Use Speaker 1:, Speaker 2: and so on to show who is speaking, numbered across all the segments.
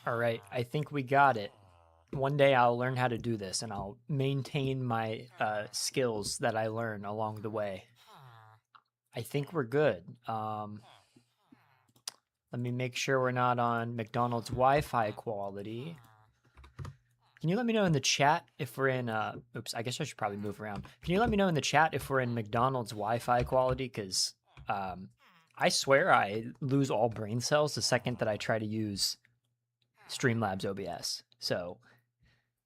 Speaker 1: All right, I think we got it. One day I'll learn how to do this and I'll maintain my skills that I learn along the way. I think we're good. Let me make sure we're not on McDonald's Wi-Fi quality. Can you let me know in the chat if we're in, oops, I guess I should probably move around. Can you let me know in the chat if we're in McDonald's Wi-Fi quality? Because I swear I lose all brain cells the second that I try to use Streamlabs OBS. So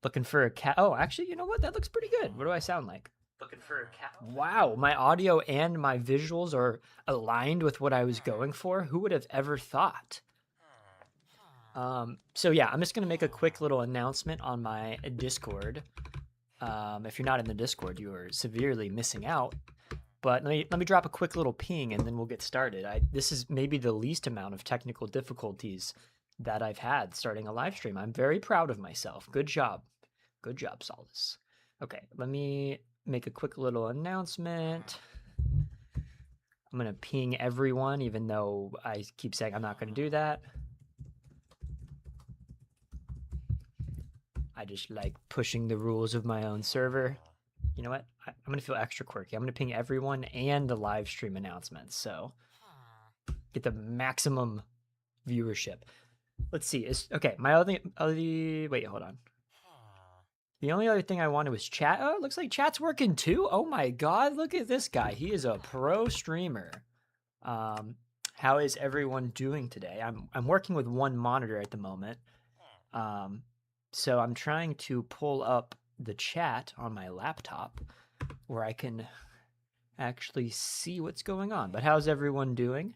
Speaker 1: looking for a cat. Oh, actually, you know what? That looks pretty good. What do I sound like? Looking for a cat. Wow, my audio and my visuals are aligned with what I was going for. Who would have ever thought? So yeah, I'm just gonna make a quick little announcement on my Discord. If you're not in the Discord, you are severely missing out. But let me drop a quick little ping and then we'll get started. This is maybe the least amount of technical difficulties that I've had starting a live stream. I'm very proud of myself. Good job. Good job, Solace. Okay, let me make a quick little announcement. I'm going to ping everyone, even though I keep saying I'm not going to do that. I just like pushing the rules of my own server. You know what? I'm going to feel extra quirky. I'm going to ping everyone and the live stream announcements. So get the maximum viewership. Let's see. Okay, my other wait, hold on. The only other thing I wanted was chat. Oh, it looks like chat's working too. Oh my god, look at this guy. He is a pro streamer. How is everyone doing today? I'm working with one monitor at the moment. So I'm trying to pull up the chat on my laptop where I can actually see what's going on. But how's everyone doing?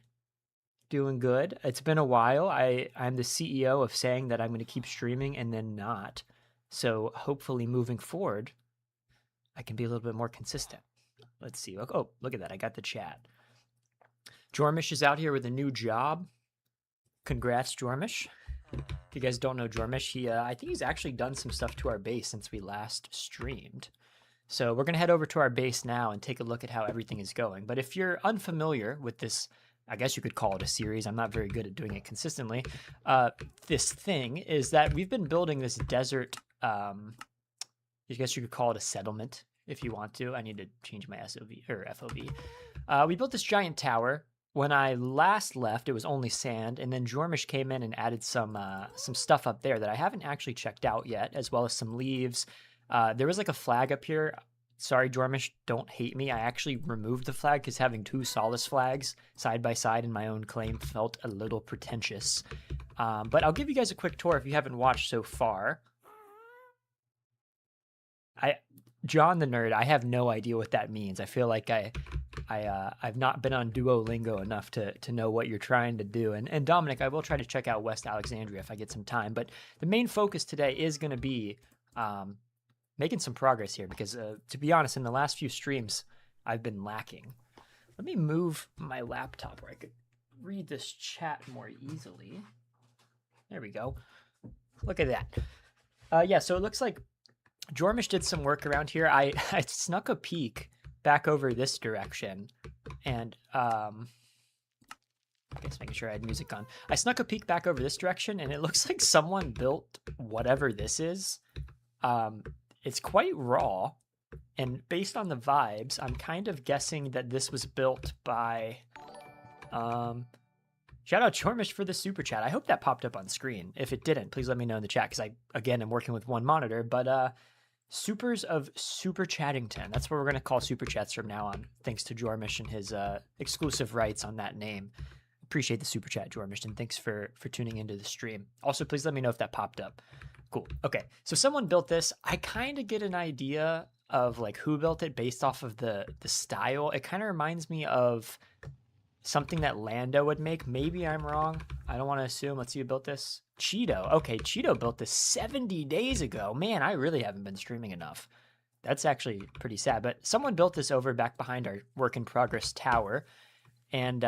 Speaker 1: Doing good. It's been a while. I'm the CEO of saying that I'm going to keep streaming and then not. So hopefully moving forward, I can be a little bit more consistent. Let's see. Oh, look at that. I got the chat. Jormish is out here with a new job. Congrats, Jormish. If you guys don't know Jormish, I think he's actually done some stuff to our base since we last streamed. So we're going to head over to our base now and take a look at how everything is going. But if you're unfamiliar with this, I guess you could call it a series. I'm not very good at doing it consistently. This thing is that we've been building this desert. I guess you could call it a settlement if you want to. I need to change my SOV or FOV. We built this giant tower. When I last left, it was only sand, and then Jormish came in and added some stuff up there that I haven't actually checked out yet, as well as some leaves. There was like a flag up here. Sorry, Jormish, don't hate me. I actually removed the flag because having two solace flags side by side in my own claim felt a little pretentious. But I'll give you guys a quick tour if you haven't watched so far. John the Nerd, I have no idea what that means. I feel like I've not been on Duolingo enough to know what you're trying to do. And Dominic, I will try to check out West Alexandria if I get some time. But the main focus today is going to be making some progress here because, to be honest, in the last few streams, I've been lacking. Let me move my laptop where I could read this chat more easily. There we go. Look at that. Yeah, so it looks like Jormish did some work around here. I snuck a peek back over this direction, and I guess making sure I had music on. I snuck a peek back over this direction, and it looks like someone built whatever this is. It's quite raw, and based on the vibes, I'm kind of guessing that this was built by... Shout out Jormish for the super chat. I hope that popped up on screen. If it didn't, please let me know in the chat, because again, I'm working with one monitor, but Supers of Super Chattington. That's what we're going to call Super Chats from now on, thanks to Jormish and his exclusive rights on that name. Appreciate the Super Chat, Jormish, and thanks for tuning into the stream. Also, please let me know if that popped up. Cool. Okay, so someone built this. I kind of get an idea of like who built it based off of the style. It kind of reminds me of something that Lando would make. Maybe I'm wrong. I don't want to assume. Let's see who built this. Cheeto. Okay, Cheeto built this 70 days ago. Man, I really haven't been streaming enough. That's actually pretty sad. But someone built this over back behind our work in progress tower. And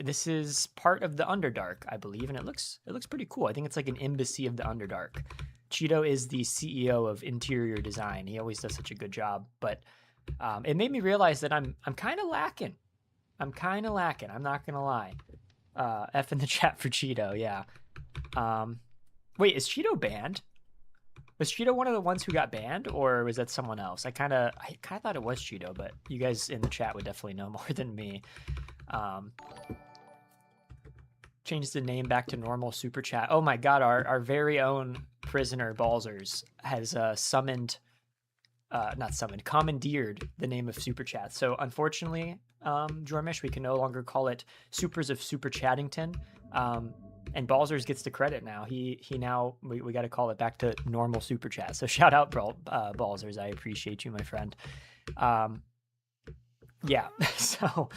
Speaker 1: this is part of the Underdark, I believe. And it looks pretty cool. I think it's like an embassy of the Underdark. Cheeto is the CEO of interior design. He always does such a good job. But it made me realize that I'm kind of lacking. I'm not going to lie. F in the chat for Cheeto, yeah. Wait, is Cheeto banned? Was Cheeto one of the ones who got banned, or was that someone else? I kind of thought it was Cheeto, but you guys in the chat would definitely know more than me. Changed the name back to normal super chat. Oh my god, our very own prisoner Balzers has commandeered the name of super chat. So unfortunately, Jormish, we can no longer call it Supers of Super Chattington. And Balzers gets the credit now. We got to call it back to normal super chat. So shout out, Balzers. I appreciate you, my friend. Yeah. So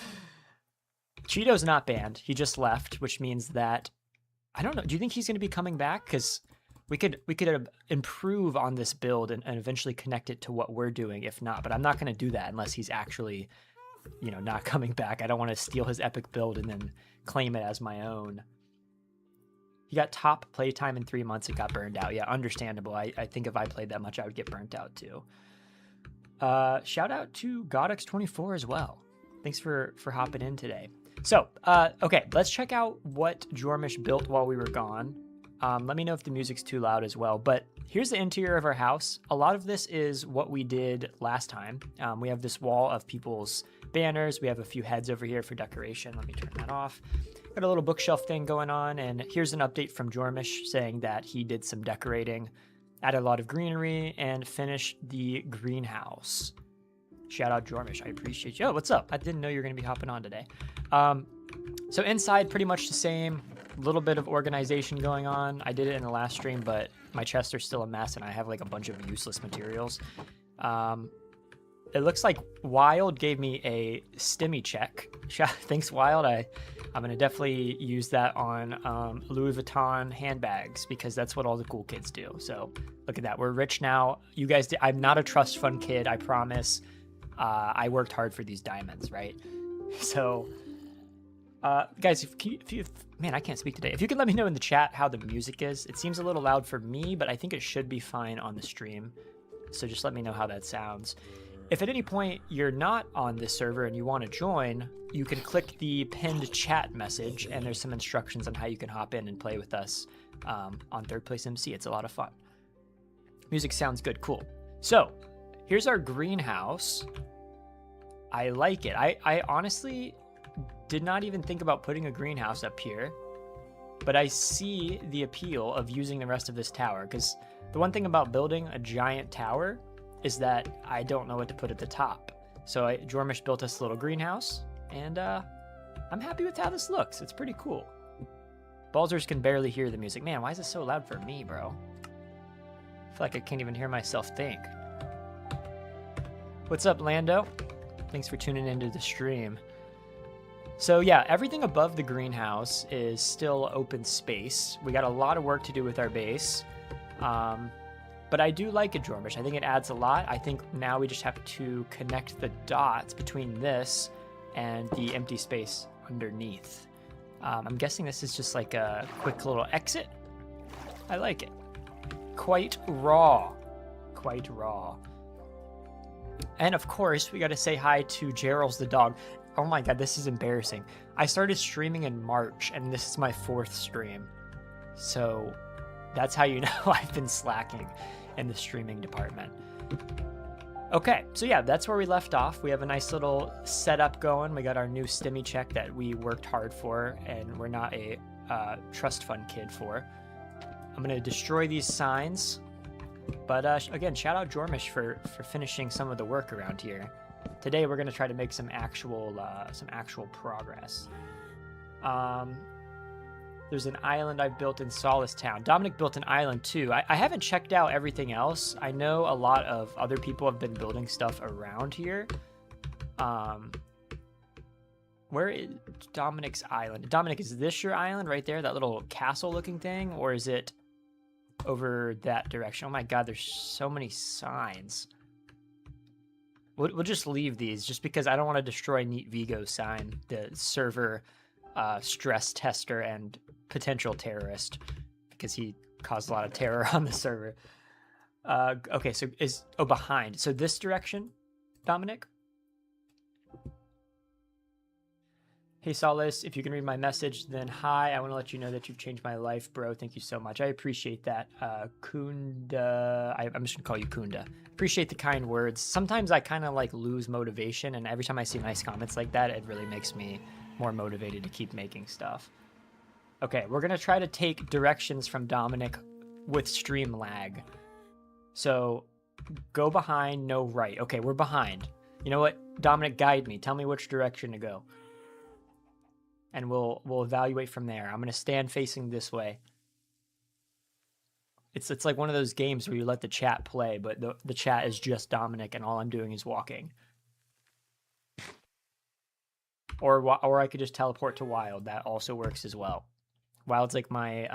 Speaker 1: Cheeto's not banned. He just left, which means that I don't know. Do you think he's going to be coming back? Because we could improve on this build and eventually connect it to what we're doing. If not, but I'm not going to do that unless he's actually, not coming back. I don't want to steal his epic build and then claim it as my own. He got top playtime in 3 months. It got burned out. Yeah, understandable. I think if I played that much, I would get burnt out too. Shout out to Godx24 as well. Thanks for hopping in today. So, okay, let's check out what Jormish built while we were gone. Let me know if the music's too loud as well. But here's the interior of our house. A lot of this is what we did last time. We have this wall of people's banners. We have a few heads over here for decoration. Let me turn that off. Got a little bookshelf thing going on, and here's an update from Jormish saying that he did some decorating, added a lot of greenery, and finished the greenhouse. Shout out Jormish, I appreciate you. Oh, what's up? I didn't know you were going to be hopping on today. So inside, pretty much the same. A little bit of organization going on. I did it in the last stream, but my chests are still a mess, and I have like a bunch of useless materials. It looks like Wild gave me a stimmy check. Thanks, Wild. I'm going to definitely use that on Louis Vuitton handbags because that's what all the cool kids do. So look at that. We're rich now. You guys, I'm not a trust fund kid, I promise. I worked hard for these diamonds, right? So, guys, man, I can't speak today. If you could let me know in the chat how the music is. It seems a little loud for me, but I think it should be fine on the stream. So just let me know how that sounds. If at any point you're not on this server and you want to join, you can click the pinned chat message, and there's some instructions on how you can hop in and play with us on ThirdPlaceMC. It's a lot of fun. Music sounds good. Cool. So here's our greenhouse. I like it. I honestly did not even think about putting a greenhouse up here, but I see the appeal of using the rest of this tower, because the one thing about building a giant tower is that I don't know what to put at the top. So Jormish built us a little greenhouse, and I'm happy with how this looks. It's pretty cool. Balzers can barely hear the music. Man, why is it so loud for me, bro? I feel like I can't even hear myself think. What's up, Lando? Thanks for tuning into the stream. So yeah, everything above the greenhouse is still open space. We got a lot of work to do with our base. But I do like it, Jormish. I think it adds a lot. I think now we just have to connect the dots between this and the empty space underneath. I'm guessing this is just like a quick little exit. I like it. Quite raw. Quite raw. And of course, we got to say hi to Gerald's the dog. Oh my god, this is embarrassing. I started streaming in March, and this is my 4th stream. So that's how you know I've been slacking in the streaming department. Okay, so yeah, that's where we left off. We have a nice little setup going. We got our new stimmy check that we worked hard for, and we're not a trust fund kid for. I'm going to destroy these signs. But again, shout out Jormish for finishing some of the work around here. Today we're going to try to make some actual progress. There's an island I've built in Solace Town. Dominic built an island too. I haven't checked out everything else. I know a lot of other people have been building stuff around here. Where is Dominic's island? Dominic, is this your island right there? That little castle looking thing? Or is it over that direction? Oh my god, there's so many signs. We'll just leave these just because I don't want to destroy Neat Vigo's sign, the server stress tester and potential terrorist, because he caused a lot of terror on the server. Okay, so behind. So this direction, Dominic? Hey Solace, if you can read my message, then hi. I want to let you know that you've changed my life, bro. Thank you so much. I appreciate that. Kunda, I'm just gonna call you Kunda. Appreciate the kind words. Sometimes I kind of like lose motivation, and every time I see nice comments like that, it really makes me more motivated to keep making stuff. Okay, we're gonna try to take directions from Dominic with stream lag. So go behind, no right. Okay, we're behind. You know what? Dominic, guide me. Tell me which direction to go. And we'll evaluate from there. I'm gonna stand facing this way. It's like one of those games where you let the chat play, but the chat is just Dominic, and all I'm doing is walking. Or I could just teleport to Wild. That also works as well. Wild's like my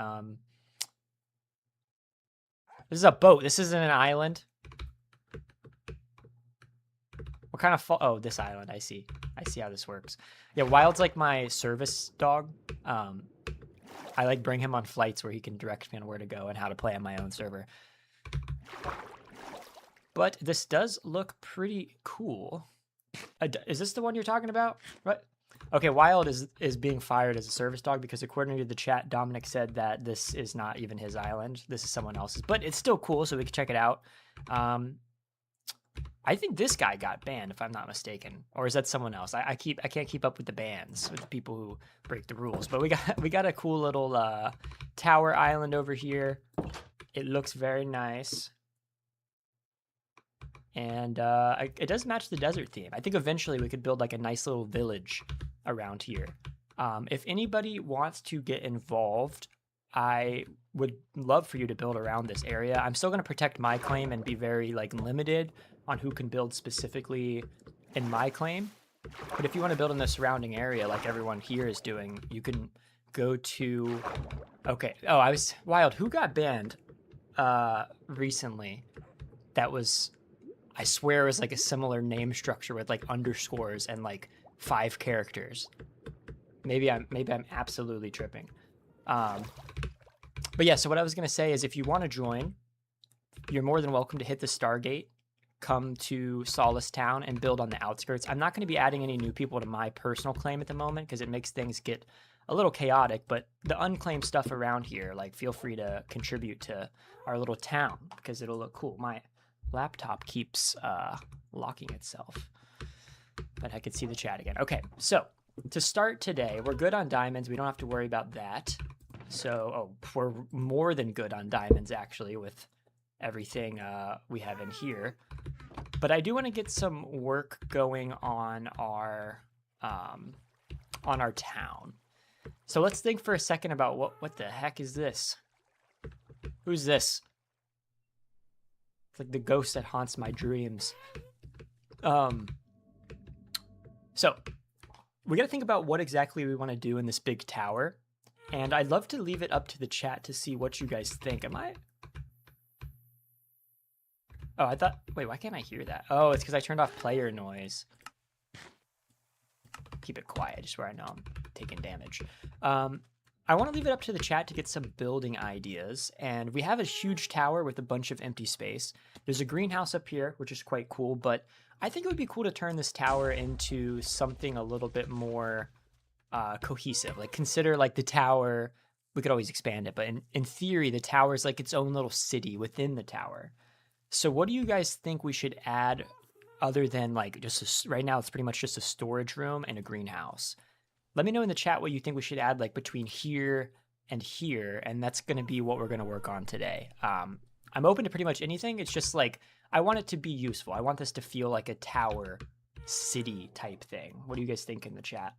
Speaker 1: This is a boat. This isn't an island. What kind of oh, this island. I see how this works. Yeah, Wild's like my service dog. I like bring him on flights where he can direct me on where to go and how to play on my own server. But this does look pretty cool. Is this the one you're talking about? Right. Okay, Wild is being fired as a service dog because according to the chat, Dominic said that this is not even his island. This is someone else's. But it's still cool, so we can check it out. I think this guy got banned, if I'm not mistaken, or is that someone else? I can't keep up with the bans with the people who break the rules. But we got a cool little tower island over here. It looks very nice, and it does match the desert theme. I think eventually we could build like a nice little village around here. If anybody wants to get involved, I would love for you to build around this area. I'm still going to protect my claim and be very like limited on who can build specifically in my claim. But if you want to build in the surrounding area like everyone here is doing, you can go to... Okay. Oh, I was... Wild, who got banned recently? That was... I swear it was like a similar name structure with like underscores and like 5 characters. Maybe I'm absolutely tripping. But yeah, so what I was going to say is if you want to join, you're more than welcome to hit the Stargate, come to Solace Town, and build on the outskirts. I'm not going to be adding any new people to my personal claim at the moment because it makes things get a little chaotic, but the unclaimed stuff around here, like feel free to contribute to our little town because it'll look cool. My laptop keeps locking itself, but I could see the chat again. Okay, so to start today, we're good on diamonds. We don't have to worry about that. So, we're more than good on diamonds, actually, with everything we have in here. But I do want to get some work going on our town. So let's think for a second about what the heck is this? Who's this? It's like the ghost that haunts my dreams. So we got to think about what exactly we want to do in this big tower. And I'd love to leave it up to the chat to see what you guys think. Am I? Oh, I thought... Wait, why can't I hear that? Oh, it's because I turned off player noise. Keep it quiet, just where I know I'm taking damage. I want to leave it up to the chat to get some building ideas. And we have a huge tower with a bunch of empty space. There's a greenhouse up here, which is quite cool. But I think it would be cool to turn this tower into something a little bit more... cohesive. Like consider like the tower, we could always expand it, but in theory the tower is like its own little city within the tower. So what do you guys think we should add other than like just right now it's pretty much just a storage room and a greenhouse? Let me know in the chat what you think we should add like between here and here, and that's going to be what we're going to work on today. I'm open to pretty much anything. It's just like I want it to be useful. I want this to feel like a tower city type thing. What do you guys think in the chat?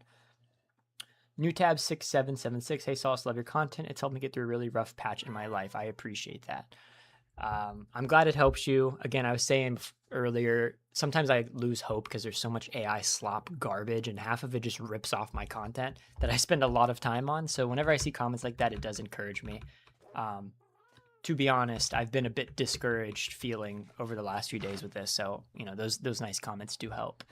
Speaker 1: New tab 6776. Hey Sauce, love your content. It's helped me get through a really rough patch in my life. I appreciate that. I'm glad it helps you. Again, I was saying earlier, sometimes I lose hope because there's so much AI slop garbage and half of it just rips off my content that I spend a lot of time on. So whenever I see comments like that, it does encourage me. To be honest, I've been a bit discouraged feeling over the last few days with this. So, you know, those nice comments do help.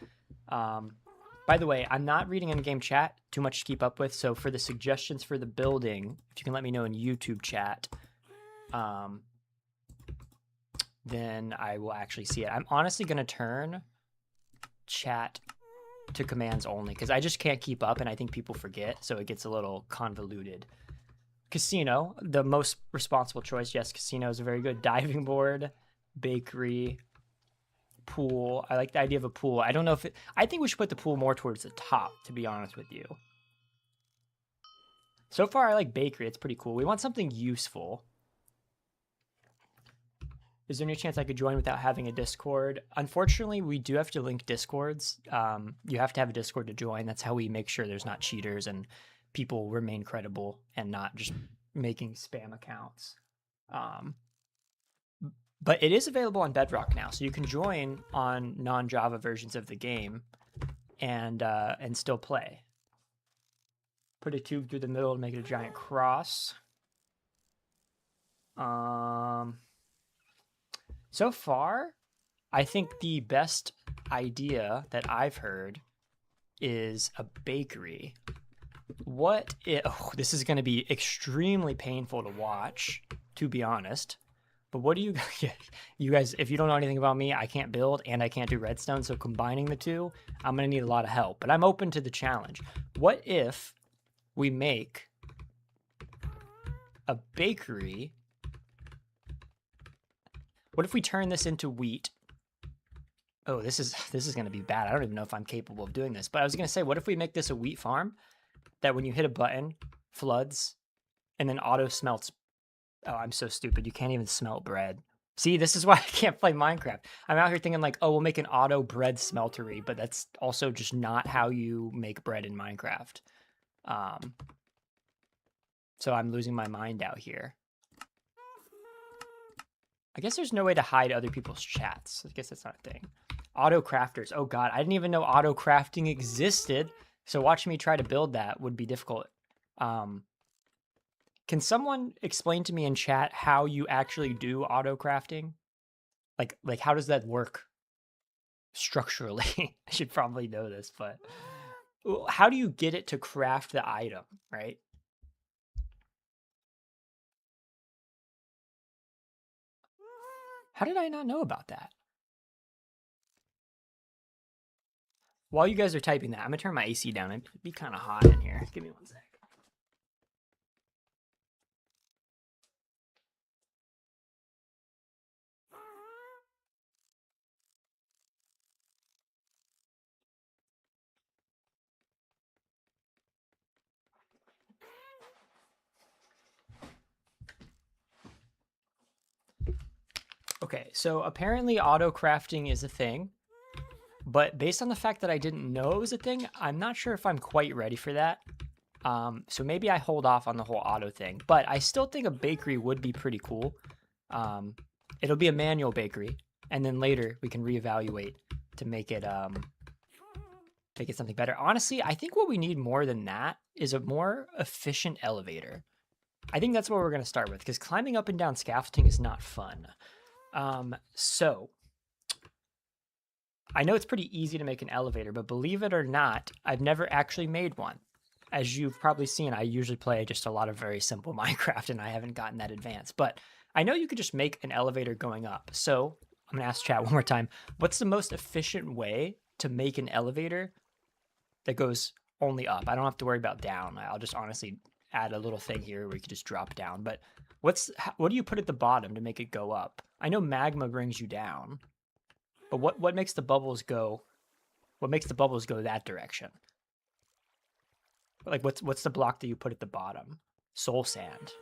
Speaker 1: By the way, I'm not reading in-game chat, too much to keep up with. So for the suggestions for the building, if you can let me know in YouTube chat, then I will actually see it. I'm honestly going to turn chat to commands only because I just can't keep up and I think people forget, so it gets a little convoluted. Casino, the most responsible choice. Yes, casino is a very good. Diving board, bakery, pool. I like the idea of a pool. I don't know if it, I think we should put the pool more towards the top, to be honest with you. So far, I like bakery. It's pretty cool. We want something useful. Is there any chance I could join without having a Discord? Unfortunately, we do have to link Discords. You have to have a Discord to join. That's how we make sure there's not cheaters and people remain credible and not just making spam accounts. But it is available on Bedrock now, so you can join on non-Java versions of the game and still play. Put a tube through the middle to make it a giant cross. So far, I think the best idea that I've heard is a bakery. This is going to be extremely painful to watch, to be honest. But what do you guys, if you don't know anything about me, I can't build and I can't do redstone. So combining the two, I'm going to need a lot of help. But I'm open to the challenge. What if we make a bakery? What if we turn this into wheat? Oh, this is going to be bad. I don't even know if I'm capable of doing this. But I was going to say, what if we make this a wheat farm that when you hit a button, floods, and then auto smelts? Oh, I'm so stupid. You can't even smelt bread. See, this is why I can't play Minecraft. I'm out here thinking like, oh, we'll make an auto bread smeltery, but that's also just not how you make bread in Minecraft. So I'm losing my mind out here. I guess there's no way to hide other people's chats. I guess that's not a thing. Auto crafters. Oh God, I didn't even know auto crafting existed. So watching me try to build that would be difficult. Can someone explain to me in chat how you actually do auto crafting? Like how does that work structurally? I should probably know this, but how do you get it to craft the item, right? How did I not know about that? While you guys are typing that, I'm gonna turn my AC down. It'd be kind of hot in here. Give me one sec. Okay, so apparently auto crafting is a thing, but based on the fact that I didn't know it was a thing, I'm not sure if I'm quite ready for that. So maybe I hold off on the whole auto thing, but I still think a bakery would be pretty cool. It'll be a manual bakery, and then later we can reevaluate to make it something better. Honestly, I think what we need more than that is a more efficient elevator. I think that's what we're going to start with, because climbing up and down scaffolding is not fun. So I know it's pretty easy to make an elevator, but believe it or not, I've never actually made one. As you've probably seen, I usually play just a lot of very simple Minecraft, and I haven't gotten that advanced. But I know you could just make an elevator going up. So I'm going to ask chat one more time. What's the most efficient way to make an elevator that goes only up? I don't have to worry about down. I'll just honestly add a little thing here where you could just drop down. But what do you put at the bottom to make it go up? I know magma brings you down, but what makes the bubbles go? What makes the bubbles go that direction? Like what's the block that you put at the bottom? Soul sand.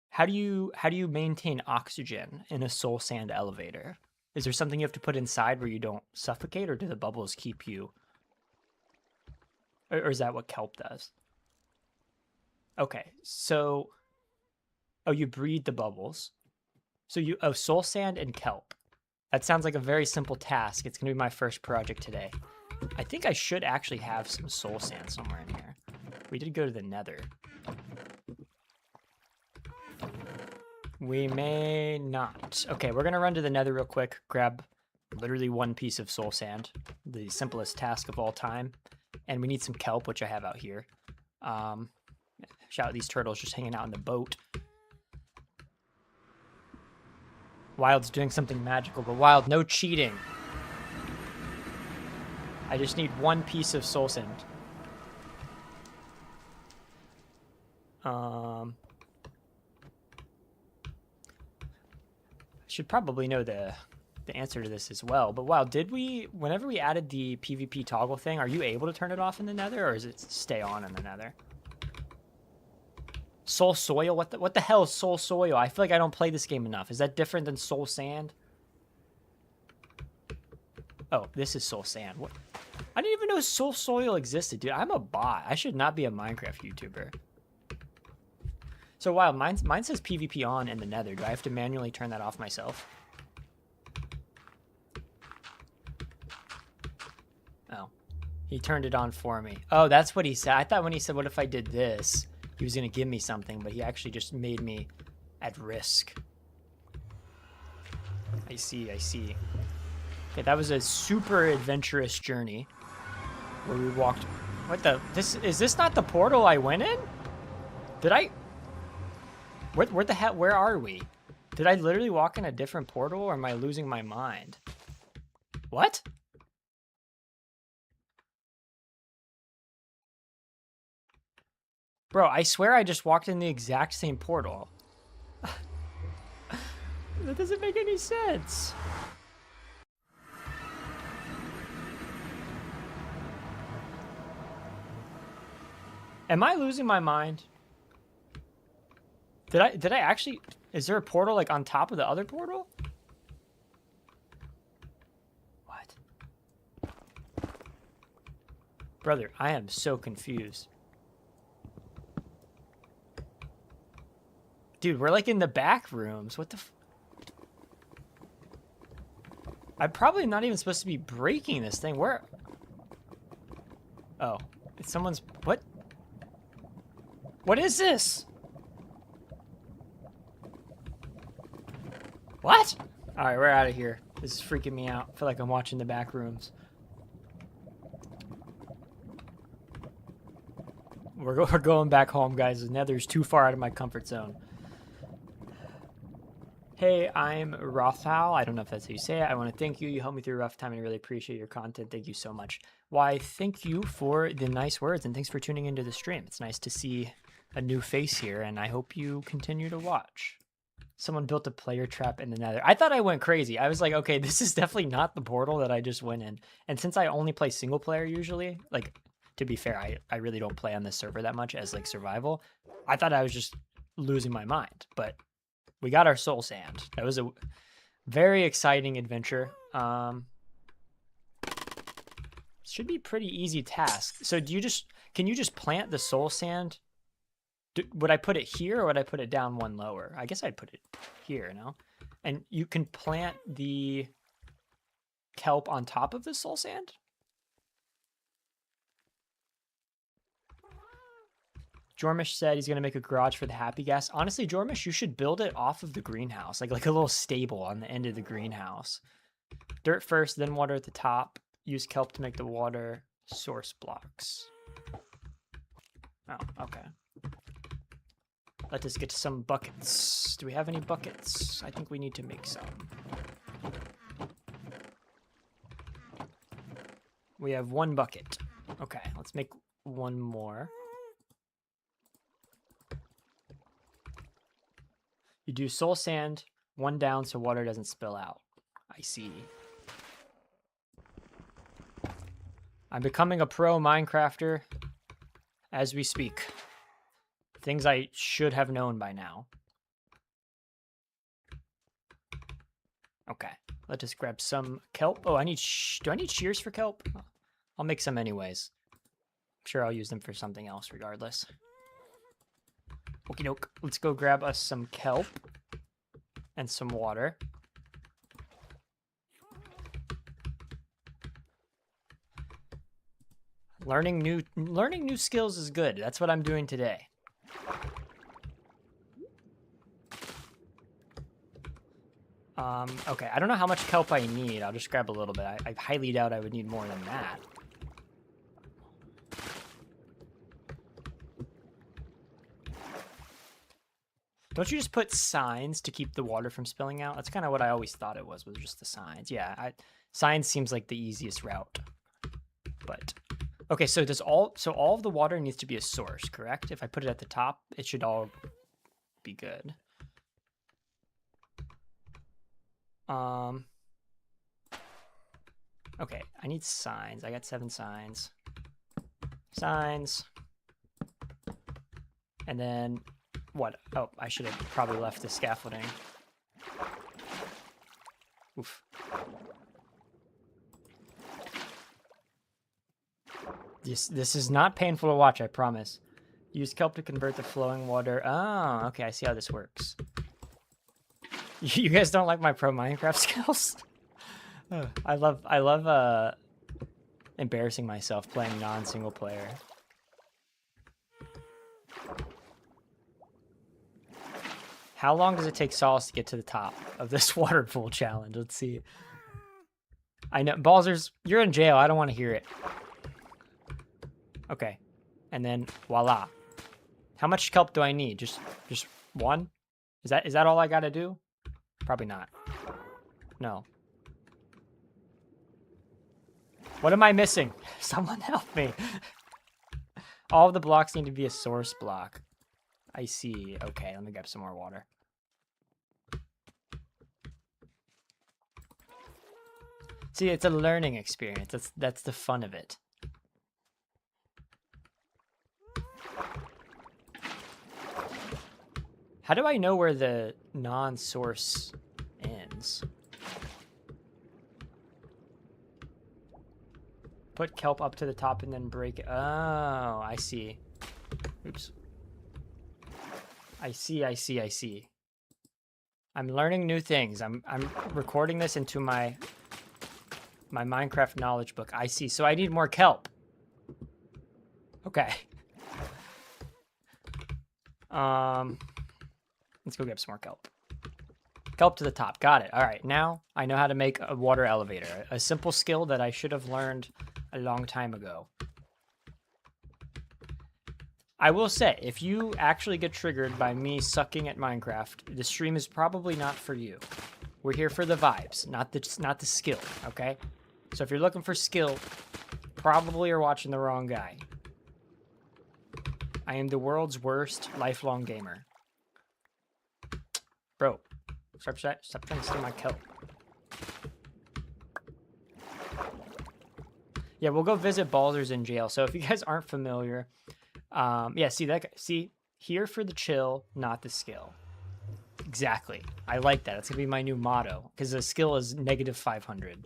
Speaker 1: How do you maintain oxygen in a soul sand elevator? Is there something you have to put inside where you don't suffocate, or do the bubbles keep you? Or is that what kelp does? Okay, so you breed the bubbles. So soul sand and kelp. That sounds like a very simple task. It's gonna be my first project today. I think I should actually have some soul sand somewhere in here. We did go to the nether. We may not. Okay, we're gonna run to the nether real quick, grab literally one piece of soul sand, the simplest task of all time. And we need some kelp, which I have out here. Shout out these turtles just hanging out in the boat. Wild's doing something magical, but Wild, no cheating. I just need one piece of soul sand. Should probably know the answer to this as well. But wow, whenever we added the PvP toggle thing, are you able to turn it off in the nether, or does it stay on in the nether? Soul soil? What the hell is soul soil? I feel like I don't play this game enough. Is that different than soul sand? Oh, this is soul sand. What? I didn't even know soul soil existed, dude. I'm a bot. I should not be a Minecraft YouTuber. So wow, mine says PvP on in the nether. Do I have to manually turn that off myself? Oh, he turned it on for me. Oh, that's what he said. I thought when he said, what if I did this, he was going to give me something, but he actually just made me at risk. I see, I see. Okay, that was a super adventurous journey where we walked. What the? Is this not the portal I went in? Did I? Where the hell? Where are we? Did I literally walk in a different portal, or am I losing my mind? What? Bro, I swear I just walked in the exact same portal. That doesn't make any sense. Am I losing my mind? Did I actually... Is there a portal, like, on top of the other portal? What? Brother, I am so confused. Dude, we're, like, in the back rooms. What the... I'm probably not even supposed to be breaking this thing. Where... Oh. It's someone's... What? What is this? What? All right, we're out of here. This is freaking me out. I feel like I'm watching the back rooms. We're going back home, guys. The nether's too far out of my comfort zone. Hey, I'm Rothal. I don't know if that's how you say it. I want to thank you. You helped me through a rough time and I really appreciate your content. Thank you so much. Why, thank you for the nice words and thanks for tuning into the stream. It's nice to see a new face here and I hope you continue to watch. Someone built a player trap in the nether. I thought I went crazy. I was like, okay, this is definitely not the portal that I just went in. And since I only play single player usually, like, to be fair, I really don't play on this server that much as like survival. I thought I was just losing my mind, but we got our soul sand. That was a very exciting adventure. Should be pretty easy task. So can you just plant the soul sand? Would I put it here or would I put it down one lower? I guess I'd put it here, no? And you can plant the kelp on top of the soul sand? Jormish said he's going to make a garage for the happy gas. Honestly, Jormish, you should build it off of the greenhouse, like a little stable on the end of the greenhouse. Dirt first, then water at the top. Use kelp to make the water source blocks. Oh, okay. Let us get some buckets. Do we have any buckets? I think we need to make some. We have one bucket. Okay, let's make one more. You do soul sand, one down so water doesn't spill out. I see. I'm becoming a pro Minecrafter as we speak. Things I should have known by now. Okay, let us grab some kelp. Oh, do I need shears for kelp? I'll make some anyways. I'm sure I'll use them for something else regardless. Okie doke. Let's go grab us some kelp and some water. Learning new skills is good. That's what I'm doing today. Okay, I don't know how much kelp I need. I'll just grab a little bit. I highly doubt I would need more than that. Don't you just put signs to keep the water from spilling out? That's kind of what I always thought it was just the signs. Yeah, signs seems like the easiest route. But okay, so all of the water needs to be a source, correct? If I put it at the top, it should all be good. Okay, I need signs. I got 7 signs. Signs. And then what? Oh, I should have probably left the scaffolding. Oof. This is not painful to watch, I promise. Use kelp to convert the flowing water. Oh, okay, I see how this works. You guys don't like my pro Minecraft skills? I love embarrassing myself playing non-single player. How long does it take Solace to get to the top of this water pool challenge? Let's see. I know, Balzers, you're in jail. I don't want to hear it. Okay, and then voila. How much kelp do I need? Just 1? Is that all I gotta do? Probably not. No. What am I missing? Someone help me. All of the blocks need to be a source block. I see. Okay, let me grab some more water. See, it's a learning experience. That's the fun of it. How do I know where the non-source ends? Put kelp up to the top and then break it. Oh, I see. Oops. I see. I'm learning new things. I'm recording this into my Minecraft knowledge book. I see. So I need more kelp. Okay. Let's go get some more kelp. Kelp to the top. Got it. All right. Now I know how to make a water elevator. A simple skill that I should have learned a long time ago. I will say, if you actually get triggered by me sucking at Minecraft, the stream is probably not for you. We're here for the vibes, not the skill, okay? So if you're looking for skill, probably are watching the wrong guy. I am the world's worst lifelong gamer. Bro, stop trying to steal my kelp. Yeah, we'll go visit Balzers in jail. So if you guys aren't familiar, yeah, see, here for the chill, not the skill. Exactly. I like that. It's gonna be my new motto because the skill is -500.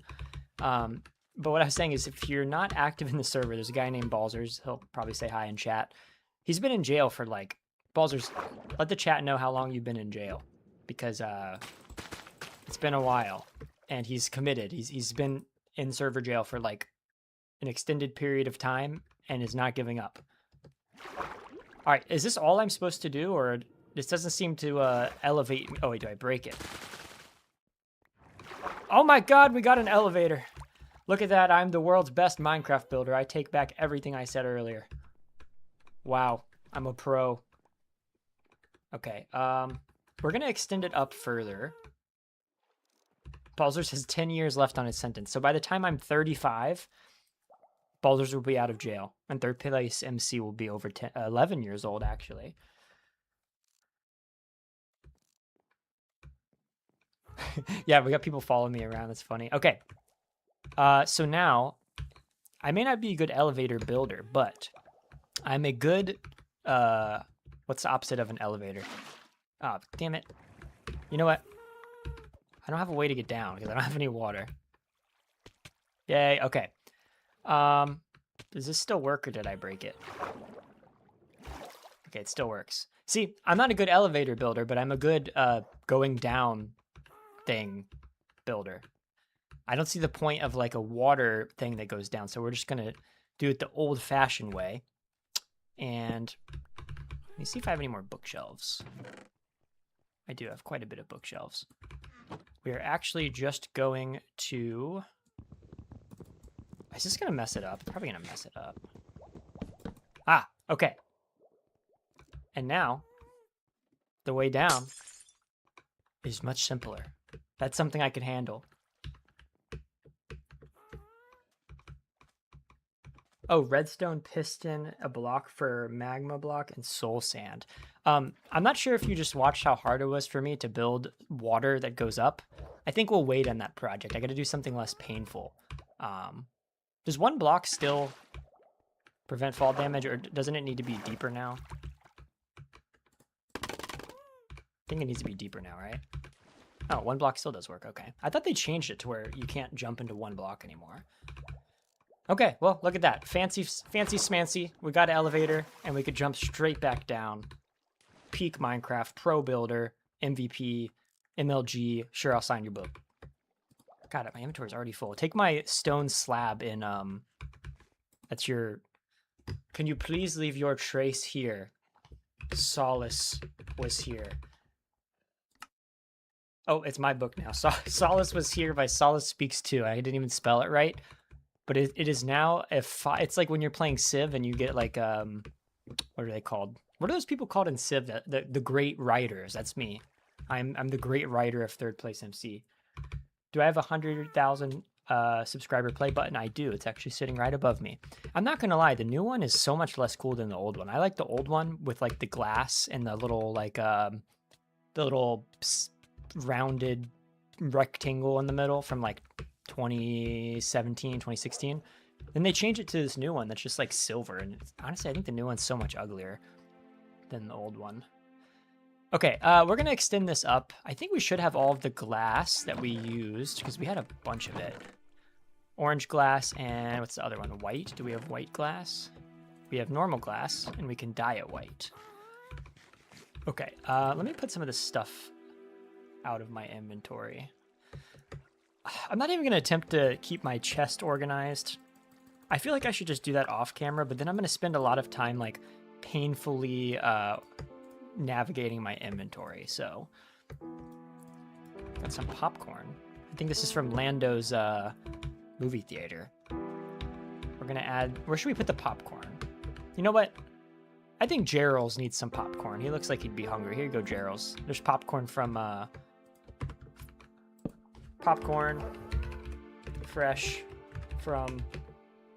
Speaker 1: But what I was saying is, if you're not active in the server, there's a guy named Balzers. He'll probably say hi in chat. He's been in jail for like, Balzers, let the chat know how long you've been in jail, because it's been a while, and he's committed. He's been in server jail for like an extended period of time and is not giving up. All right, is this all I'm supposed to do, or this doesn't seem to elevate me? Oh wait, do I break it? Oh my God, we got an elevator. Look at that, I'm the world's best Minecraft builder. I take back everything I said earlier. Wow, I'm a pro. Okay, we're gonna extend it up further. Balzers has 10 years left on his sentence, so by the time I'm 35, Balzers will be out of jail, and ThirdPlaceMC will be over 11 years old, actually. Yeah, we got people following me around. That's funny. Okay. So now, I may not be a good elevator builder, but I'm a good, what's the opposite of an elevator? Oh, damn it. You know what? I don't have a way to get down because I don't have any water. Yay, okay. Does this still work, or did I break it? Okay, it still works. See, I'm not a good elevator builder, but I'm a good going down thing builder. I don't see the point of like a water thing that goes down, so we're just gonna do it the old-fashioned way. And let me see if I have any more bookshelves. I do have quite a bit of bookshelves. We are actually just going to... Is this gonna mess it up? It's probably gonna mess it up. Ah, okay. And now, the way down is much simpler. That's something I can handle. Oh, redstone piston, a block for magma block, and soul sand. I'm not sure if you just watched how hard it was for me to build water that goes up. I think we'll wait on that project. I got to do something less painful. Does one block still prevent fall damage, or doesn't it need to be deeper now? I think it needs to be deeper now, right? Oh, one block still does work. Okay. I thought they changed it to where you can't jump into one block anymore. Okay, well, look at that. Fancy smancy. We got an elevator, and we could jump straight back down. Peak Minecraft, Pro Builder, MVP, MLG. Sure, I'll sign your book. God, my inventory's already full. Take my stone slab in, that's your... Can you please leave your trace here? Solace was here. Oh, it's my book now. Solace was here by Solace Speaks Too. I didn't even spell it right. But it is now it's like when you're playing Civ and you get like what are they called? What are those people called in Civ? The great writers. That's me. I'm the great writer of ThirdPlaceMC. Do I have 100,000 subscriber play button? I do. It's actually sitting right above me. I'm not gonna lie, the new one is so much less cool than the old one. I like the old one with like the glass and the little like the little rounded rectangle in the middle from like 2017, 2016. Then they changed it to this new one that's just like silver. And honestly, I think the new one's so much uglier than the old one. Okay, we're going to extend this up. I think we should have all of the glass that we used because we had a bunch of it. Orange glass and what's the other one? White? Do we have white glass? We have normal glass and we can dye it white. Okay, let me put some of this stuff out of my inventory. I'm not even going to attempt to keep my chest organized. I feel like I should just do that off camera, but then I'm going to spend a lot of time like painfully navigating my inventory. So got some popcorn. I think this is from Lando's movie theater. We're going to add, where should we put the popcorn? You know what? I think Gerald's needs some popcorn. He looks like he'd be hungry. Here you go, Gerald's. There's popcorn from popcorn fresh from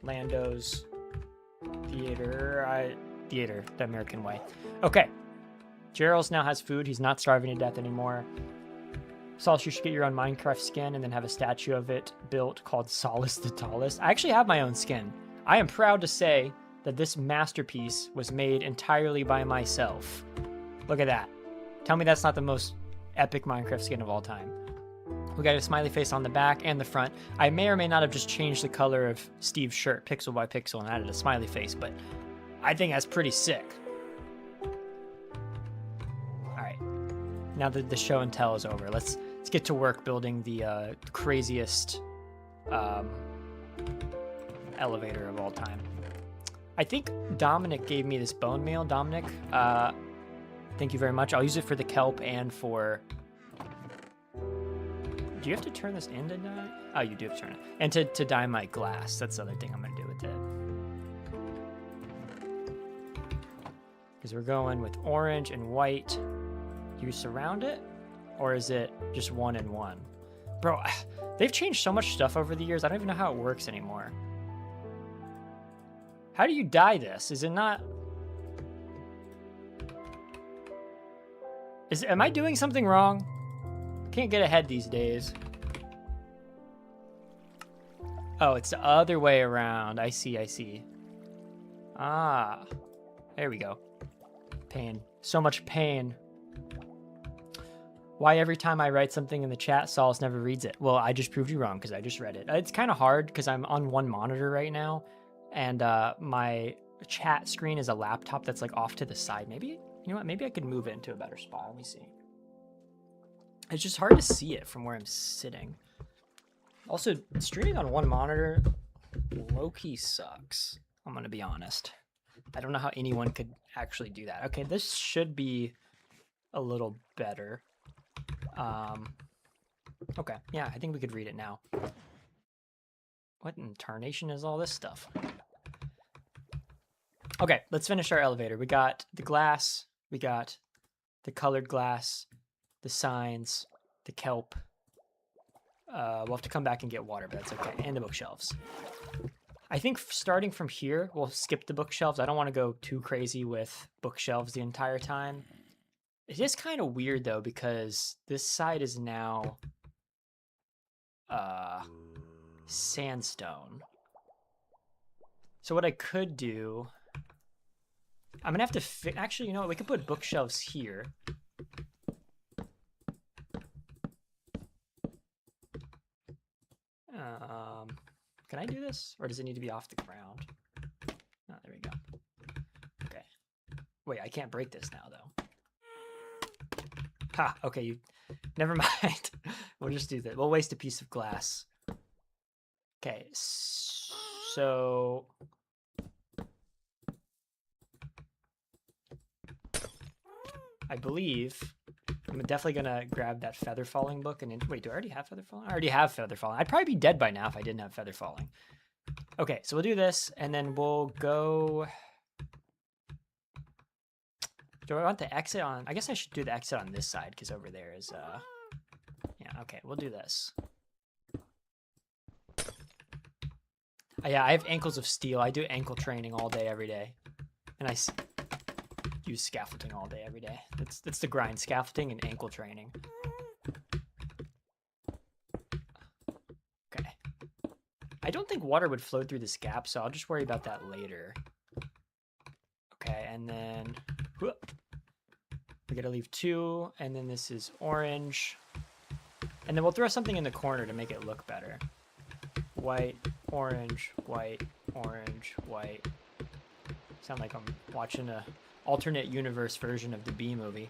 Speaker 1: Lando's theater. Theater, the American way. Okay. Gerald's now has food. He's not starving to death anymore. Solace, you should get your own Minecraft skin and then have a statue of it built called Solace the Tallest. I actually have my own skin. I am proud to say that this masterpiece was made entirely by myself. Look at that. Tell me that's not the most epic Minecraft skin of all time. We got a smiley face on the back and the front. I may or may not have just changed the color of Steve's shirt pixel by pixel and added a smiley face, but I think that's pretty sick. All right, now that the show and tell is over, let's get to work building the craziest elevator of all time. I think Dominic gave me this bone meal. Dominic, thank you very much. I'll use it for the kelp and for... Do you have to turn this in to dye? Oh, you do have to turn it. And to dye my glass. That's the other thing I'm going to do with it. Because we're going with orange and white. Do you surround it? Or is it just one and one? Bro, they've changed so much stuff over the years. I don't even know how it works anymore. How do you dye this? Is it not... Am I doing something wrong? Can't get ahead these days. Oh, it's the other way around. I see. Ah, there we go. Pain. So much pain. Why every time I write something in the chat, Solace never reads it? Well, I just proved you wrong because I just read it. It's kind of hard because I'm on one monitor right now. And my chat screen is a laptop that's like off to the side. Maybe, you know what? Maybe I could move it into a better spot. Let me see. It's just hard to see it from where I'm sitting. Also, streaming on one monitor low-key sucks. I'm going to be honest. I don't know how anyone could actually do that. Okay, this should be a little better. Okay, yeah, I think we could read it now. What in tarnation is all this stuff? Okay, let's finish our elevator. We got the glass, we got the colored glass, the signs, the kelp. We'll have to come back and get water, but that's okay. And the bookshelves. I think starting from here, we'll skip the bookshelves. I don't want to go too crazy with bookshelves the entire time. It is kind of weird though, because this side is now sandstone. So what I could do, I'm gonna have to actually, you know what, we could put bookshelves here. Can I do this, or does it need to be off the ground? Oh, there we go. Okay. Wait, I can't break this now though. Ha, okay, you never mind. We'll just do that. We'll waste a piece of glass. Okay, so I believe I'm definitely gonna grab that feather falling book and wait, do I already have feather falling? I already have feather falling. I'd probably be dead by now if I didn't have feather falling. Okay, so we'll do this and then we'll go. Do I want the exit on? I guess I should do the exit on this side because over there is yeah, okay, we'll do this. Yeah, I have ankles of steel. I do ankle training all day, every day. And I use scaffolding all day, every day. That's the grind, scaffolding and ankle training. Okay. I don't think water would flow through this gap, so I'll just worry about that later. Okay, and then we gotta leave 2, and then this is orange. And then we'll throw something in the corner to make it look better. White, orange, white, orange, white. Sound like I'm watching a alternate universe version of the Bee movie.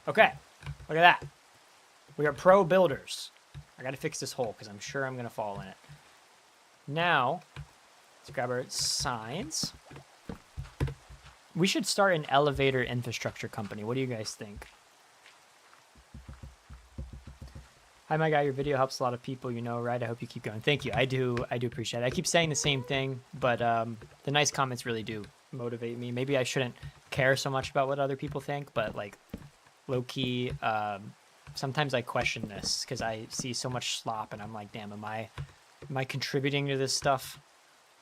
Speaker 1: Okay, look at that. We are pro builders. I gotta fix this hole because I'm sure I'm gonna fall in it. Now, let's grab our signs. We should start an elevator infrastructure company. What do you guys think? Hi, my guy. Your video helps a lot of people, you know, right? I hope you keep going. Thank you. I do appreciate it. I keep saying the same thing, but the nice comments really do motivate me. Maybe I shouldn't care so much about what other people think, but like low-key, sometimes I question this because I see so much slop and I'm like, damn, am I contributing to this stuff?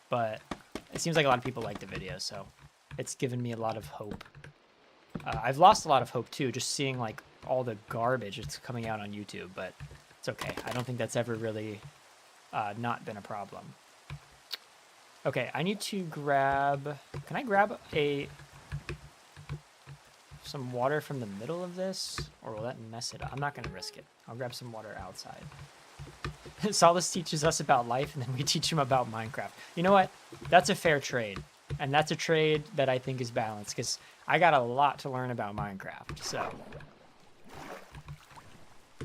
Speaker 1: But it seems like a lot of people like the video, so it's given me a lot of hope. I've lost a lot of hope too, just seeing like all the garbage that's coming out on YouTube, but it's okay. I don't think that's ever really not been a problem. Okay, I need to grab, can I grab some water from the middle of this, or will that mess it up? I'm not gonna risk it. I'll grab some water outside. Solace teaches us about life, and then we teach him about Minecraft. You know what? That's a fair trade, and that's a trade that I think is balanced, because I got a lot to learn about Minecraft, so.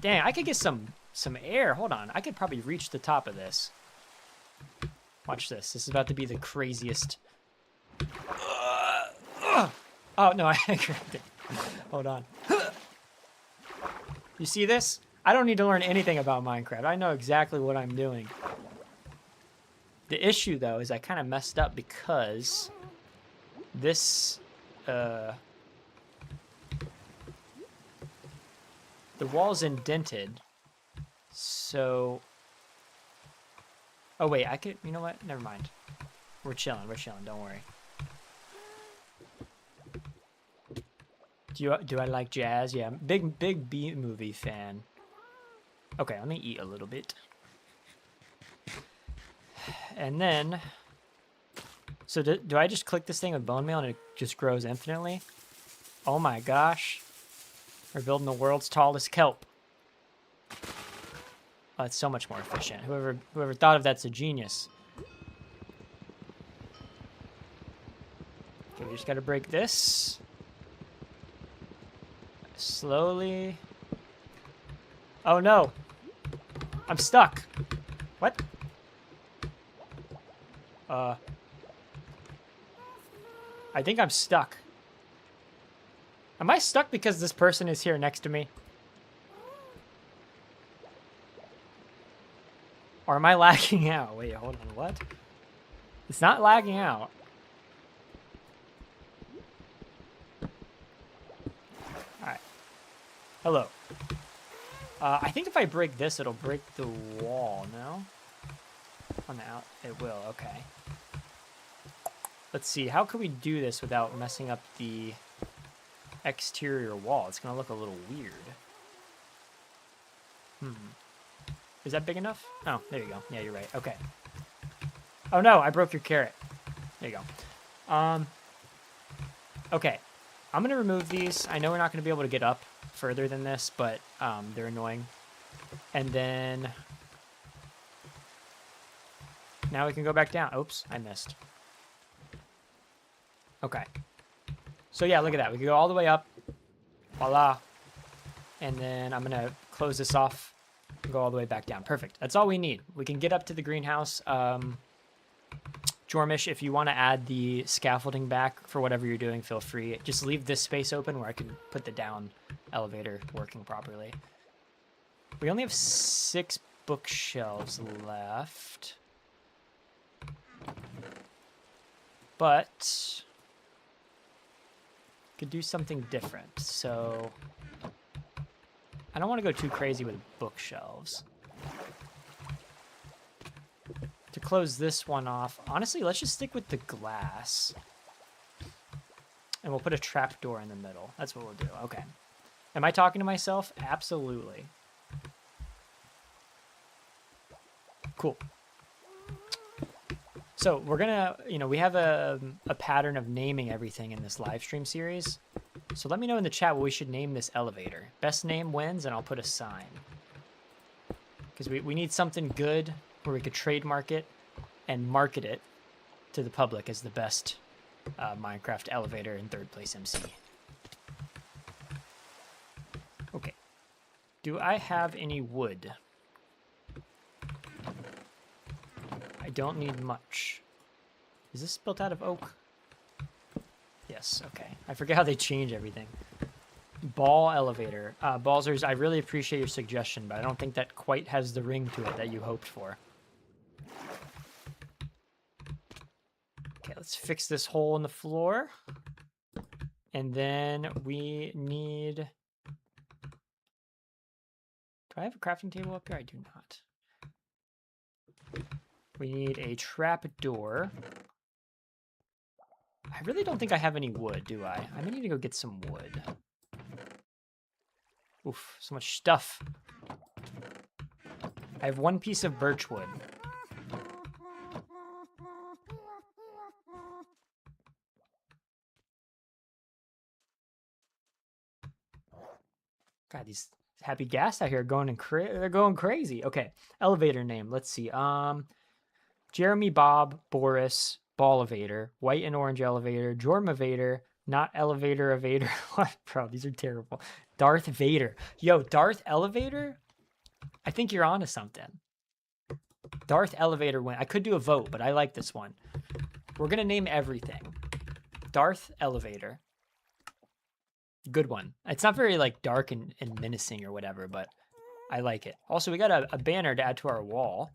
Speaker 1: Dang, I could get some air. Hold on. I could probably reach the top of this. Watch this. This is about to be the craziest. Oh, no, I grabbed it. Hold on. You see this? I don't need to learn anything about Minecraft. I know exactly what I'm doing. The issue, though, is I kind of messed up because this, the wall's indented, so... Oh, wait, I could... You know what? Never mind. We're chilling, don't worry. Do I like jazz? Yeah, big B movie fan. Okay, let me eat a little bit. And then... So do I just click this thing with bone meal and it just grows infinitely? Oh my gosh. We're building the world's tallest kelp. Oh, it's so much more efficient. Whoever thought of that's a genius. Okay, we just gotta break this. Slowly. Oh no! I'm stuck! What? I think I'm stuck. Am I stuck because this person is here next to me? Or am I lagging out? Wait, hold on, what? It's not lagging out. Alright. Hello. I think if I break this, it'll break the wall, no? On the out, it will, okay. Let's see, how can we do this without messing up the exterior wall? It's gonna look a little weird. Is that big enough? Oh, there you go. Yeah, you're right. Okay. Oh no, I broke your carrot. There you go. Okay. I'm gonna remove these. I know we're not gonna be able to get up further than this, but they're annoying. And then now we can go back down. Oops, I missed. Okay. So yeah, look at that. We can go all the way up. Voila. And then I'm gonna close this off and go all the way back down. Perfect. That's all we need. We can get up to the greenhouse. Jormish, if you want to add the scaffolding back for whatever you're doing, feel free. Just leave this space open where I can put the down elevator working properly. We only have 6 bookshelves left. But could do something different. So I don't want to go too crazy with bookshelves. To close this one off, honestly, let's just stick with the glass. And we'll put a trap door in the middle. That's what we'll do. Okay. Am I talking to myself? Absolutely. Cool. So we're gonna, we have a pattern of naming everything in this live stream series. So let me know in the chat what we should name this elevator. Best name wins, and I'll put a sign. Because we need something good where we could trademark it and market it to the public as the best Minecraft elevator in Third Place MC. Okay. Do I have any wood? I don't need much. Is this built out of oak? Yes, okay. I forget how they change everything. Ball elevator. Ballsers, I really appreciate your suggestion, but I don't think that quite has the ring to it that you hoped for. Okay, let's fix this hole in the floor. And then we need... Do I have a crafting table up here? I do not. We need a trap door. I really don't think I have any wood, do I? I may need to go get some wood. Oof, so much stuff. I have 1 piece of birch wood. God, these happy gas out here they're going crazy. Okay, elevator name. Let's see. Jeremy, Bob, Boris, Ballevator, White and Orange Elevator, Jormavator, Not Elevator Evader. What, bro? These are terrible. Darth Vader. Yo, Darth Elevator? I think you're onto something. Darth Elevator win. I could do a vote, but I like this one. We're going to name everything. Darth Elevator. Good one. It's not very like dark and menacing or whatever, but I like it. Also, we got a banner to add to our wall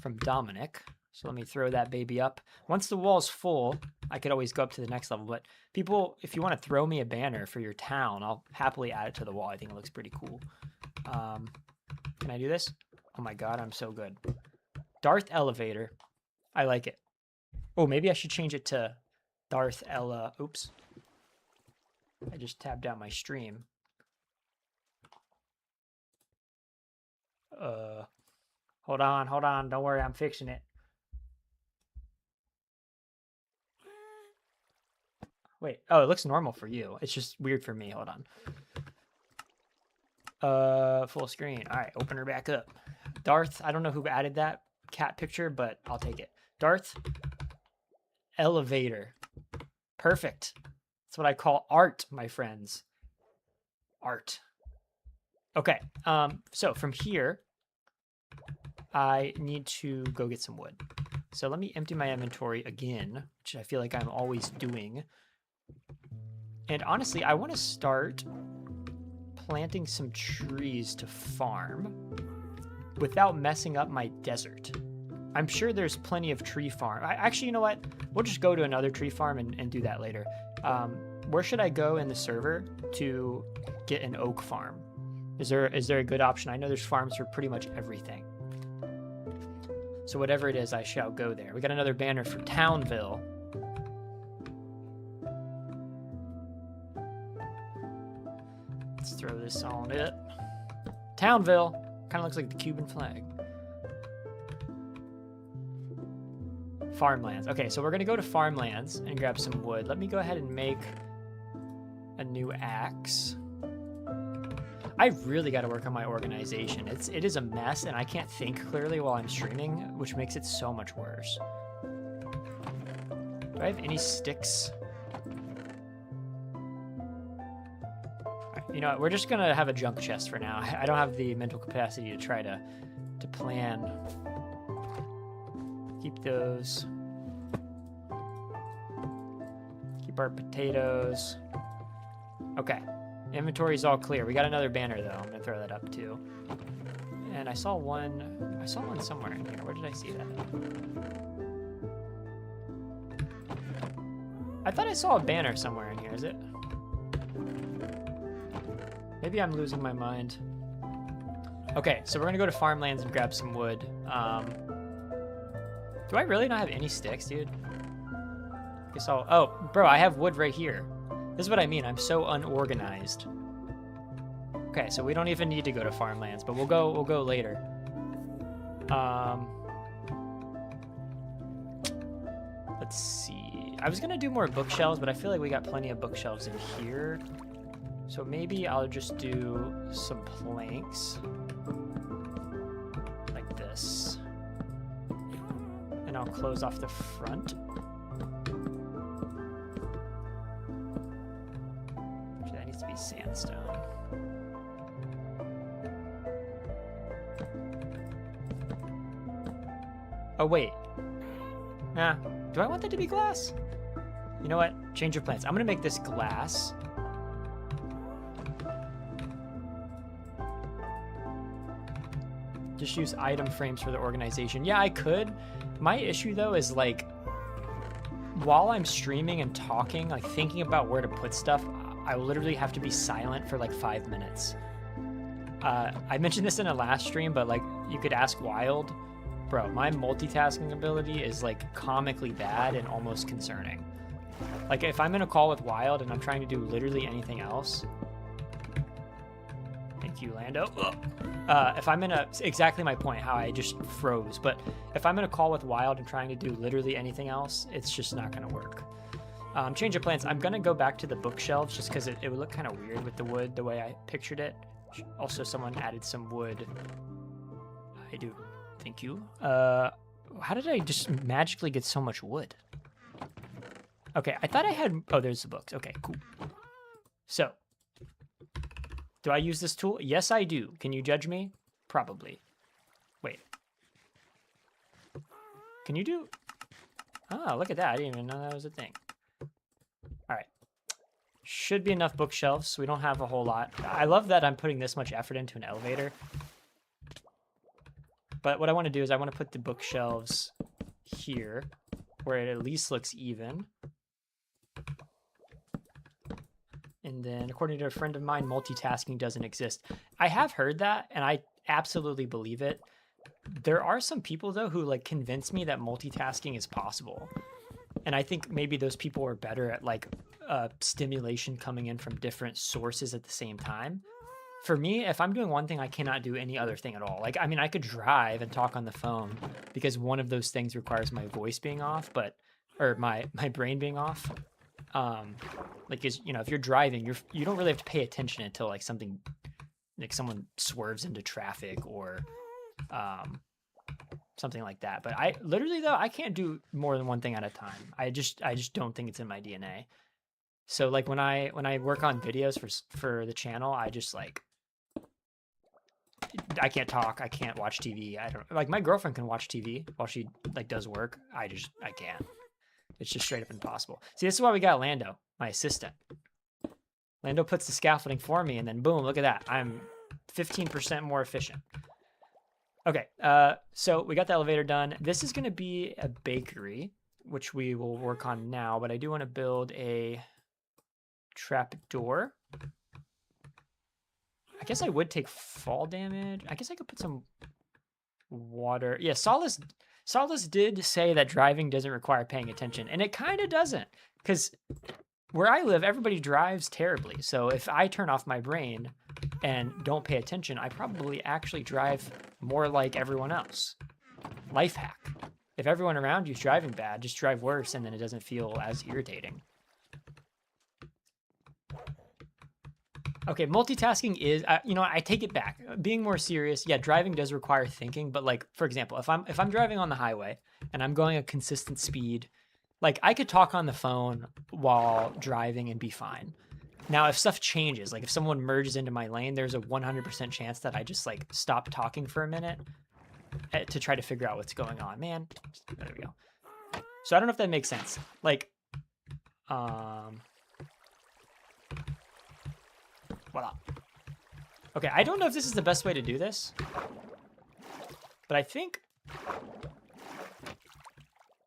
Speaker 1: from Dominic. So let me throw that baby up. Once the wall's full, I could always go up to the next level. But people, if you want to throw me a banner for your town, I'll happily add it to the wall. I think it looks pretty cool. Can I do this? Oh my god, I'm so good. Darth Elevator. I like it. Oh, maybe I should change it to Darth Ella. Oops. I just tabbed out my stream. Hold on. Don't worry, I'm fixing it. Wait, oh, it looks normal for you. It's just weird for me. Hold on. Full screen. All right, open her back up. Darth, I don't know who added that cat picture, but I'll take it. Darth Elevator. Perfect. That's what I call art, my friends. Art. Okay, so from here, I need to go get some wood. So let me empty my inventory again, which I feel like I'm always doing. And honestly, I want to start planting some trees to farm without messing up my desert. I'm sure there's plenty of tree farm. Actually, you know what? We'll just go to another tree farm and do that later. Where should I go in the server to get an oak farm? Is there a good option? I know there's farms for pretty much everything. So whatever it is, I shall go there. We got another banner for Townville. Let's throw this on it. Townville. Kind of looks like the Cuban flag. Farmlands. Okay, so we're going to go to farmlands and grab some wood. Let me go ahead and make a new axe. I really got to work on my organization. It is a mess, and I can't think clearly while I'm streaming, which makes it so much worse. Do I have any sticks? You know what? We're just going to have a junk chest for now. I don't have the mental capacity to try to plan. Keep those. Keep our potatoes. Okay. Inventory's all clear. We got another banner though. I'm gonna throw that up too. And I saw one somewhere in here. Where did I see that? I thought I saw a banner somewhere in here. Is it? Maybe I'm losing my mind. Okay, so we're gonna go to farmlands and grab some wood. Do I really not have any sticks, dude? Guess I'll... Oh, bro, I have wood right here. This is what I mean. I'm so unorganized. Okay, so we don't even need to go to farmlands, but we'll go later. Let's see. I was gonna do more bookshelves, but I feel like we got plenty of bookshelves in here. So maybe I'll just do some planks like this. And I'll close off the front. Actually, that needs to be sandstone. Oh, wait. Nah. Do I want that to be glass? You know what? Change of plans. I'm going to make this glass. Just use item frames for the organization. Yeah, I could. My issue, though, is, like, while I'm streaming and talking, like, thinking about where to put stuff, I will literally have to be silent for, like, 5 minutes. I mentioned this in a last stream, but, like, you could ask Wild. Bro, my multitasking ability is, like, comically bad and almost concerning. Like, if I'm in a call with Wild and I'm trying to do literally anything else... Thank you, Lando. If I'm in a... Exactly my point, how I just froze. But if I'm in a call with Wild and trying to do literally anything else, it's just not going to work. Change of plans. I'm going to go back to the bookshelves just because it would look kind of weird with the wood, the way I pictured it. Also, someone added some wood. I do. Thank you. How did I just magically get so much wood? Okay, I thought I had... Oh, there's the books. Okay, cool. So, do I use this tool? Yes, I do. Can you judge me? Probably. Wait. Can you do... Oh, look at that. I didn't even know that was a thing. All right. Should be enough bookshelves. We don't have a whole lot. I love that I'm putting this much effort into an elevator. But what I want to do is I want to put the bookshelves here, where it at least looks even. And then, according to a friend of mine, multitasking doesn't exist. I have heard that, and I absolutely believe it. There are some people, though, who like convince me that multitasking is possible. And I think maybe those people are better at like stimulation coming in from different sources at the same time. For me, if I'm doing one thing, I cannot do any other thing at all. Like, I mean, I could drive and talk on the phone because one of those things requires my voice being off, or my brain being off. Like, you know, if you're driving, you don't really have to pay attention until like something, like someone swerves into traffic or something like that. But I literally though, I can't do more than one thing at a time. I just don't think it's in my DNA. So like when I work on videos for the channel, I just like, I can't talk. I can't watch TV. I don't like my girlfriend can watch TV while she like does work. I can't. It's just straight up impossible. See, this is why we got Lando, my assistant. Lando puts the scaffolding for me, and then boom, look at that. I'm 15% more efficient. Okay, so we got the elevator done. This is going to be a bakery, which we will work on now, but I do want to build a trap door. I guess I would take fall damage. I guess I could put some water. Yeah, Solace did say that driving doesn't require paying attention, and it kind of doesn't, because where I live, everybody drives terribly. So if I turn off my brain and don't pay attention, I probably actually drive more like everyone else. Life hack. If everyone around you is driving bad, just drive worse, and then it doesn't feel as irritating. Okay, multitasking is, you know, I take it back. Being more serious, yeah, driving does require thinking, but like, for example, if I'm driving on the highway and I'm going a consistent speed, like I could talk on the phone while driving and be fine. Now, if stuff changes, like if someone merges into my lane, there's a 100% chance that I just like stop talking for a minute to try to figure out what's going on. Man, there we go. So I don't know if that makes sense. Like, voila. Okay, I don't know if this is the best way to do this, but I think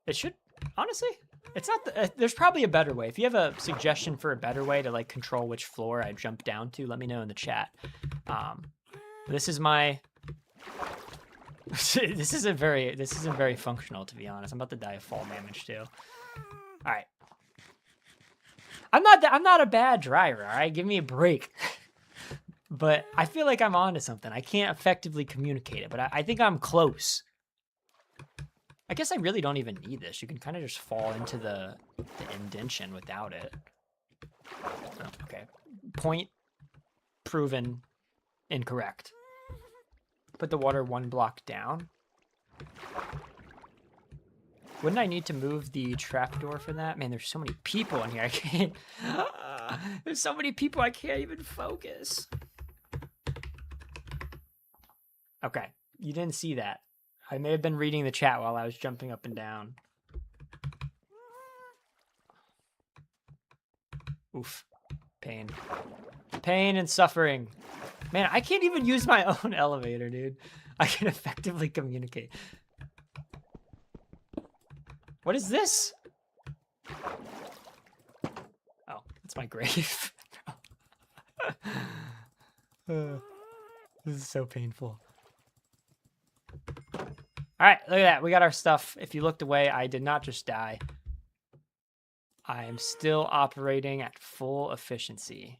Speaker 1: it should, honestly, it's not, there's probably a better way. If you have a suggestion for a better way to like control which floor I jump down to, let me know in the chat. This is my, this isn't very functional, to be honest. I'm about to die of fall damage too. All right. I'm not a bad driver, all right? Give me a break. But I feel like I'm onto something. I can't effectively communicate it, but I think I'm close. I guess I really don't even need this. You can kind of just fall into the indention without it. Oh, okay. Point proven incorrect. Put the water one block down. Wouldn't I need to move the trapdoor for that? Man, there's so many people in here. I can't. There's so many people I can't even focus. Okay, you didn't see that. I may have been reading the chat while I was jumping up and down. Oof. Pain. Pain and suffering. Man, I can't even use my own elevator, dude. I can effectively communicate. What is this? Oh, it's my grave. This is so painful. All right, look at that. We got our stuff. If you looked away, I did not just die. I am still operating at full efficiency.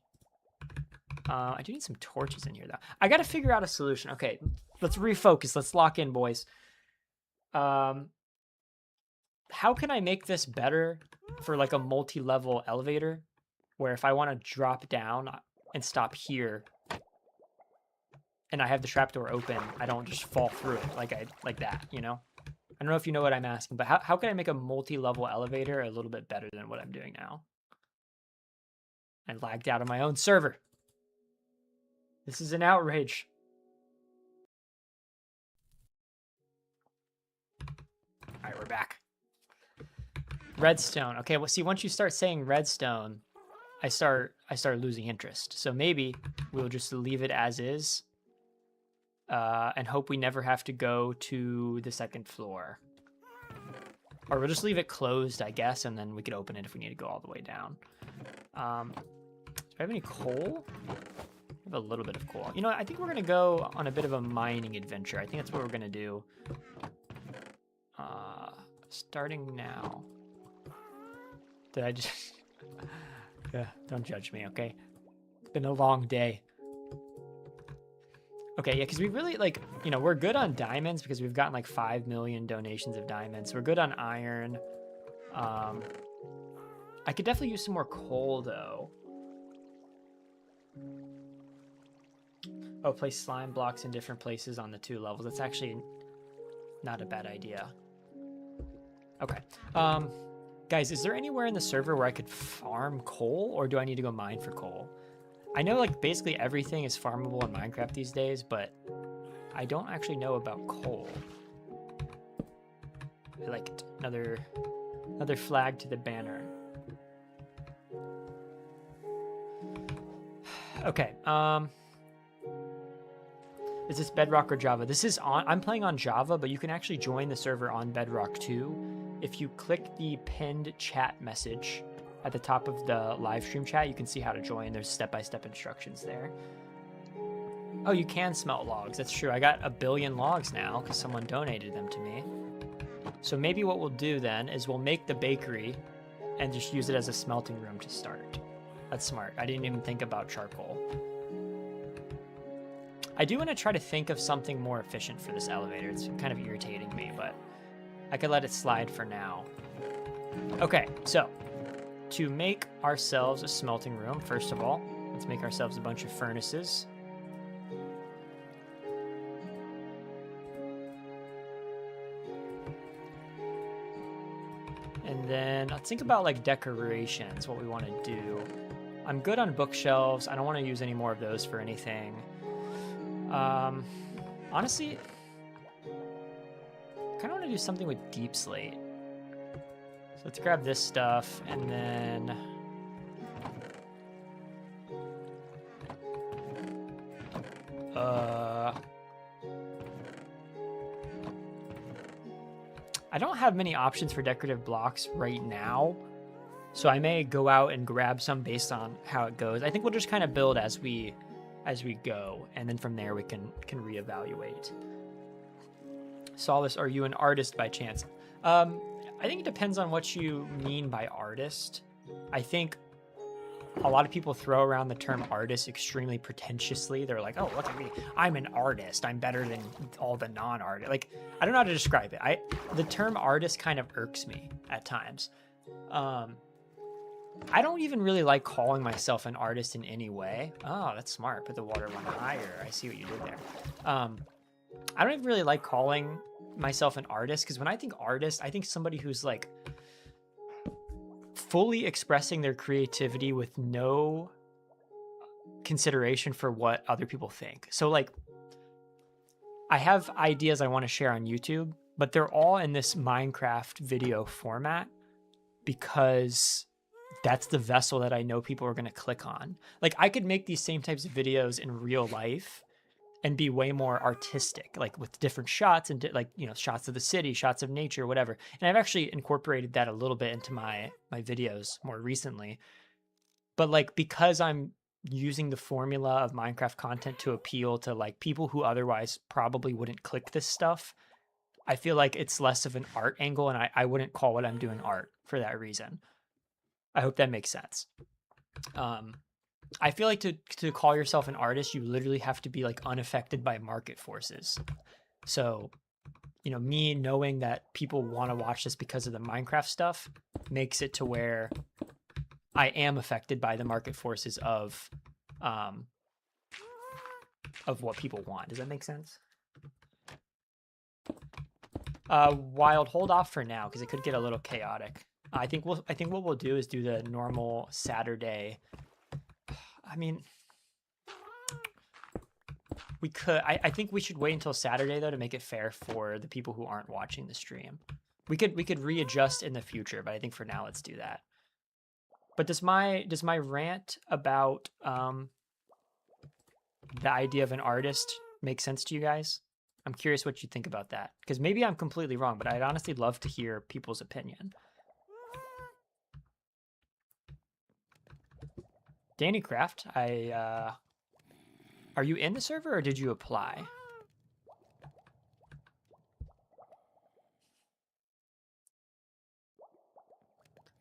Speaker 1: I do need some torches in here, though. I got to figure out a solution. Okay, let's refocus. Let's lock in, boys. How can I make this better for like a multi-level elevator where if I want to drop down and stop here and I have the trapdoor open, I don't just fall through it like that, you know? I don't know if you know what I'm asking, but how can I make a multi-level elevator a little bit better than what I'm doing now? I lagged out on my own server. This is an outrage. All right, we're back. Redstone. Okay, well, see, once you start saying redstone, I start losing interest. So maybe we'll just leave it as is, and hope we never have to go to the second floor. Or we'll just leave it closed, I guess, and then we could open it if we need to go all the way down. Do I have any coal? I have a little bit of coal. You know, I think we're gonna go on a bit of a mining adventure. I think that's what we're gonna do. Starting now. Did I just... Yeah, don't judge me, okay? It's been a long day. Okay, yeah, because we really, like, you know, we're good on diamonds because we've gotten, like, 5 million donations of diamonds. We're good on iron. I could definitely use some more coal, though. Oh, place slime blocks in different places on the 2 levels. That's actually not a bad idea. Okay. Guys, is there anywhere in the server where I could farm coal, or do I need to go mine for coal? I know, like, basically everything is farmable in Minecraft these days, but I don't actually know about coal. I like it. Another flag to the banner. Okay, is this Bedrock or Java? This is on, I'm playing on Java, but you can actually join the server on Bedrock too. If you click the pinned chat message at the top of the live stream chat, you can see how to join. There's step-by-step instructions there. Oh, you can smelt logs. That's true. I got 1 billion logs now because someone donated them to me. So maybe what we'll do then is we'll make the bakery and just use it as a smelting room to start. That's smart. I didn't even think about charcoal. I do want to try to think of something more efficient for this elevator. It's kind of irritating me, but I could let it slide for now. Okay, so to make ourselves a smelting room, first of all, let's make ourselves a bunch of furnaces. And then let's think about like decorations, what we want to do. I'm good on bookshelves. I don't want to use any more of those for anything. Honestly, I kind of want to do something with deep slate. So let's grab this stuff and then I don't have many options for decorative blocks right now, so I may go out and grab some based on how it goes. I think we'll just kind of build as we go, and then from there we can reevaluate. Solace, are you an artist by chance? I think it depends on what you mean by artist. I think a lot of people throw around the term artist extremely pretentiously. They're like, oh, look at me. I'm an artist. I'm better than all the non-artists. Like, I don't know how to describe it. The term artist kind of irks me at times. I don't even really like calling myself an artist in any way. Oh, that's smart. Put the water one higher. I see what you did there. I don't even really like calling myself an artist, because when I think artist, I think somebody who's like fully expressing their creativity with no consideration for what other people think. So like, I have ideas I want to share on YouTube, but they're all in this Minecraft video format because that's the vessel that I know people are going to click on. Like, I could make these same types of videos in real life and be way more artistic, like with different shots and like, you know, shots of the city, shots of nature, whatever. And I've actually incorporated that a little bit into my videos more recently. But like, because I'm using the formula of Minecraft content to appeal to like people who otherwise probably wouldn't click this stuff, I feel like it's less of an art angle, and I wouldn't call what I'm doing art for that reason. I hope that makes sense. I feel like to call yourself an artist, you literally have to be like unaffected by market forces. So, you know, me knowing that people want to watch this because of the Minecraft stuff makes it to where I am affected by the market forces of what people want. Does that make sense? Wild, hold off for now because it could get a little chaotic. I think what we'll do is do the normal Saturday. I mean, we could. I think we should wait until Saturday though to make it fair for the people who aren't watching the stream. We could readjust in the future, but I think for now let's do that. But does my rant about the idea of an artist make sense to you guys? I'm curious what you think about that, because maybe I'm completely wrong, but I'd honestly love to hear people's opinion. Danny Craft, are you in the server or did you apply?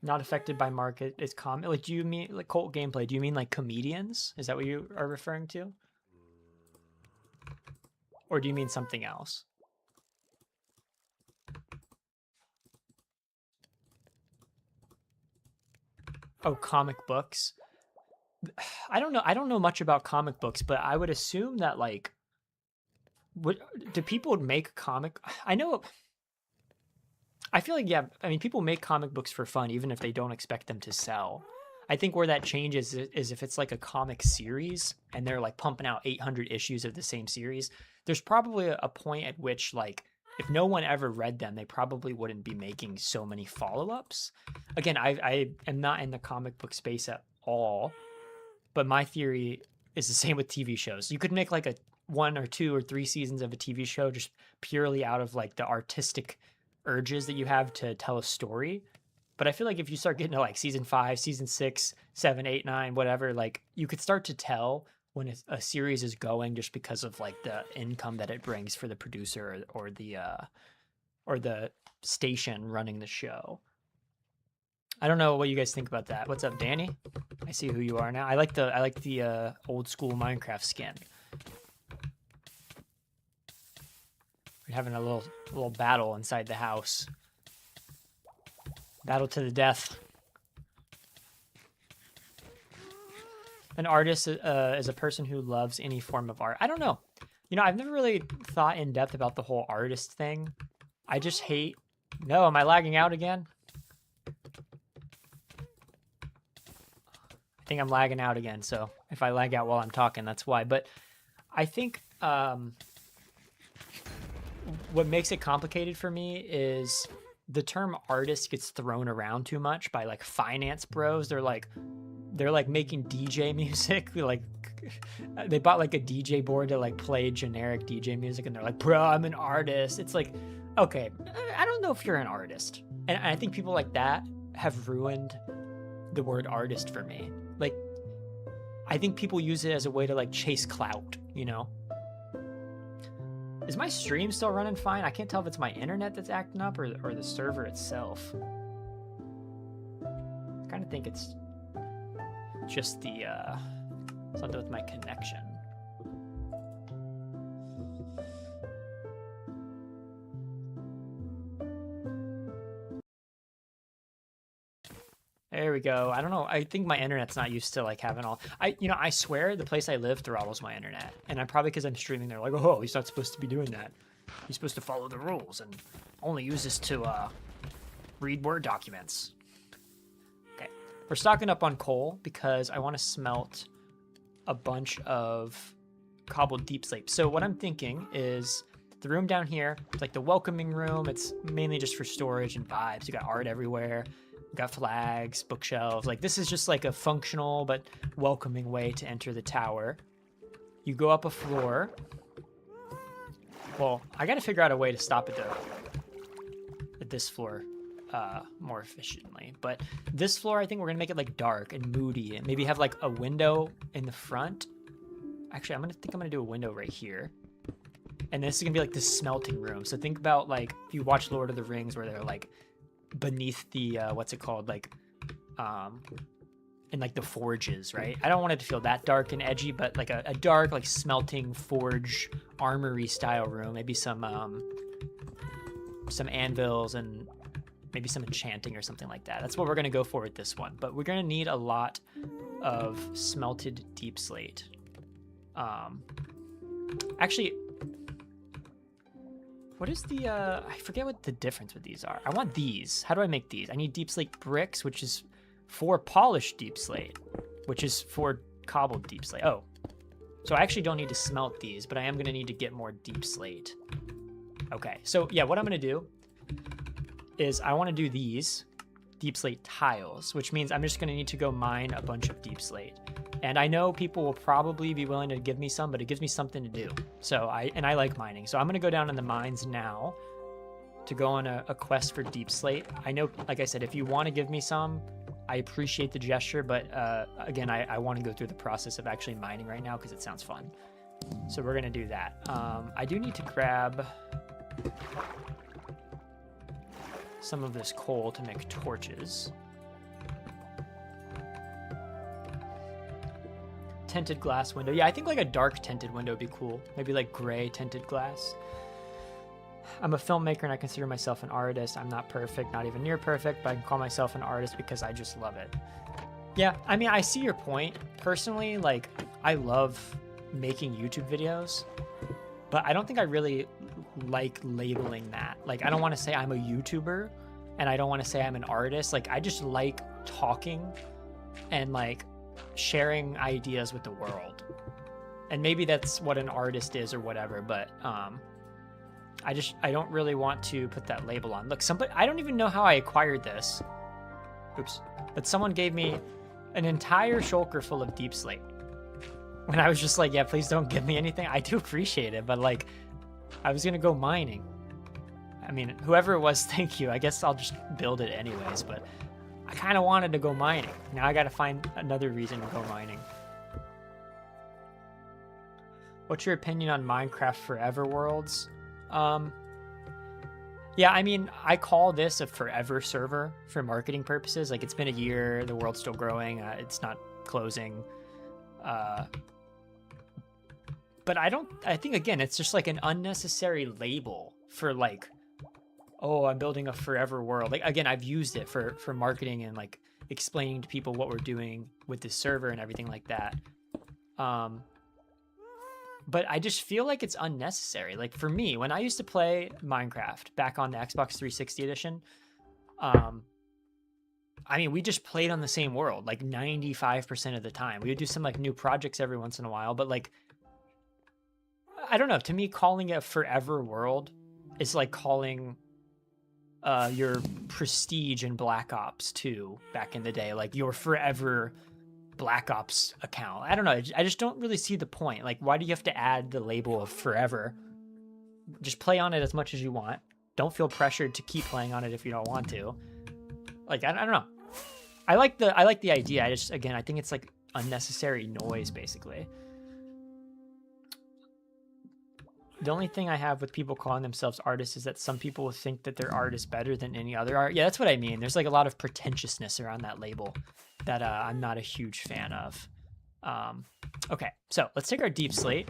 Speaker 1: Not affected by market is common. Like, do you mean like cult gameplay? Do you mean like comedians? Is that what you are referring to? Or do you mean something else? Oh, comic books. I don't know. I don't know much about comic books, but I would assume that like, do people make comic? I know. I feel like, yeah, I mean, people make comic books for fun, even if they don't expect them to sell. I think where that changes is if it's like a comic series and they're like pumping out 800 issues of the same series, there's probably a point at which like, if no one ever read them, they probably wouldn't be making so many follow-ups. Again, I am not in the comic book space at all, but my theory is the same with TV shows. You could make like a 1 or 2 or 3 seasons of a TV show just purely out of like the artistic urges that you have to tell a story. But I feel like if you start getting to like season 5, season 6, 7, 8, 9, whatever, like you could start to tell when a series is going, just because of like the income that it brings for the producer or the station running the show. I don't know what you guys think about that. What's up, Danny? I see who you are now. I like the old school Minecraft skin. We're having a little battle inside the house. Battle to the death. An artist is a person who loves any form of art. I don't know. You know, I've never really thought in depth about the whole artist thing. I just hate... No, am I lagging out again? I think I'm lagging out again, so if I lag out while I'm talking, that's why. But I think what makes it complicated for me is the term artist gets thrown around too much by like finance bros. They're like making DJ music. Like they bought like a DJ board to like play generic DJ music, and they're like, bro, I'm an artist. It's like, okay, I don't know if you're an artist. And I think people like that have ruined the word artist for me. Like, I think people use it as a way to like chase clout, you know? Is my stream still running fine? I can't tell if it's my internet that's acting up or the server itself. I kind of think it's just the something with my connection. There we go. I don't know. I think my internet's not used to like having all. I swear the place I live throttles my internet, and I'm probably because I'm streaming. They're like, oh, he's not supposed to be doing that. He's supposed to follow the rules and only use this to read Word documents. Okay, we're stocking up on coal because I want to smelt a bunch of cobbled deep slate. So what I'm thinking is the room down here, it's like the welcoming room. It's mainly just for storage and vibes. You got art everywhere. Got flags, bookshelves. Like, this is just like a functional but welcoming way to enter the tower. You go up a floor. Well, I gotta figure out a way to stop at this floor more efficiently. But this floor, I think we're gonna make it like dark and moody, and maybe have like a window in the front. Actually, I'm gonna do a window right here. And this is gonna be like the smelting room. So think about like if you watch Lord of the Rings, where they're like beneath the what's it called, like in like the forges, right? I don't want it to feel that dark and edgy, but like a dark like smelting forge armory style room. Maybe some anvils and maybe some enchanting or something like that. That's what we're gonna go for with this one. But we're gonna need a lot of smelted deep slate. Actually, what is the, I forget what the difference with these are. I want these. How do I make these? I need deep slate bricks, which is 4 polished deep slate, which is 4 cobbled deep slate. Oh, so I actually don't need to smelt these, but I am gonna need to get more deep slate. Okay, so yeah, what I'm gonna do is I wanna do these deep slate tiles, which means I'm just gonna need to go mine a bunch of deep slate. And I know people will probably be willing to give me some, but it gives me something to do. So I like mining. So I'm gonna go down in the mines now to go on a quest for deep slate. I know, like I said, if you wanna give me some, I appreciate the gesture, but again, I wanna go through the process of actually mining right now because it sounds fun. So we're gonna do that. I do need to grab some of this coal to make torches. Tinted glass window. Yeah, I think like a dark tinted window would be cool. Maybe like gray tinted glass. I'm a filmmaker and I consider myself an artist. I'm not perfect, not even near perfect, but I can call myself an artist because I just love it. Yeah, I mean, I see your point. Personally, like, I love making YouTube videos, but I don't think I really like labeling that. Like, I don't want to say I'm a YouTuber and I don't want to say I'm an artist. Like, I just like talking and like sharing ideas with the world, and maybe that's what an artist is or whatever, but I don't really want to put that label on. Look, I don't even know how I acquired this, but someone gave me an entire shulker full of deep slate when I was just like, yeah, please don't give me anything. I do appreciate it, but like, I was gonna go mining. I mean, whoever it was, thank you. I guess I'll just build it anyways, but I kind of wanted to go mining. Now I got to find another reason to go mining. What's your opinion on Minecraft Forever Worlds? Yeah, I mean, I call this a forever server for marketing purposes. Like, it's been a year, the world's still growing, it's not closing. But I think, again, it's just like an unnecessary label for like, oh, I'm building a forever world. Like, again, I've used it for marketing and like explaining to people what we're doing with this server and everything like that. But I just feel like it's unnecessary. Like, for me, when I used to play Minecraft back on the Xbox 360 edition, I mean, we just played on the same world like 95% of the time. We would do some like new projects every once in a while, but like, I don't know. To me, calling it a forever world is like calling your Prestige in Black Ops 2 back in the day, like your forever Black Ops account. I don't know. I just don't really see the point. Like, why do you have to add the label of forever? Just play on it as much as you want. Don't feel pressured to keep playing on it if you don't want to. Like, I don't know. I like the idea. I just, again, I think it's like unnecessary noise, basically. The only thing I have with people calling themselves artists is that some people think that their art is better than any other art. Yeah, that's what I mean. There's like a lot of pretentiousness around that label that I'm not a huge fan of. Okay, so let's take our deep slate.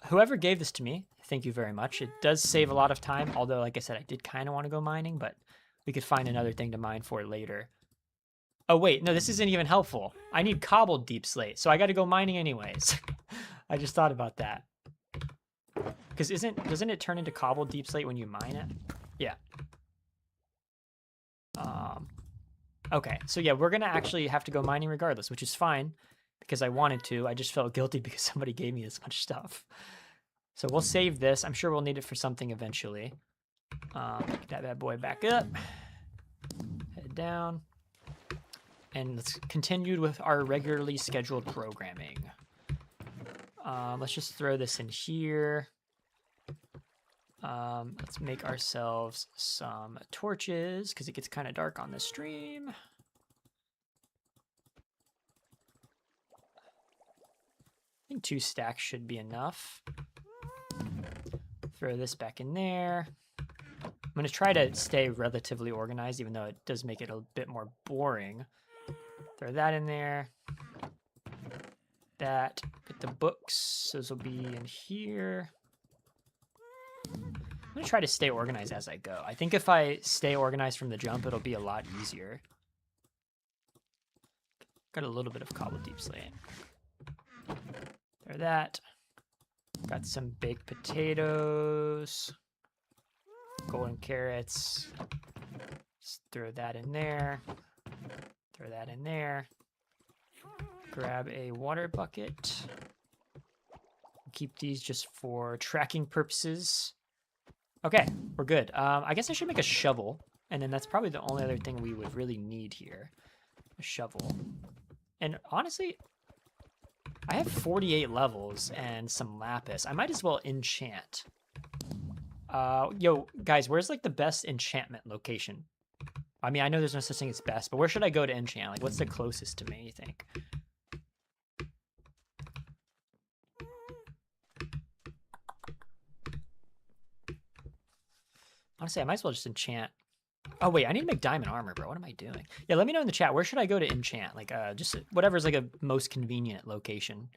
Speaker 1: Whoever gave this to me, thank you very much. It does save a lot of time, although, like I said, I did kind of want to go mining, but we could find another thing to mine for later. Oh, wait, no, this isn't even helpful. I need cobbled deep slate, so I got to go mining anyways. I just thought about that. Because doesn't it turn into cobbled deep slate when you mine it? Yeah. Okay, so yeah, we're gonna actually have to go mining regardless, which is fine because I wanted to. I just felt guilty because somebody gave me this much stuff. So we'll save this. I'm sure we'll need it for something eventually. Pick that bad boy back up. Head down. And let's continue with our regularly scheduled programming. Let's just throw this in here. Let's make ourselves some torches because it gets kind of dark on the stream. I think 2 stacks should be enough. Throw this back in there. I'm going to try to stay relatively organized, even though it does make it a bit more boring. Throw that in there. That. Get the books. Those will be in here. I'm going to try to stay organized as I go. I think if I stay organized from the jump, it'll be a lot easier. Got a little bit of cobbled deep slate. There, that. Got some baked potatoes. Golden carrots. Just throw that in there. Throw that in there. Grab a water bucket. Keep these just for tracking purposes. Okay, we're good. I guess I should make a shovel, and then that's probably the only other thing we would really need here. A shovel. And honestly, I have 48 levels and some lapis. I might as well enchant. Yo, guys, where's like the best enchantment location? I mean, I know there's no such thing as best, but where should I go to enchant? Like, what's the closest to me, you think? Honestly, I might as well just enchant. Oh, wait, I need to make diamond armor, bro. What am I doing? Yeah, let me know in the chat. Where should I go to enchant? Like, just whatever's like a most convenient location.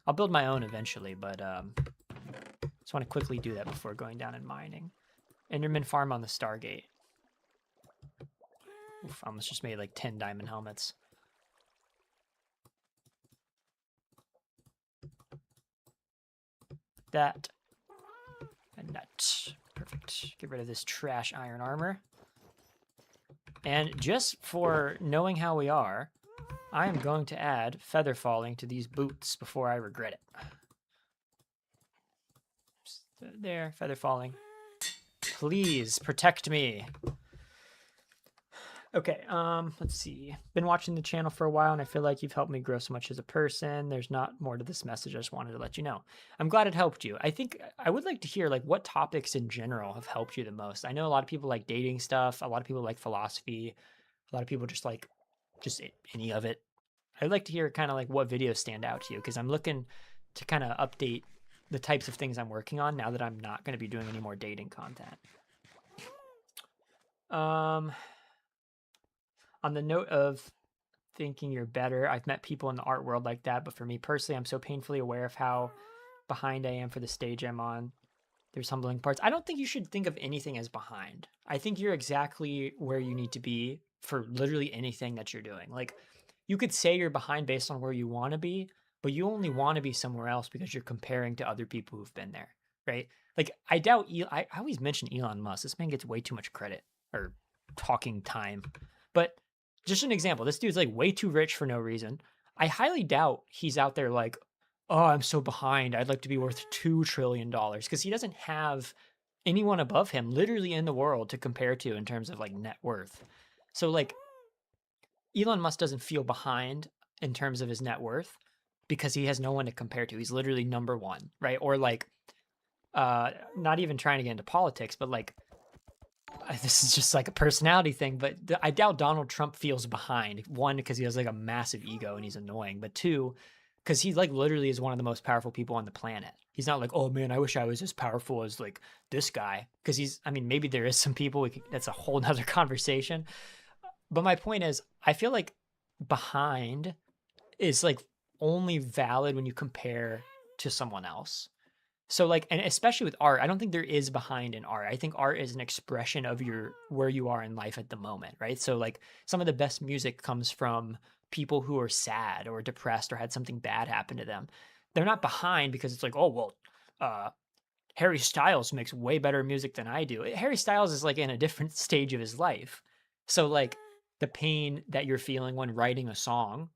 Speaker 1: I'll build my own eventually, but just want to quickly do that before going down and mining. Enderman farm on the Stargate. Oof, I almost just made like 10 diamond helmets. That. And that. Perfect. Get rid of this trash iron armor. And just for knowing how we are, I am going to add feather falling to these boots before I regret it. Just there, feather falling. Please protect me. Okay, let's see. Been watching the channel for a while, and I feel like you've helped me grow so much as a person. There's not more to this message. I just wanted to let you know. I'm glad it helped you. I think I would like to hear like what topics in general have helped you the most. I know a lot of people like dating stuff. A lot of people like philosophy. A lot of people just like just any of it. I'd like to hear kind of like what videos stand out to you because I'm looking to kind of update the types of things I'm working on now that I'm not going to be doing any more dating content. On the note of thinking you're better, I've met people in the art world like that, but for me personally, I'm so painfully aware of how behind I am for the stage I'm on. There's humbling parts. I don't think you should think of anything as behind. I think you're exactly where you need to be for literally anything that you're doing. Like, you could say you're behind based on where you want to be, but you only want to be somewhere else because you're comparing to other people who've been there, right? Like, I doubt I always mention Elon Musk. This man gets way too much credit or talking time. But just an example, this dude's like way too rich for no reason. I highly doubt he's out there like, oh, I'm so behind. I'd like to be worth $2 trillion, because he doesn't have anyone above him literally in the world to compare to in terms of like net worth. So like Elon Musk doesn't feel behind in terms of his net worth because he has no one to compare to. He's literally number one, right? Or like, not even trying to get into politics, but like, this is just like a personality thing, but I doubt Donald Trump feels behind. One, because he has like a massive ego and he's annoying, but two, because he like literally is one of the most powerful people on the planet. He's not like, oh man, I wish I was as powerful as like this guy. Because I mean, maybe there is some people, that's a whole nother conversation. But my point is, I feel like behind is like only valid when you compare to someone else. So like, and especially with art, I don't think there is behind in art. I think art is an expression of where you are in life at the moment, right? So like some of the best music comes from people who are sad or depressed or had something bad happen to them. They're not behind because it's like, oh, well, Harry Styles makes way better music than I do. Harry Styles is like in a different stage of his life. So like the pain that you're feeling when writing a song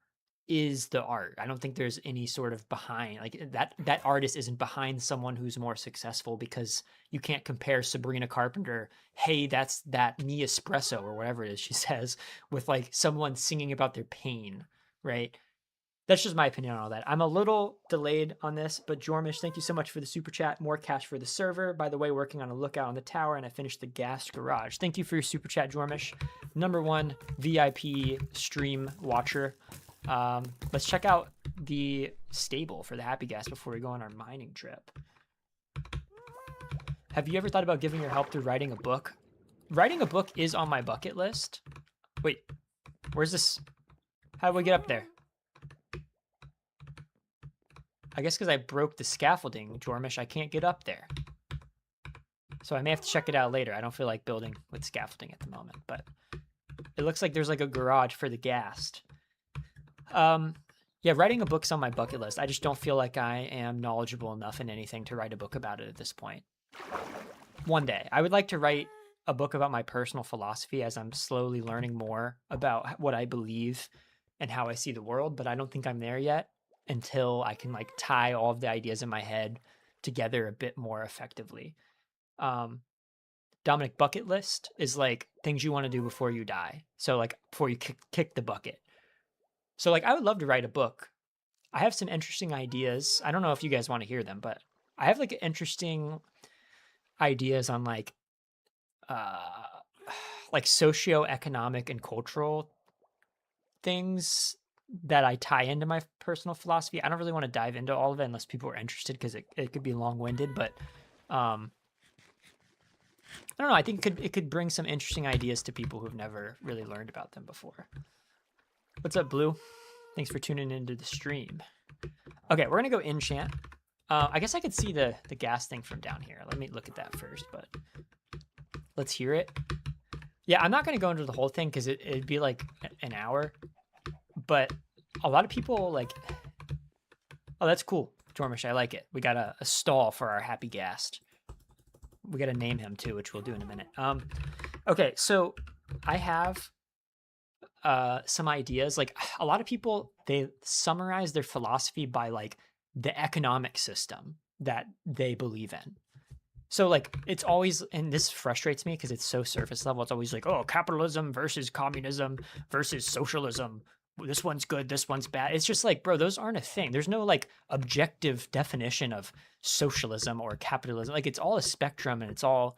Speaker 1: is the art. I don't think there's any sort of behind, like that artist isn't behind someone who's more successful, because you can't compare Sabrina Carpenter, hey, that's that me espresso or whatever it is she says, with like someone singing about their pain, right? That's just my opinion on all that. I'm a little delayed on this, but Jormish, thank you so much for the super chat. More cash for the server. By the way, working on a lookout on the tower, and I finished the gas garage. Thank you for your super chat, Jormish. #1 VIP stream watcher. Let's check out the stable for the Happy Gas before we go on our mining trip. Have you ever thought about giving your help to writing a book? Writing a book is on my bucket list. Wait, where's this? How do we get up there? I guess because I broke the scaffolding, Jormish, I can't get up there. So I may have to check it out later. I don't feel like building with scaffolding at the moment, but it looks like there's like a garage for the ghast. Yeah, writing a book's on my bucket list. I just don't feel like I am knowledgeable enough in anything to write a book about it at this point. One day, I would like to write a book about my personal philosophy as I'm slowly learning more about what I believe and how I see the world, but I don't think I'm there yet until I can like tie all of the ideas in my head together a bit more effectively. Dominic, bucket list is like things you want to do before you die. So like before you kick the bucket. So like I would love to write a book. I have some interesting ideas. I don't know if you guys want to hear them, but I have like interesting ideas on like socioeconomic and cultural things that I tie into my personal philosophy. I don't really want to dive into all of it unless people are interested, because it could be long-winded, but I don't know. I think it could bring some interesting ideas to people who've never really learned about them before. What's up, Blue? Thanks for tuning into the stream. Okay, we're gonna go enchant. I guess I could see the gas thing from down here. Let me look at that first, but let's hear it. Yeah, I'm not gonna go into the whole thing because it'd be like an hour. But a lot of people like, oh, that's cool, Jormish. I like it. We got a stall for our Happy Ghast. We got to name him too, which we'll do in a minute. Okay, so I have some ideas. Like a lot of people, they summarize their philosophy by like the economic system that they believe in. So like it's always, and this frustrates me because it's so surface level. It's always like, oh, capitalism versus communism versus socialism. This one's good, this one's bad. It's just like, bro, those aren't a thing. There's no like objective definition of socialism or capitalism. Like it's all a spectrum and it's all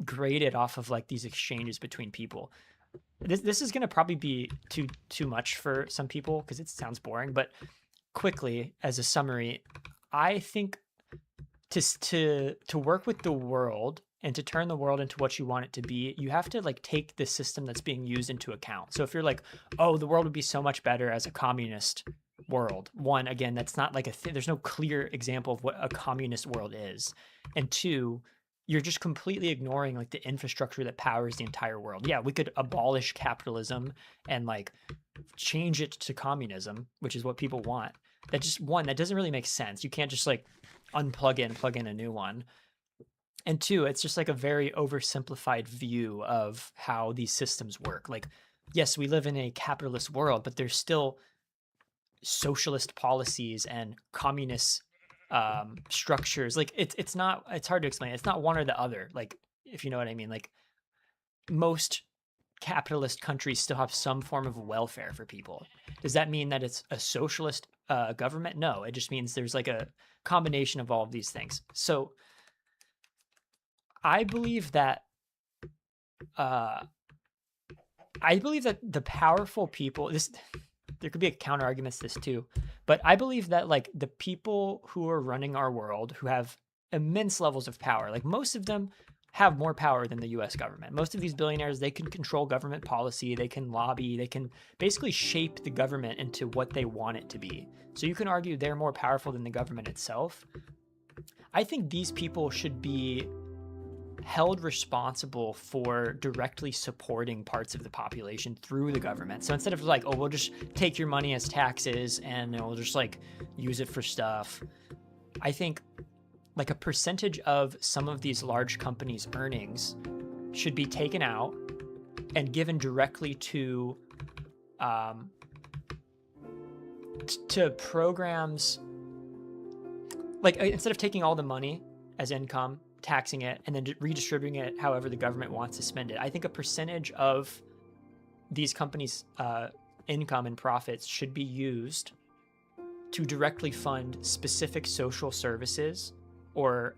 Speaker 1: graded off of like these exchanges between people. This is going to probably be too much for some people because it sounds boring, but quickly as a summary, I think to work with the world and to turn the world into what you want it to be, you have to like take the system that's being used into account. So if you're like, oh, the world would be so much better as a communist world. One, again, that's not like there's no clear example of what a communist world is. And two, you're just completely ignoring like the infrastructure that powers the entire world. Yeah, we could abolish capitalism and like change it to communism, which is what people want. That just, one, that doesn't really make sense. You can't just like unplug it and plug in a new one. And two, it's just like a very oversimplified view of how these systems work. Like, yes, we live in a capitalist world, but there's still socialist policies and communist structures. Like it's not, it's hard to explain. It's not one or the other. Like, if you know what I mean. Like, most capitalist countries still have some form of welfare for people. Does that mean that it's a socialist government? No, it just means there's like a combination of all of these things. So I believe that the powerful people, there could be a counter argument to this too, but I believe that like the people who are running our world, who have immense levels of power, like most of them have more power than the US government. Most of these billionaires, they can control government policy, they can lobby, they can basically shape the government into what they want it to be. So you can argue they're more powerful than the government itself. I think these people should be held responsible for directly supporting parts of the population through the government. So instead of like, oh, we'll just take your money as taxes and we'll just like use it for stuff, I think like a percentage of some of these large companies' earnings should be taken out and given directly to programs. Like, instead of taking all the money as income, taxing it, and then redistributing it however the government wants to spend it, I think a percentage of these companies' income and profits should be used to directly fund specific social services or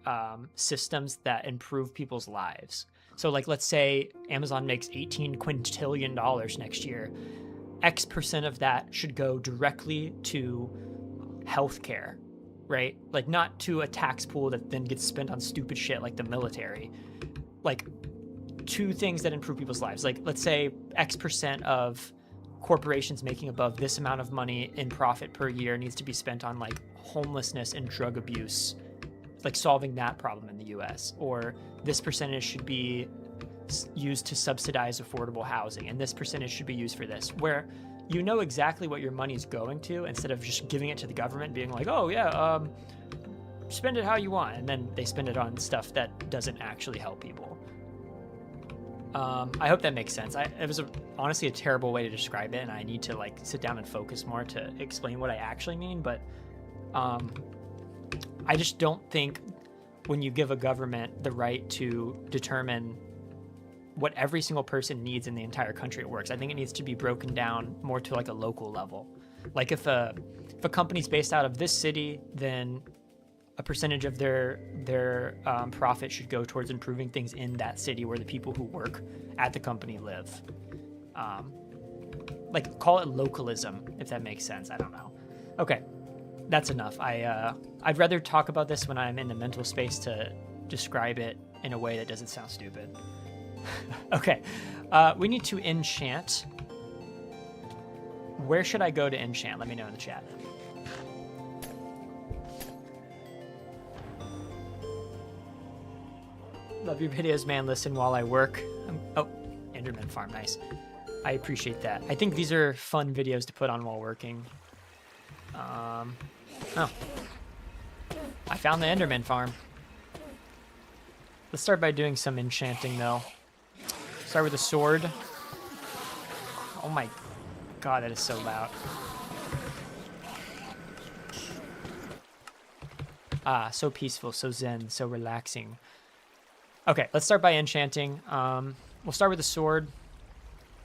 Speaker 1: systems that improve people's lives. So like, let's say Amazon makes $18 quintillion next year. X percent of that should go directly to healthcare, right? Like, not to a tax pool that then gets spent on stupid shit like the military. Like, to things that improve people's lives. Like, let's say X percent of corporations making above this amount of money in profit per year needs to be spent on like homelessness and drug abuse, like solving that problem in the US. Or this percentage should be used to subsidize affordable housing, and this percentage should be used for this, where you know exactly what your money's going to, instead of just giving it to the government being like, oh yeah, spend it how you want, and then they spend it on stuff that doesn't actually help people. I hope that makes sense. It was honestly a terrible way to describe it, and I need to like sit down and focus more to explain what I actually mean, but I just don't think when you give a government the right to determine what every single person needs in the entire country, it works. I think it needs to be broken down more to like a local level. Like, if a company's based out of this city, then a percentage of their profit should go towards improving things in that city where the people who work at the company live. Like, call it localism, if that makes sense. I don't know. Okay, that's enough. I'd rather talk about this when I'm in the mental space to describe it in a way that doesn't sound stupid. Okay, we need to enchant. Where should I go to enchant? Let me know in the chat. Love your videos, man. Listen while I work. Oh, Enderman farm, nice. I appreciate that. I think these are fun videos to put on while working. Oh, I found the Enderman farm. Let's start by doing some enchanting, though. Start with a sword. Oh my god, that is so loud. Ah, so peaceful, so zen, so relaxing. Okay, let's start by enchanting. We'll start with a sword.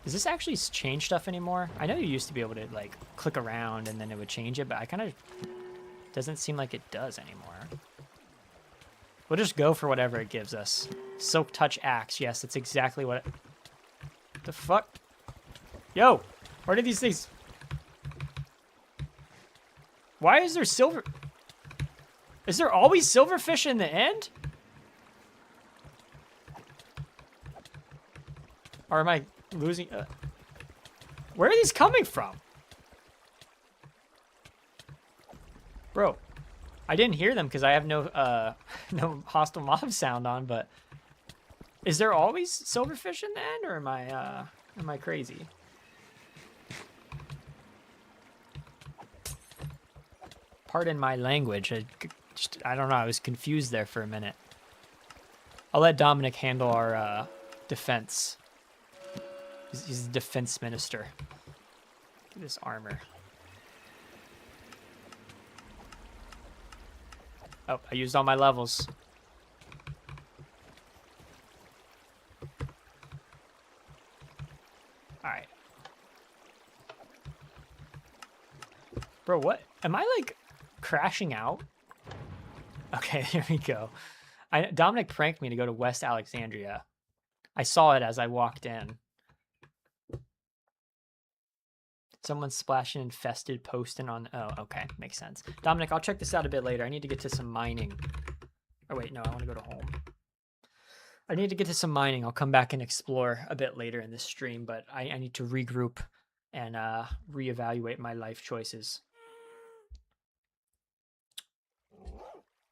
Speaker 1: Does this actually change stuff anymore? I know you used to be able to like click around and then it would change it, but I kind of doesn't seem like it does anymore. We'll just go for whatever it gives us. Silk Touch Axe. Yes, that's exactly what the fuck? Yo, where did these things? Why is there silver? Is there always silverfish in the end? Or am I losing? Where are these coming from? Bro, I didn't hear them because I have no no hostile mob sound on, but is there always silverfish in the end, or am I crazy? Pardon my language. I don't know. I was confused there for a minute. I'll let Dominic handle our defense. He's the defense minister. Look at this armor. Oh, I used all my levels. Alright. Bro, what? Am I, like, crashing out? Okay, here we go. Dominic pranked me to go to West Alexandria. I saw it as I walked in. Someone's splashing infested, posting on... Oh, okay. Makes sense. Dominic, I'll check this out a bit later. I need to get to some mining. Oh, wait. No, I want to go to home. I need to get to some mining. I'll come back and explore a bit later in this stream, but I need to regroup and reevaluate my life choices.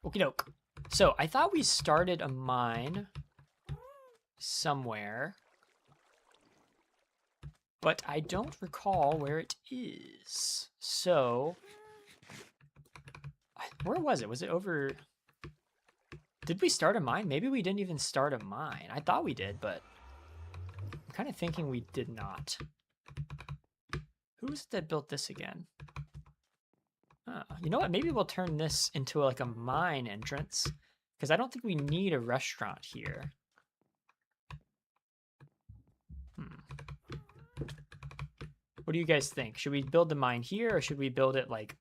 Speaker 1: Okie doke. So, I thought we started a mine somewhere, but I don't recall where it is. So, where was it? Was it over... Did we start a mine? Maybe we didn't even start a mine. I thought we did, but I'm kind of thinking we did not. Who was it that built this again? You know what? Maybe we'll turn this into like a mine entrance, because I don't think we need a restaurant here. What do you guys think? Should we build the mine here, or should we build it like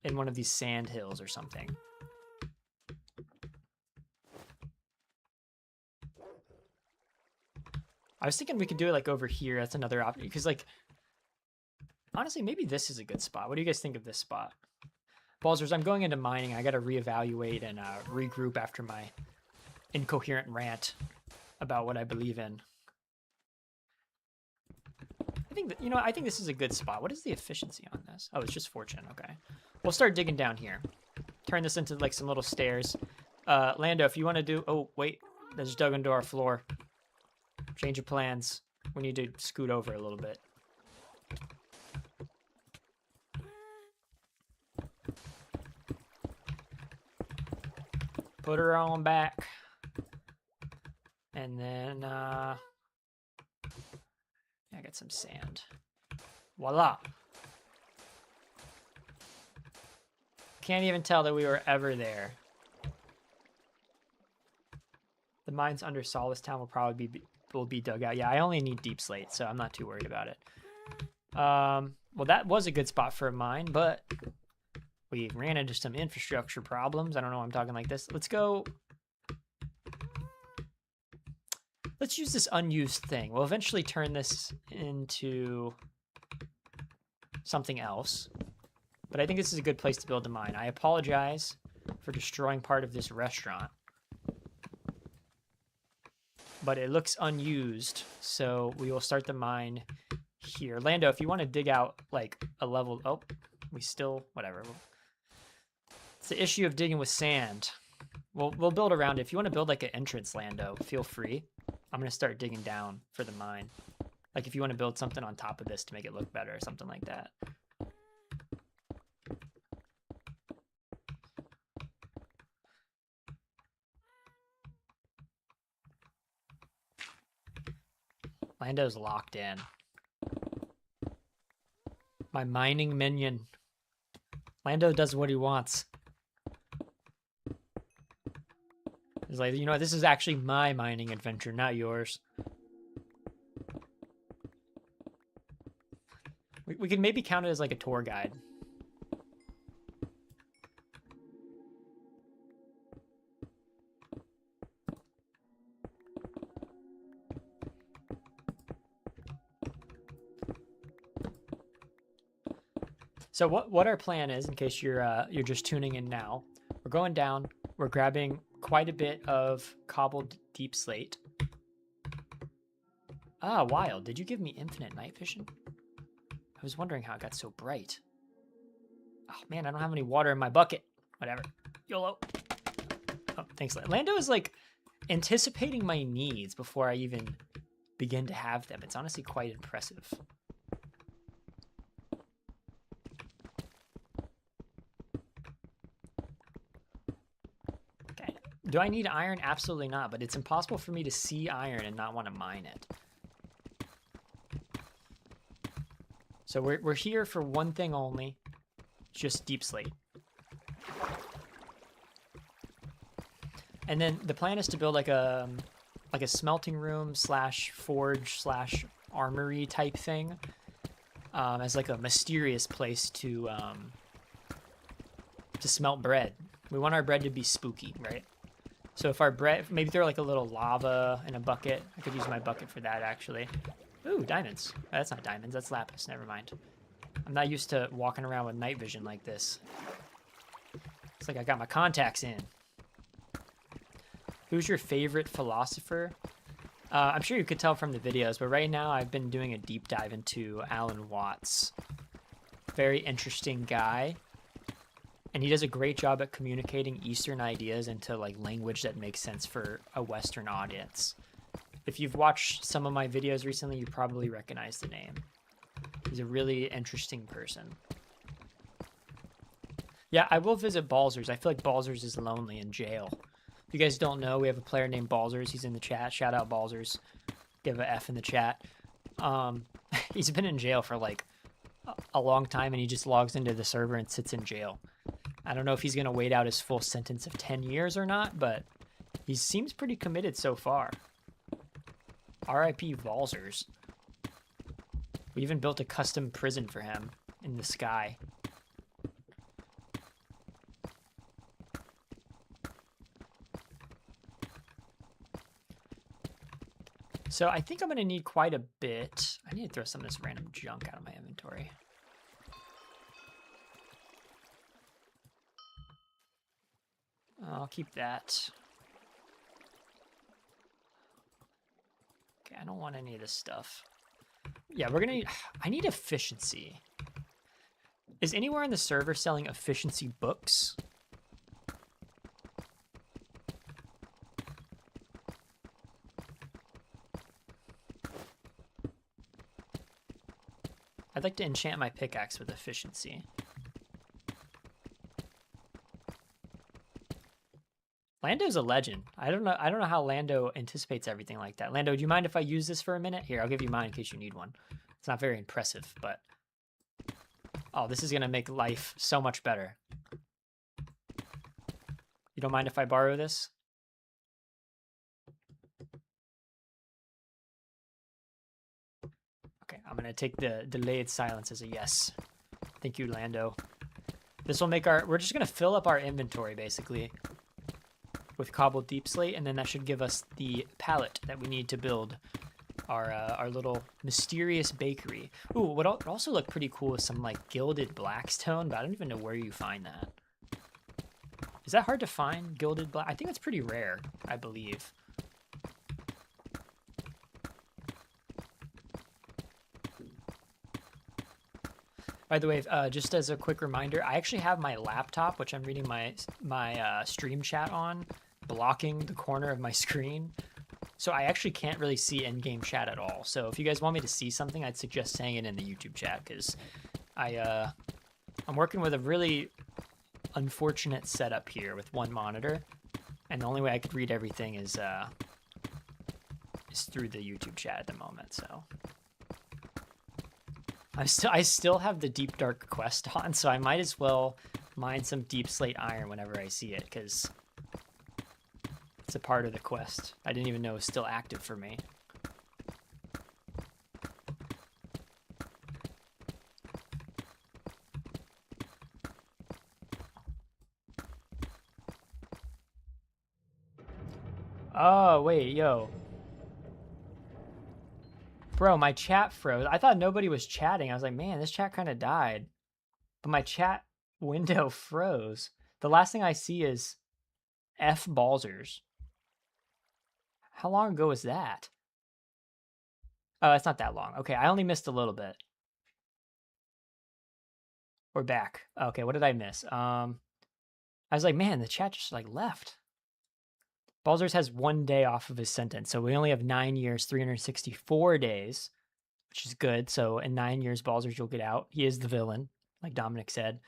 Speaker 1: in one of these sand hills or something? I was thinking we could do it like over here. That's another option, because like honestly, maybe this is a good spot. What do you guys think of this spot? Balzers, I'm going into mining. I got to reevaluate and regroup after my incoherent rant about what I believe in. I think that, you know, I think this is a good spot. What is the efficiency on this? Oh, it's just fortune. Okay. We'll start digging down here. Turn this into like some little stairs. Lando, if you want to do... Oh, wait. That's dug into our floor. Change of plans. We need to scoot over a little bit. Put her on back. And then, I got some sand. Voila. Can't even tell that we were ever there. The mines under Solace Town will be dug out. Yeah, I only need deep slate, so I'm not too worried about it. Well, that was a good spot for a mine, but we ran into some infrastructure problems. I don't know why I'm talking like this. Let's go. Let's use this unused thing. We'll eventually turn this into something else. But I think this is a good place to build a mine. I apologize for destroying part of this restaurant. But it looks unused, so we will start the mine here. Lando, if you want to dig out like a level... Oh, we still... Whatever. It's the issue of digging with sand. We'll build around it. If you want to build like an entrance, Lando, feel free. I'm going to start digging down for the mine. Like if you want to build something on top of this to make it look better or something like that. Lando's locked in. My mining minion. Lando does what he wants. He's like, you know, this is actually my mining adventure, not yours. We could maybe count it as like a tour guide. So what our plan is, in case you're just tuning in now, We're going down. We're grabbing quite a bit of cobbled deep slate. Ah, wild. Did you give me infinite night vision? I was wondering how it got so bright. Oh, man, I don't have any water in my bucket. Whatever. YOLO. Oh, thanks. Lando is like anticipating my needs before I even begin to have them. It's honestly quite impressive. Okay. Do I need iron? Absolutely not, but it's impossible for me to see iron and not want to mine it. So we're here for one thing only, just deep slate. And then the plan is to build like a smelting room slash forge slash armory type thing, as like a mysterious place to smelt bread. We want our bread to be spooky, right? So if our bread, maybe throw like a little lava in a bucket. I could use my bucket for that actually. Ooh, diamonds. Oh, that's not diamonds, that's lapis, never mind. I'm not used to walking around with night vision like this. It's like I got my contacts in. Who's your favorite philosopher? I'm sure you could tell from the videos, but right now I've been doing a deep dive into Alan Watts. Very interesting guy. And he does a great job at communicating Eastern ideas into like language that makes sense for a Western audience. If you've watched some of my videos recently, you probably recognize the name. He's a really interesting person. Yeah, I will visit Balzers. I feel like Balzers is lonely in jail. If you guys don't know, we have a player named Balzers. He's in the chat. Shout out Balzers. Give a F in the chat. He's been in jail for like a long time, and he just logs into the server and sits in jail. I don't know if he's going to wait out his full sentence of 10 years or not, but he seems pretty committed so far. R.I.P. Balzers. We even built a custom prison for him in the sky. So I think I'm going to need quite a bit. I need to throw some of this random junk out of my inventory. I'll keep that. Okay, I don't want any of this stuff. Yeah, we're gonna need, I need efficiency. Is anywhere in the server selling efficiency books? I'd like to enchant my pickaxe with efficiency. Lando's a legend. I don't know how Lando anticipates everything like that. Lando, do you mind if I use this for a minute? Here, I'll give you mine in case you need one. It's not very impressive, but oh, this is gonna make life so much better. You don't mind if I borrow this? Okay, I'm gonna take the delayed silence as a yes. Thank you, Lando. This will make we're just gonna fill up our inventory basically with cobbled deep slate, and then that should give us the pallet that we need to build our little mysterious bakery. Ooh, what would also look pretty cool is some like gilded blackstone, but I don't even know where you find that. Is that hard to find, gilded black? I think it's pretty rare, I believe. By the way, just as a quick reminder, I actually have my laptop, which I'm reading my stream chat on, blocking the corner of my screen. So I actually can't really see in-game chat at all. So if you guys want me to see something, I'd suggest saying it in the YouTube chat, because I'm working with a really unfortunate setup here with one monitor, and the only way I could read everything is through the YouTube chat at the moment. So I still have the Deep Dark quest on, so I might as well mine some deep slate iron whenever I see it, because it's a part of the quest. I didn't even know it was still active for me. Oh, wait, yo. Bro, my chat froze. I thought nobody was chatting. I was like, man, this chat kind of died. But my chat window froze. The last thing I see is F Balzers. How long ago was that? Oh, it's not that long. Okay, I only missed a little bit. We're back. Okay, what did I miss? I was like, man, the chat just like left. Balzers has 1 day off of his sentence, so we only have 9 years, 364 days, which is good. So in 9 years, Balzers, you'll get out. He is the villain, like Dominic said.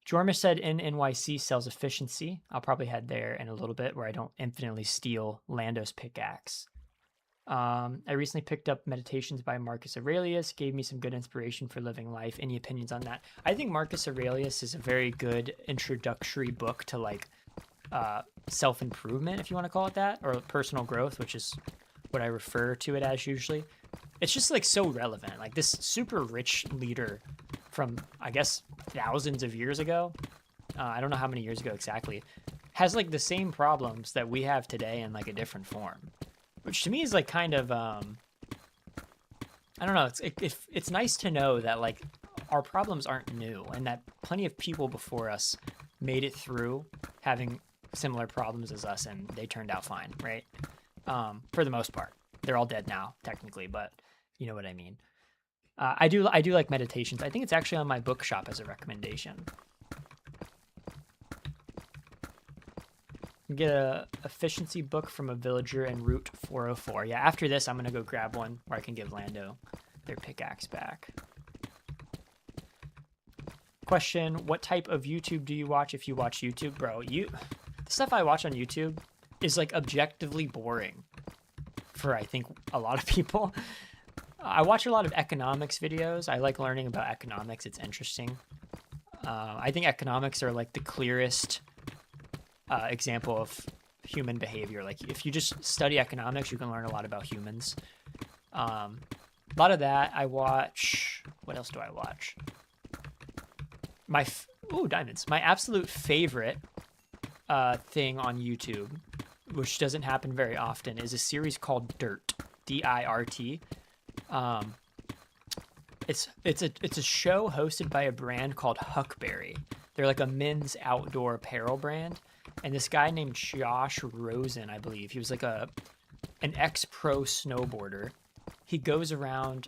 Speaker 1: Jormish said in NYC sells efficiency. I'll probably head there in a little bit where I don't infinitely steal Lando's pickaxe. I recently picked up Meditations by Marcus Aurelius, gave me some good inspiration for living life. Any opinions on that? I think Marcus Aurelius is a very good introductory book to like self-improvement, if you want to call it that, or personal growth, which is what I refer to it as usually. It's just like so relevant. Like this super rich leader from, I guess, thousands of years ago, I don't know how many years ago exactly, has like the same problems that we have today in like a different form. Which to me is like kind of, I don't know, it's nice to know that like our problems aren't new and that plenty of people before us made it through having similar problems as us and they turned out fine, right? For the most part. They're all dead now, technically, but you know what I mean. I do like Meditations. I think it's actually on my bookshop as a recommendation. Get a efficiency book from a villager in Route 404. Yeah, after this, I'm going to go grab one where I can give Lando their pickaxe back. Question, what type of YouTube do you watch if you watch YouTube? Bro, the stuff I watch on YouTube is like objectively boring for, I think, a lot of people. I watch a lot of economics videos. I like learning about economics. It's interesting. I think economics are like the clearest example of human behavior. Like if you just study economics, you can learn a lot about humans. A lot of that. I watch. What else do I watch? Diamonds. My absolute favorite thing on YouTube, which doesn't happen very often, is a series called Dirt. D-I-R-T. It's a show hosted by a brand called Huckberry. They're like a men's outdoor apparel brand. And this guy named Josh Rosen, I believe, he was like an ex-pro snowboarder. He goes around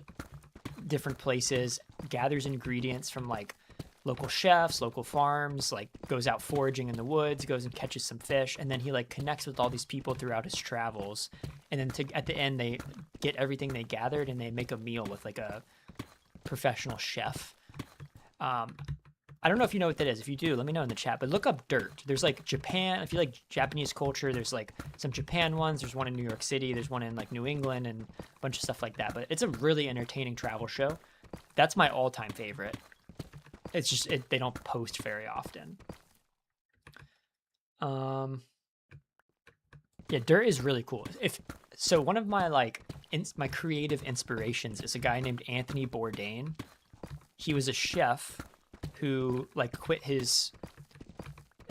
Speaker 1: different places, gathers ingredients from like local chefs, local farms, like goes out foraging in the woods, goes and catches some fish, and then he like connects with all these people throughout his travels. And then at the end, they get everything they gathered and they make a meal with like a professional chef. I don't know if you know what that is. If you do, let me know in the chat. But look up Dirt. There's like Japan. If you like Japanese culture, there's like some Japan ones. There's one in New York City. There's one in like New England and a bunch of stuff like that. But it's a really entertaining travel show. That's my all-time favorite. It's just they don't post very often. Yeah, Dirt is really cool. So one of my like my creative inspirations is a guy named Anthony Bourdain. He was a chef who like quit his,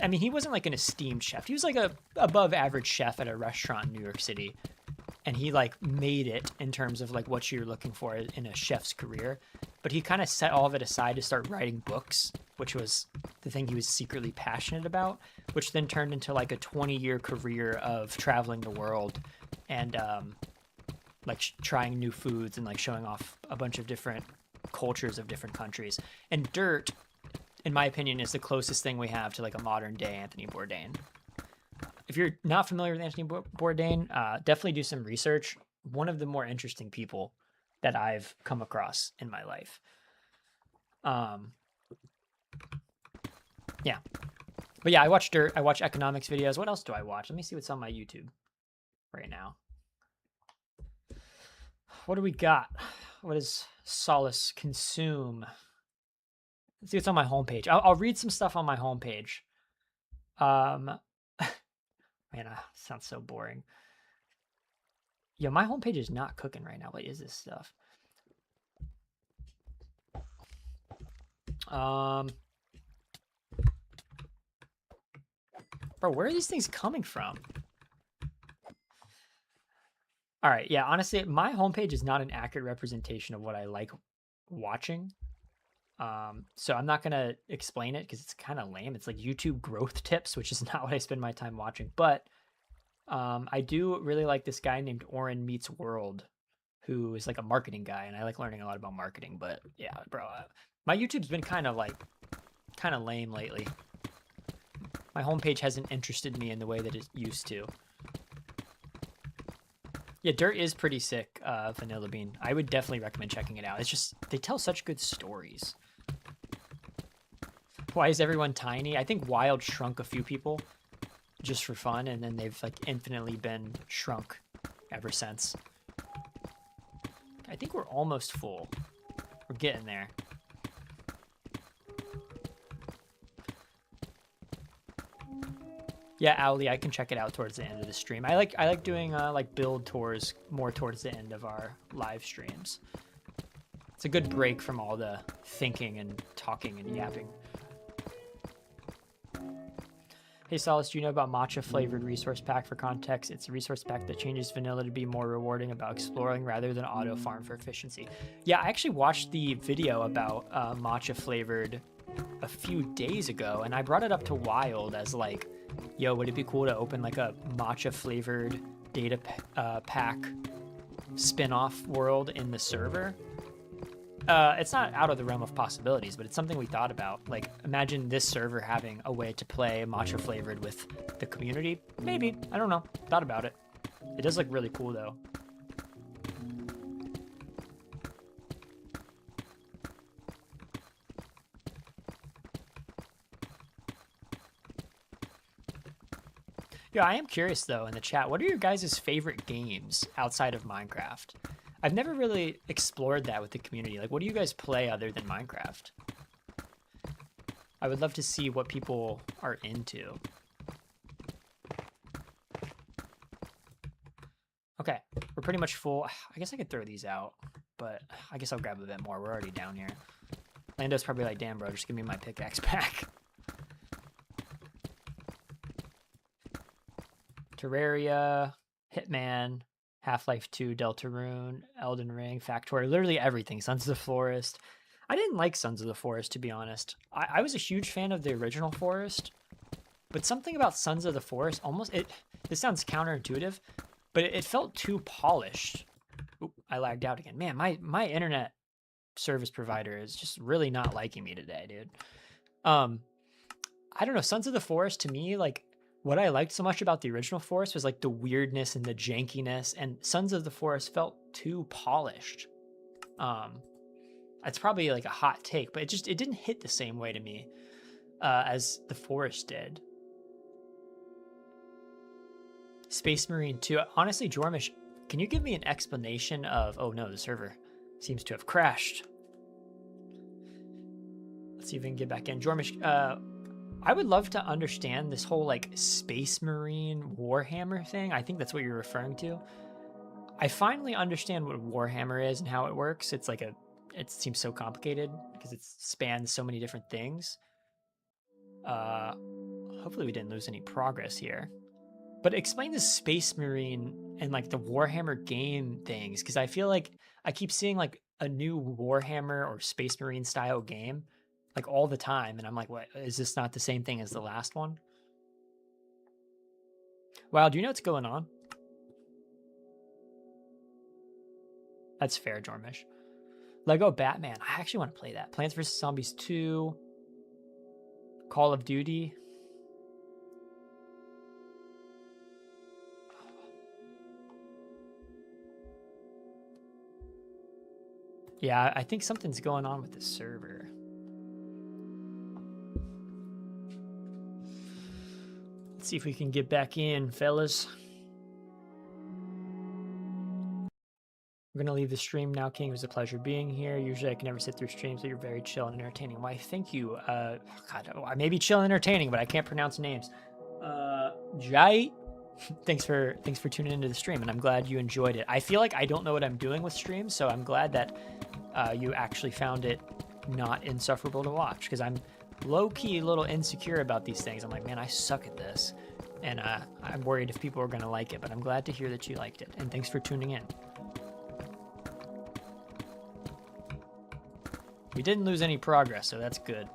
Speaker 1: I mean, he wasn't like an esteemed chef. He was like a above average chef at a restaurant in New York City. And he like made it in terms of like what you're looking for in a chef's career. But he kind of set all of it aside to start writing books, which was the thing he was secretly passionate about, which then turned into like a 20-year career of traveling the world and like trying new foods and like showing off a bunch of different cultures of different countries. And Dirt, in my opinion, is the closest thing we have to like a modern day Anthony Bourdain. If you're not familiar with Anthony Bourdain, definitely do some research. One of the more interesting people that I've come across in my life. Yeah. But yeah, I watch Dirt. I watch economics videos. What else do I watch? Let me see what's on my YouTube right now. What do we got? What does Solace consume? Let's see what's on my homepage. I'll read some stuff on my homepage. Man, sounds so boring. Yeah, my homepage is not cooking right now. What is this stuff? Bro, where are these things coming from? All right, yeah, honestly, my homepage is not an accurate representation of what I like watching. So I'm not going to explain it because it's kind of lame. It's like YouTube growth tips, which is not what I spend my time watching. But I do really like this guy named Oren Meets World, who is like a marketing guy, and I like learning a lot about marketing. But yeah, bro, my YouTube's been kind of lame lately. My homepage hasn't interested me in the way that it used to. Yeah, Dirt is pretty sick, Vanilla Bean. I would definitely recommend checking it out. It's just, they tell such good stories. Why is everyone tiny? I think Wild shrunk a few people just for fun, and then they've like infinitely been shrunk ever since. I think we're almost full. We're getting there. Yeah, Owly, I can check it out towards the end of the stream. I like doing like build tours more towards the end of our live streams. It's a good break from all the thinking and talking and yapping. Hey Solace, do you know about matcha flavored resource pack? For context, it's a resource pack that changes vanilla to be more rewarding about exploring rather than auto farm for efficiency. Yeah, I actually watched the video about matcha flavored a few days ago, and I brought it up to Wild as like, yo, would it be cool to open like a matcha flavored data pack spin-off world in the server? It's not out of the realm of possibilities, but it's something we thought about. Like, imagine this server having a way to play matcha flavored with the community. Maybe, I don't know. Thought about it. It does look really cool though. Yeah, I am curious though in the chat, what are your guys' favorite games outside of Minecraft? I've never really explored that with the community. Like, what do you guys play other than Minecraft? I would love to see what people are into. Okay, we're pretty much full. I guess I could throw these out, but I guess I'll grab a bit more. We're already down here. Lando's probably like, damn, bro, just give me my pickaxe back. Terraria, Hitman, Half-Life 2, Deltarune, Elden Ring, Factorio, literally everything. Sons of the Forest. I didn't like Sons of the Forest, to be honest. I was a huge fan of the original Forest, but something about Sons of the Forest this sounds counterintuitive, but it felt too polished. Oop, I lagged out again. Man, my internet service provider is just really not liking me today, dude. I don't know, Sons of the Forest to me, like, what I liked so much about the original Forest was like the weirdness and the jankiness, and Sons of the Forest felt too polished. It's probably like a hot take, but it didn't hit the same way to me as the Forest did. Space Marine 2. Honestly, Jormish, can you give me an explanation of... Oh no, the server seems to have crashed. Let's see if we can get back in. Jormish, I would love to understand this whole like Space Marine Warhammer thing. I think that's what you're referring to. I finally understand what Warhammer is and how it works. It's like it seems so complicated because it spans so many different things. Hopefully we didn't lose any progress here. But explain the Space Marine and like the Warhammer game things, because I feel like I keep seeing like a new Warhammer or Space Marine style game like all the time, and I'm like, what, is this not the same thing as the last one? Wow, do you know what's going on? That's fair, Jormish. Lego Batman. I actually want to play that. Plants vs. Zombies 2. Call of Duty. Yeah, I think something's going on with the server. Let's see if we can get back in, fellas. We're going to leave the stream now, King. It was a pleasure being here. Usually I can never sit through streams, but you're very chill and entertaining. Why, thank you. God, I may be chill and entertaining, but I can't pronounce names. Jai, thanks for tuning into the stream, and I'm glad you enjoyed it. I feel like I don't know what I'm doing with streams, so I'm glad that you actually found it not insufferable to watch, because I'm low-key a little insecure about these things. I'm like, man, I suck at this, and I'm worried if people are going to like it, but I'm glad to hear that you liked it, and thanks for tuning in. We didn't lose any progress, so that's good.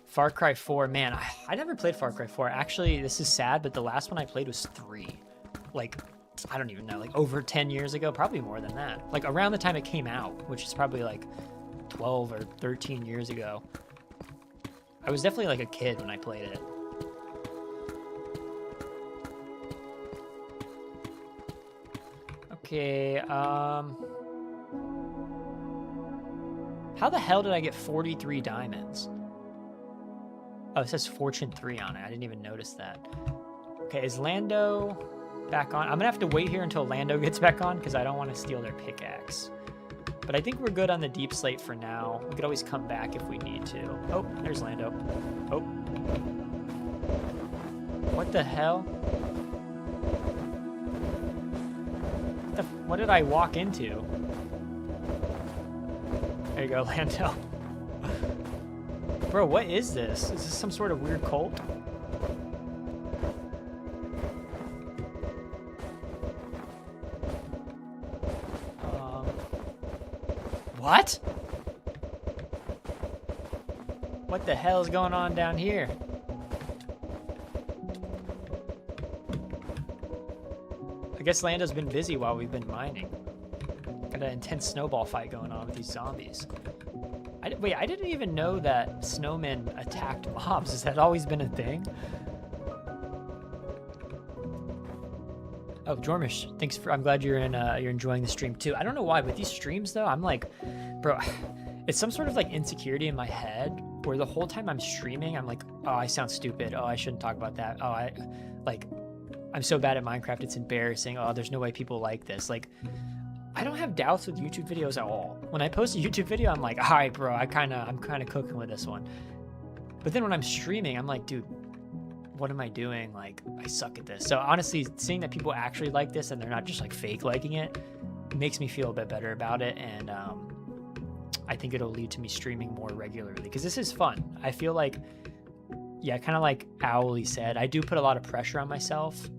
Speaker 1: Far Cry 4, man, I never played Far Cry 4. Actually, this is sad, but the last one I played was 3. Like, I don't even know, like over 10 years ago, probably more than that. Like around the time it came out, which is probably like 12 or 13 years ago. I was definitely like a kid when I played it. Okay, how the hell did I get 43 diamonds? Oh, it says Fortune 3 on it. I didn't even notice that. Okay, is Lando back on? I'm gonna have to wait here until Lando gets back on because I don't want to steal their pickaxe. But I think we're good on the deep slate for now. We could always come back if we need to. Oh, there's Lando. Oh. What the hell? What did I walk into? There you go, Lando. Bro, what is this? Is this some sort of weird cult? What? What the hell is going on down here? I guess Lando's been busy while we've been mining. Got an intense snowball fight going on with these zombies. Wait, I didn't even know that snowmen attacked mobs. Has that always been a thing? Oh, Jormish, thanks for. I'm glad you're enjoying the stream too. I don't know why, but these streams though, I'm like, bro, it's some sort of like insecurity in my head where the whole time I'm streaming, I'm like, oh, I sound stupid. Oh, I shouldn't talk about that. Oh, I'm so bad at Minecraft, it's embarrassing. Oh, there's no way people like this. Like, I don't have doubts with YouTube videos at all. When I post a YouTube video, I'm like, all right, bro, I'm kind of cooking with this one. But then when I'm streaming, I'm like, dude, what am I doing? Like, I suck at this. So honestly, seeing that people actually like this and they're not just like fake liking it, makes me feel a bit better about it. And I think it'll lead to me streaming more regularly because this is fun. I feel like, yeah, kind of like Owly said, I do put a lot of pressure on myself.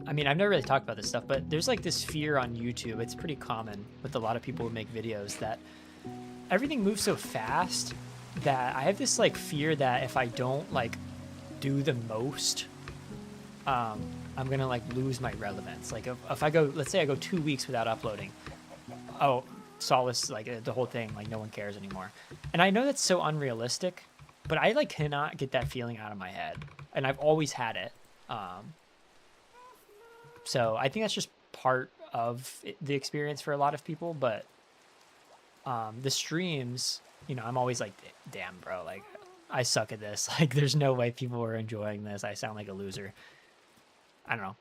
Speaker 1: I mean, I've never really talked about this stuff, but there's like this fear on YouTube. It's pretty common with a lot of people who make videos that everything moves so fast that I have this like fear that if I don't like do the most, I'm gonna like lose my relevance. Like if I go, let's say I go 2 weeks without uploading, oh, Solace, like the whole thing, like no one cares anymore. And I know that's so unrealistic, but I like cannot get that feeling out of my head, and I've always had it. So I think that's just part of the experience for a lot of people, but the streams, you know, I'm always like, damn, bro, like I suck at this. Like there's no way people are enjoying this. I sound like a loser. I don't know.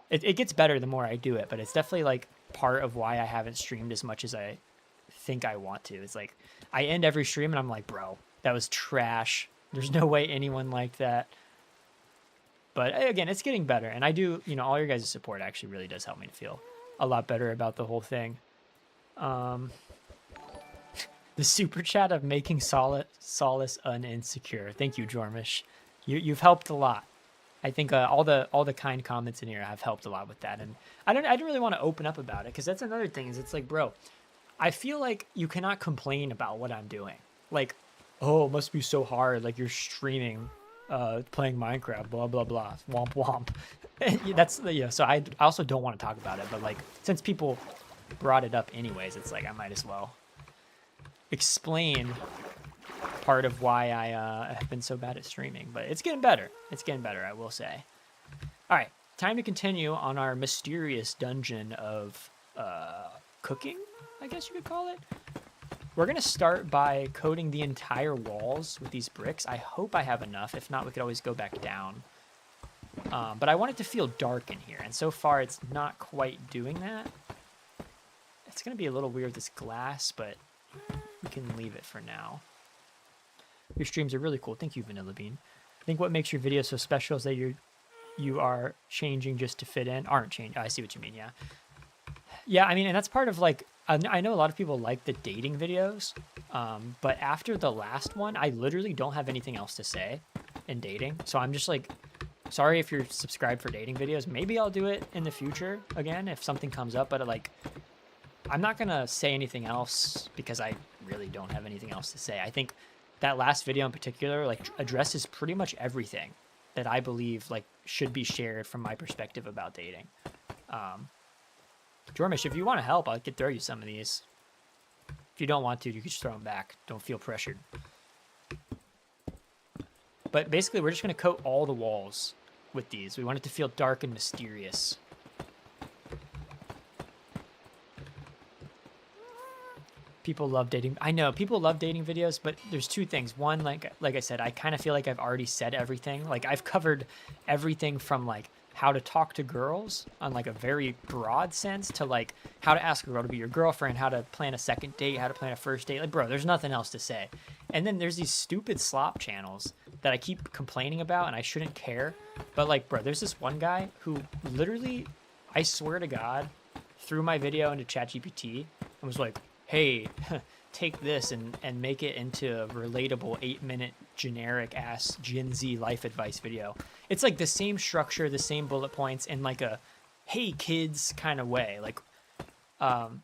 Speaker 1: It gets better the more I do it, but it's definitely like part of why I haven't streamed as much as I think I want to. It's like I end every stream and I'm like, bro, that was trash. There's no way anyone liked that. But again, it's getting better. And I do, you know, all your guys' support actually really does help me to feel a lot better about the whole thing. The super chat of making Solace uninsecure. Thank you, Jormish. You've helped a lot. I think all the kind comments in here have helped a lot with that. And I don't really want to open up about it because that's another thing is it's like, bro, I feel like you cannot complain about what I'm doing. Like, oh, it must be so hard. Like you're streaming, playing Minecraft, blah, blah, blah, womp, womp. That's, yeah, so I also don't want to talk about it. But like, since people brought it up anyways, it's like I might as well explain part of why I have been so bad at streaming, but it's getting better. It's getting better, I will say. All right, time to continue on our mysterious dungeon of cooking, I guess you could call it. We're gonna start by coating the entire walls with these bricks. I hope I have enough. If not, we could always go back down. But I want it to feel dark in here, and so far it's not quite doing that. It's gonna be a little weird, this glass, but we can leave it for now. Your streams are really cool. Thank you, Vanilla Bean. I think what makes your videos so special is that you are changing just to fit in. Aren't changing. I see what you mean, yeah. Yeah, I mean, and that's part of like, I know a lot of people like the dating videos, but after the last one, I literally don't have anything else to say in dating. So I'm just like Sorry if you're subscribed for dating videos. Maybe I'll do it in the future again if something comes up, but like, I'm not gonna say anything else because I really don't have anything else to say. I think that last video in particular, like, addresses pretty much everything that I believe like should be shared from my perspective about dating. Jormish, if you want to help, I could throw you some of these. If you don't want to, you could just throw them back. Don't feel pressured. But basically, we're just going to coat all the walls with these. We want it to feel dark and mysterious. People love dating. I know people love dating videos, but there's two things. One, like I said, I kind of feel like I've already said everything. Like, I've covered everything from like how to talk to girls on like a very broad sense to like how to ask a girl to be your girlfriend, how to plan a second date, how to plan a first date. Like, bro, there's nothing else to say. And then there's these stupid slop channels that I keep complaining about, and I shouldn't care. But like, bro, there's this one guy who literally, I swear to God, threw my video into ChatGPT and was like, hey, take this and make it into a relatable 8-minute generic ass Gen Z life advice video. It's like the same structure, the same bullet points in like a, hey kids kind of way. Like, and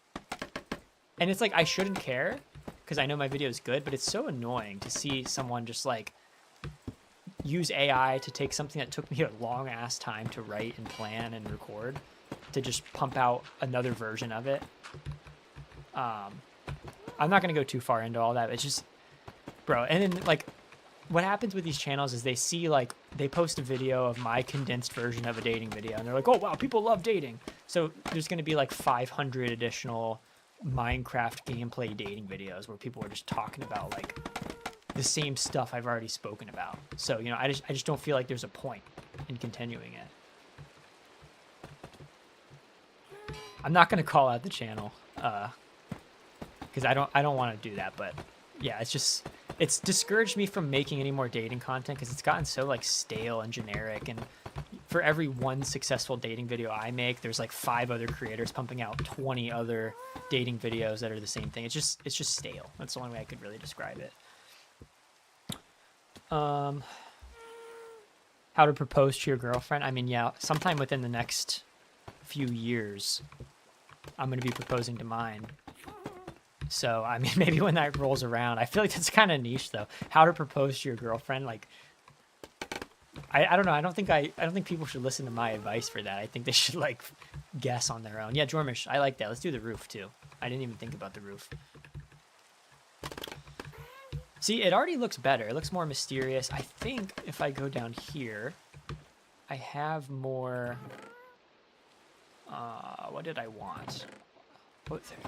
Speaker 1: it's like, I shouldn't care because I know my video is good, but it's so annoying to see someone just like use AI to take something that took me a long ass time to write and plan and record to just pump out another version of it. I'm not going to go too far into all that. It's just, bro. And then like what happens with these channels is they see like, they post a video of my condensed version of a dating video and they're like, oh wow, people love dating. So there's going to be like 500 additional Minecraft gameplay dating videos where people are just talking about like the same stuff I've already spoken about. So, you know, I just don't feel like there's a point in continuing it. I'm not going to call out the channel, because I don't want to do that, but yeah, it's discouraged me from making any more dating content because it's gotten so like stale and generic, and for every one successful dating video I make, there's like 5 other creators pumping out 20 other dating videos that are the same thing. It's just stale. That's the only way I could really describe it. How to propose to your girlfriend? I mean, yeah, sometime within the next few years, I'm going to be proposing to mine. So, I mean, maybe when that rolls around, I feel like that's kind of niche though. How to propose to your girlfriend? Like, I don't know. I don't think people should listen to my advice for that. I think they should like guess on their own. Yeah, Jormish, I like that. Let's do the roof too. I didn't even think about the roof. See, it already looks better. It looks more mysterious. I think if I go down here, I have more, what did I want? What there?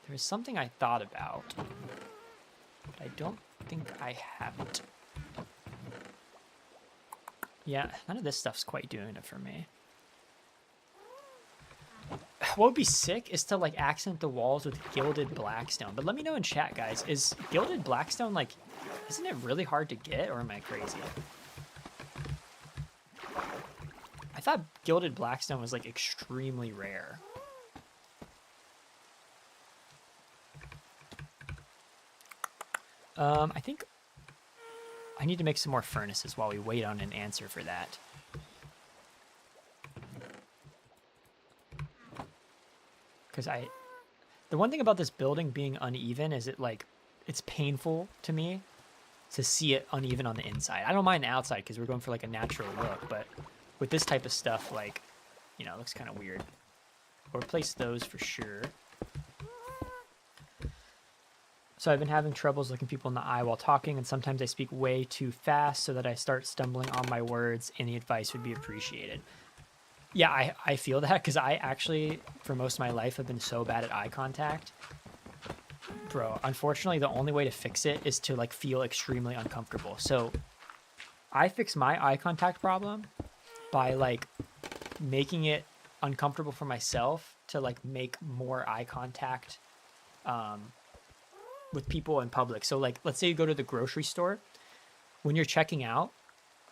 Speaker 1: There was something I thought about, but I don't think I have it. Yeah, none of this stuff's quite doing it for me. What would be sick is to like accent the walls with gilded blackstone. But let me know in chat, guys. Is gilded blackstone like, isn't it really hard to get, or am I crazy? I thought gilded blackstone was like extremely rare. I think I need to make some more furnaces while we wait on an answer for that. Because the one thing about this building being uneven is it's painful to me to see it uneven on the inside. I don't mind the outside because we're going for like a natural look, but with this type of stuff, like, you know, it looks kind of weird. We'll replace those for sure. So I've been having troubles looking people in the eye while talking, and sometimes I speak way too fast so that I start stumbling on my words. Any advice would be appreciated. Yeah, I feel that because I actually, for most of my life, have been so bad at eye contact. Bro, unfortunately, the only way to fix it is to like feel extremely uncomfortable. So I fix my eye contact problem by like making it uncomfortable for myself to like make more eye contact with people in public. So like, let's say you go to the grocery store, when you're checking out,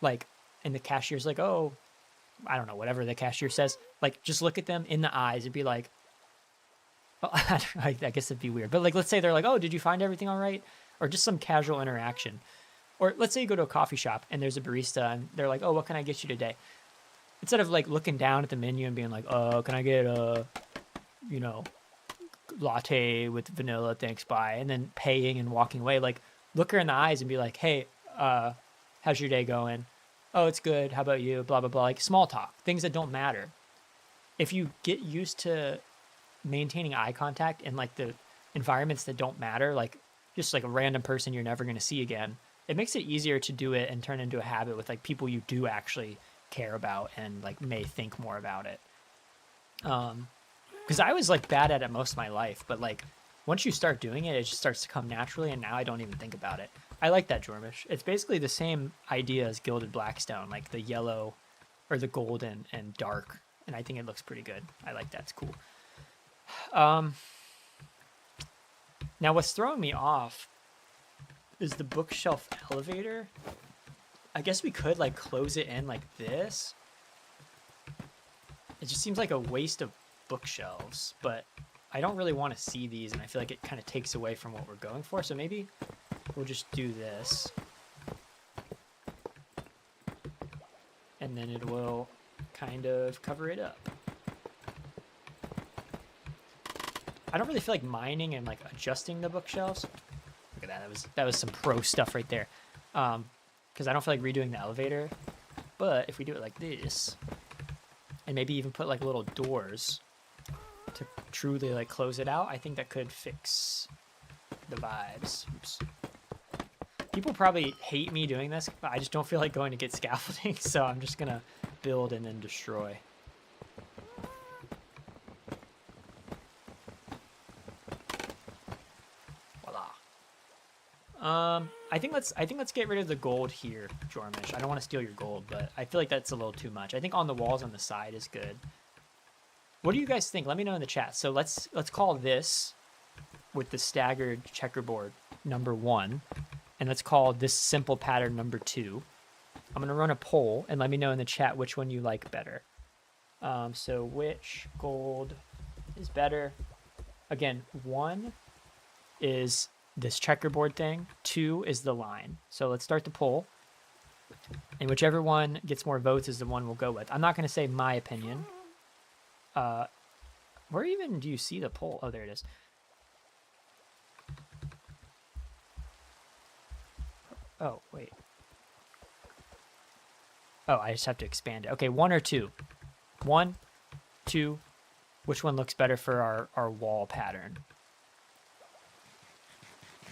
Speaker 1: like, and the cashier's like, oh, I don't know, whatever the cashier says, like, just look at them in the eyes and be like, well, I guess it'd be weird, but like, let's say they're like, oh, did you find everything all right? Or just some casual interaction. Or let's say you go to a coffee shop and there's a barista and they're like, oh, what can I get you today? Instead of like looking down at the menu and being like, oh, can I get a, you know, latte with vanilla, thanks, bye, and then paying and walking away, like look her in the eyes and be like, hey, how's your day going? Oh, it's good. How about you? Blah, blah, blah. Like small talk, things that don't matter. If you get used to maintaining eye contact in like the environments that don't matter, like just like a random person you're never going to see again, it makes it easier to do it and turn into a habit with like people you do actually care about and like may think more about it. Because I was like bad at it most of my life, but like once you start doing it, it just starts to come naturally, and now I don't even think about it. I like that, Jormish. It's basically the same idea as Gilded Blackstone, like the yellow or the golden and dark, and I think it looks pretty good. I like that. It's cool. Now what's throwing me off is the bookshelf elevator. I guess we could like close it in like this. It just seems like a waste of bookshelves, but I don't really want to see these, and I feel like it kind of takes away from what we're going for. So maybe we'll just do this, and then it will kind of cover it up. I don't really feel like mining and like adjusting the bookshelves. Look at that. That was some pro stuff right there. Because I don't feel like redoing the elevator. But if we do it like this, and maybe even put like little doors to truly like close it out, I think that could fix the vibes. Oops. People probably hate me doing this, but I just don't feel like going to get scaffolding, so I'm just gonna build and then destroy. Voila. I think let's get rid of the gold here, Jormish. I don't want to steal your gold, but I feel like that's a little too much. I think on the walls on the side is good. What do you guys think? Let me know in the chat. So let's call this with the staggered checkerboard number 1, and let's call this simple pattern number 2. I'm gonna run a poll and let me know in the chat which one you like better. So which gold is better? Again, 1 is this checkerboard thing, 2 is the line. So let's start the poll, and whichever one gets more votes is the one we'll go with. I'm not gonna say my opinion. Where even do you see the poll? Oh, there it is. Oh, wait. Oh, I just have to expand it. Okay, 1 or 2? 1, 2. Which one looks better for our wall pattern?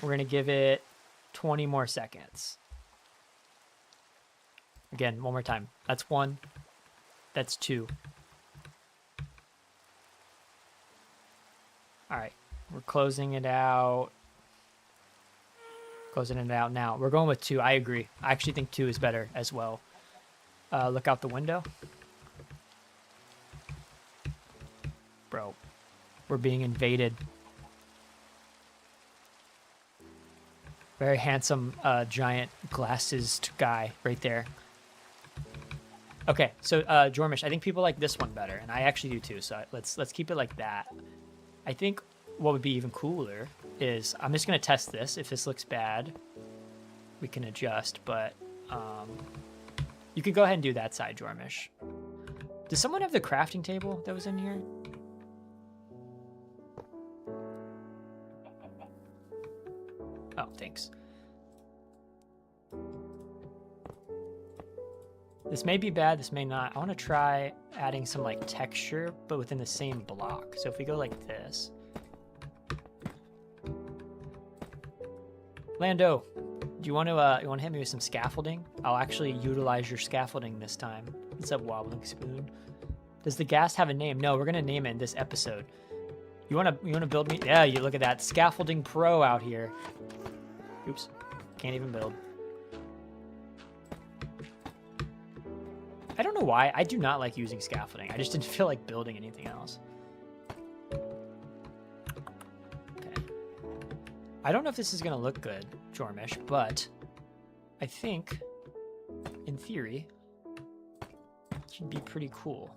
Speaker 1: We're going to give it 20 more seconds. Again, one more time. That's 1. That's 2. All right, we're closing it out. Closing it out now. We're going with 2. I agree. I actually think 2 is better as well. Look out the window. Bro, we're being invaded. Very handsome, giant glasses guy right there. Okay, so Jormish, I think people like this one better, and I actually do too. So let's keep it like that. I think what would be even cooler is I'm just gonna test this. If this looks bad, we can adjust. But you can go ahead and do that side, Jormish. Does someone have the crafting table that was in here? Oh, thanks. This may be bad, this may not. I want to try adding some like texture, but within the same block. So if we go like this. Lando, do you want to hit me with some scaffolding? I'll actually utilize your scaffolding this time. What's up, Wobbling Spoon? Does the gas have a name? No, we're gonna name it in this episode. You wanna build me? Yeah, you look at that scaffolding pro out here. Oops, can't even build. I don't know why. I do not like using scaffolding. I just didn't feel like building anything else. Okay. I don't know if this is going to look good, Jormish, but I think, in theory, it should be pretty cool.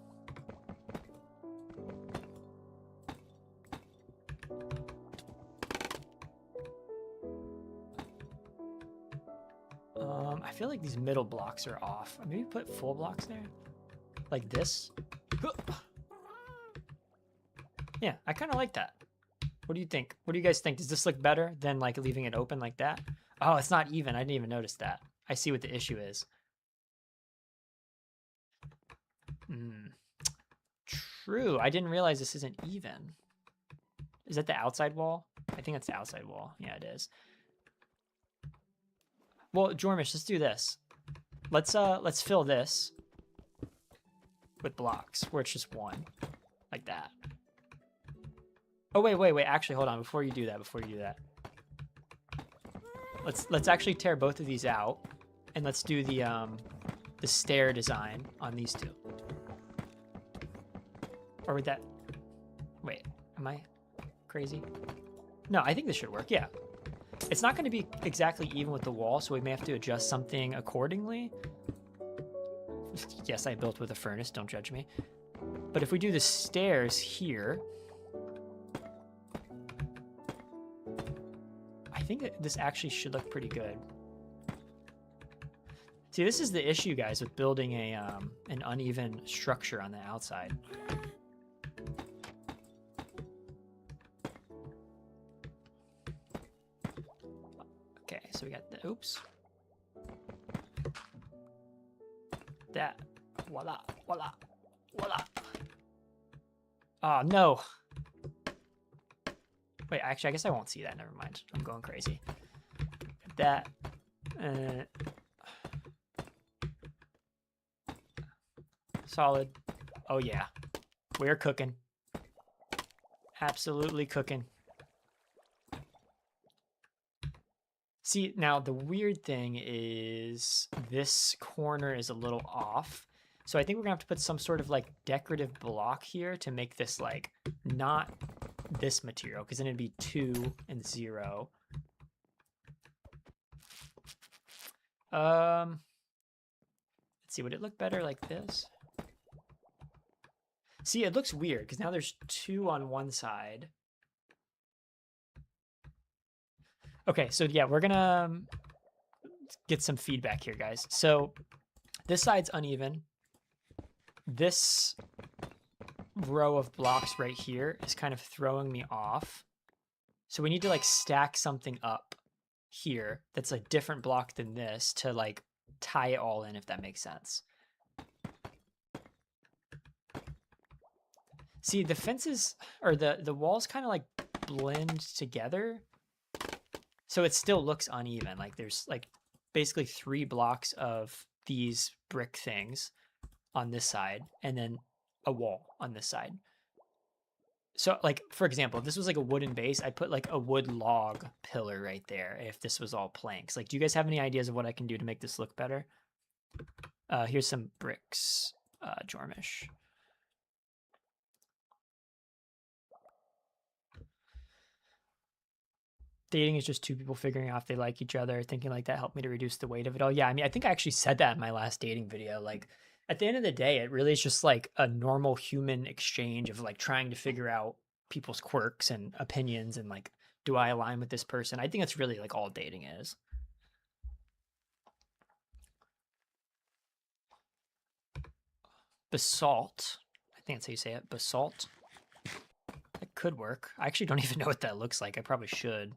Speaker 1: feel like these middle blocks are off. Maybe put full blocks there, like this. Yeah, I kind of like that. What do you think? What do you guys think? Does this look better than like leaving it open like that? Oh, it's not even. I didn't even notice that. I see what the issue is. True. I didn't realize this isn't even. Is that the outside wall? I think that's the outside wall. Yeah, it is. Well, Jormish, let's do this. Let's fill this with blocks where it's just one, like that. Oh wait. Actually, hold on. Before you do that, let's actually tear both of these out, and let's do the stair design on these two. Or would that? Wait, am I crazy? No, I think this should work. Yeah. It's not going to be exactly even with the wall, so we may have to adjust something accordingly. Yes, I built with a furnace. Don't judge me. But if we do the stairs here, I think that this actually should look pretty good. See, this is the issue, guys, with building an uneven structure on the outside. Okay, so we got the, oops. That, voila. Oh, no. Wait, actually, I guess I won't see that. Never mind. I'm going crazy. That, solid. Oh, yeah. We're cooking. Absolutely cooking. See, now the weird thing is this corner is a little off. So I think we're gonna have to put some sort of like decorative block here to make this like not this material, because then it'd be 2 and 0. Let's see, would it look better like this? See, it looks weird because now there's 2 on one side. Okay, so yeah, we're gonna get some feedback here, guys. So this side's uneven. This row of blocks right here is kind of throwing me off. So we need to like stack something up here that's a different block than this to like tie it all in, if that makes sense. See, the fences or the walls kind of like blend together. So it still looks uneven. Like there's like basically 3 blocks of these brick things on this side and then a wall on this side. So like, for example, if this was like a wooden base, I'd put like a wood log pillar right there if this was all planks. Like, do you guys have any ideas of what I can do to make this look better? Here's some bricks, Jormish. Dating is just 2 people figuring out if they like each other. Thinking like that helped me to reduce the weight of it all. Yeah, I mean, I think I actually said that in my last dating video. Like, at the end of the day, it really is just like a normal human exchange of like trying to figure out people's quirks and opinions and like, do I align with this person? I think that's really like all dating is. Basalt. I think that's how you say it. Basalt. That could work. I actually don't even know what that looks like. I probably should.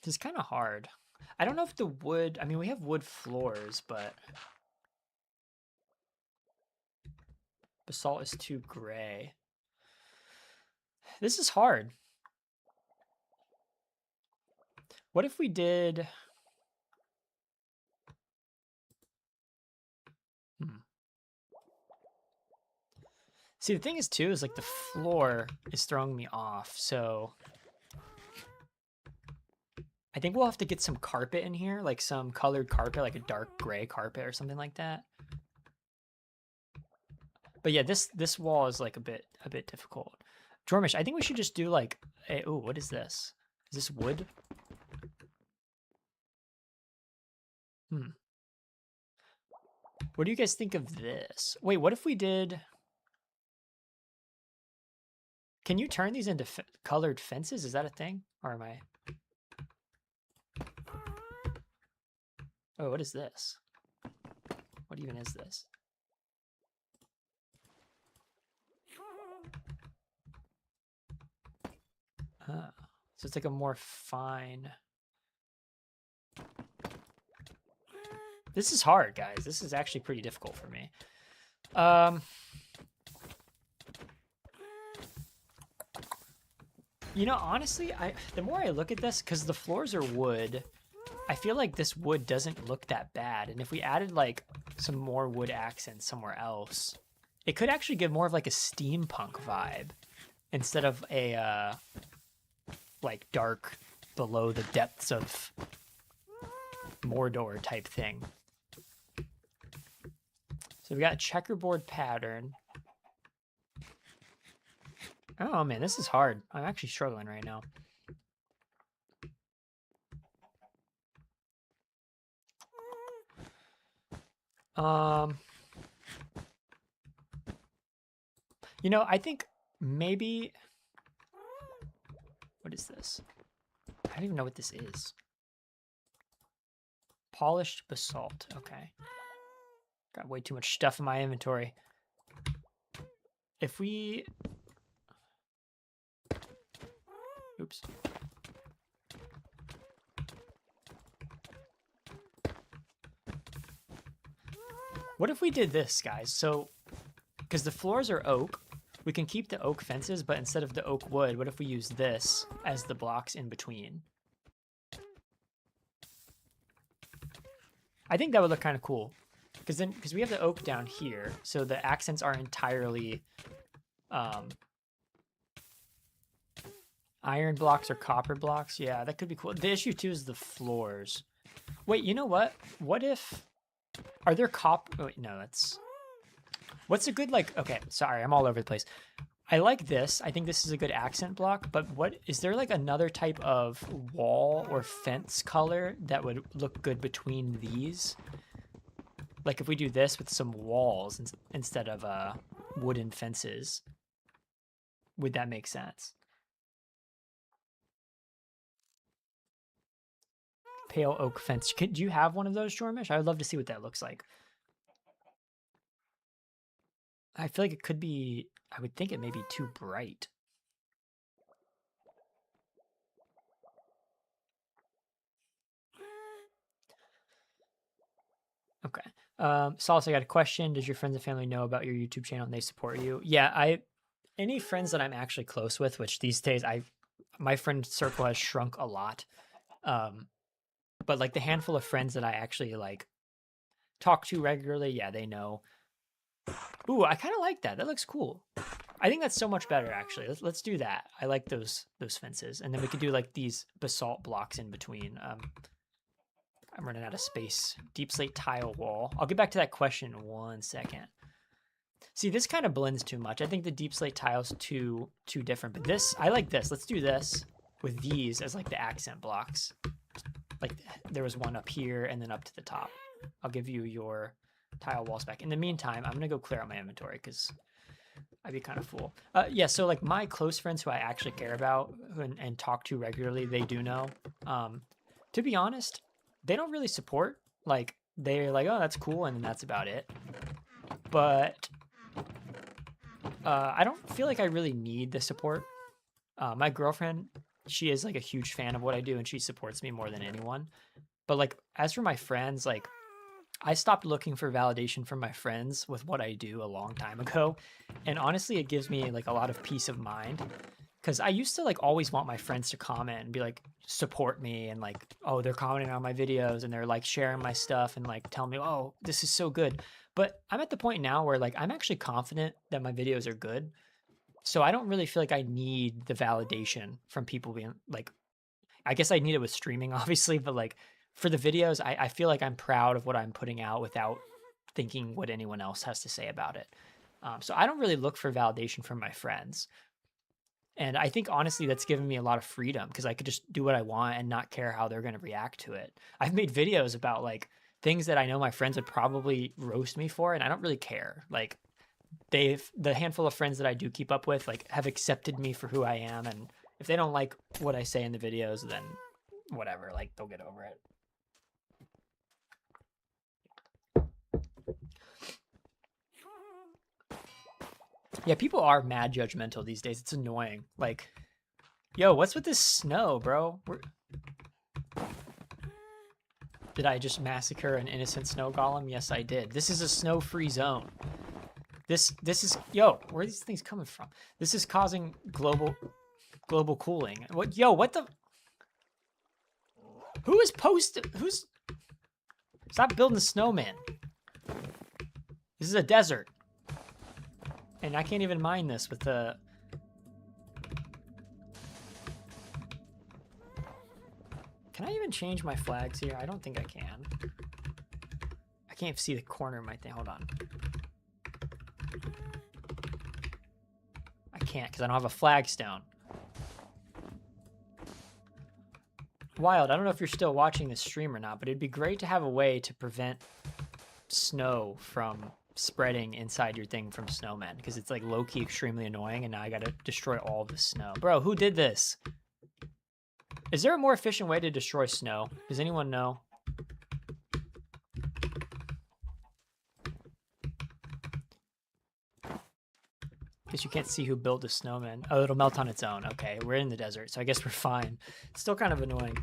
Speaker 1: This is kind of hard. I don't know if the wood, I mean, we have wood floors, but basalt is too gray. This is hard. What if we did... See, the thing is, too, is like the floor is throwing me off, so... I think we'll have to get some carpet in here, like some colored carpet, like a dark gray carpet or something like that. But yeah, this wall is like a bit difficult. Jormish, I think we should just do like a, oh, what is this? Is this wood? What do you guys think of this? Wait, what if we did... Can you turn these into colored fences? Is that a thing? Or am I? Oh, what is this? What even is this? So it's like a more fine. This is hard, guys. This is actually pretty difficult for me. You know, honestly, the more I look at this, because the floors are wood, I feel like this wood doesn't look that bad. And if we added like some more wood accents somewhere else, it could actually give more of like a steampunk vibe instead of a like dark below the depths of Mordor type thing. So we got a checkerboard pattern. Oh man, this is hard. I'm actually struggling right now. You know, I think maybe, what is this? I don't even know what this is. Polished basalt. Okay. Got way too much stuff in my inventory. If we... Oops. What if we did this, guys? So, because the floors are oak, we can keep the oak fences, but instead of the oak wood, what if we use this as the blocks in between? I think that would look kind of cool. Because we have the oak down here, so the accents are entirely iron blocks or copper blocks. Yeah, that could be cool. The issue too is the floors. Wait, you know what? What if... Are there copper... Wait, no, that's... What's a good, like... Okay, sorry, I'm all over the place. I like this. I think this is a good accent block, but what... Is there, like, another type of wall or fence color that would look good between these? Like, if we do this with some walls instead of wooden fences, would that make sense? Pale oak fence. Do you have one of those, Jormish? I would love to see what that looks like. I feel like it could be... I would think it may be too bright. Okay. Solace, I got a question. Does your friends and family know about your YouTube channel and they support you? Yeah, any friends that I'm actually close with, which these days my friend circle has shrunk a lot. But like the handful of friends that I actually like talk to regularly, yeah, they know. Ooh, I kind of like that. That looks cool. I think that's so much better, actually. Let's do that. I like those fences, and then we could do like these basalt blocks in between. I'm running out of space. Deep slate tile wall. I'll get back to that question in 1 second. See, this kind of blends too much. I think the deep slate tile's too different. But this, I like this. Let's do this with these as like the accent blocks. Like there was one up here and then up to the top. I'll give you your tile walls back. In the meantime, I'm gonna go clear out my inventory because I'd be kind of full. Yeah, so like my close friends who I actually care about and talk to regularly, they do know. To be honest, they don't really support. Like they're like, oh, that's cool, and that's about it. But I don't feel like I really need the support. My girlfriend, she is like a huge fan of what I do, and she supports me more than anyone. But like, as for my friends, like I stopped looking for validation from my friends with what I do a long time ago. And honestly, it gives me like a lot of peace of mind. Because I used to like always want my friends to comment and be like, support me. And like, oh, they're commenting on my videos and they're like sharing my stuff and like telling me, oh, this is so good. But I'm at the point now where like, I'm actually confident that my videos are good. So I don't really feel like I need the validation from people being like, I guess I need it with streaming, obviously, but like for the videos, I feel like I'm proud of what I'm putting out without thinking what anyone else has to say about it. So I don't really look for validation from my friends. And I think honestly, that's given me a lot of freedom because I could just do what I want and not care how they're going to react to it. I've made videos about like things that I know my friends would probably roast me for, and I don't really care. Like the handful of friends that I do keep up with, like, have accepted me for who I am, and if they don't like what I say in the videos, then whatever, like, they'll get over it. Yeah, people are mad judgmental these days. It's annoying. Like, yo, what's with this snow, bro? Did I just massacre an innocent snow golem? Yes, I did. This is a snow-free zone. This is, yo, where are these things coming from? This is causing global cooling. What, yo, what the? Who's stop building the snowman. This is a desert. And I can't even mine this with the... Can I even change my flags here? I don't think I can. I can't see the corner of my thing. Hold on. I can't because I don't have a flagstone. Wild, I don't know if you're still watching this stream or not, but it'd be great to have a way to prevent snow from spreading inside your thing from snowmen, because it's like low-key extremely annoying, and now I gotta destroy all the snow. Bro, who did this? Is there a more efficient way to destroy snow? Does anyone know? Guess you can't see who built the snowman. Oh, it'll melt on its own. Okay, we're in the desert, so I guess we're fine. It's still kind of annoying,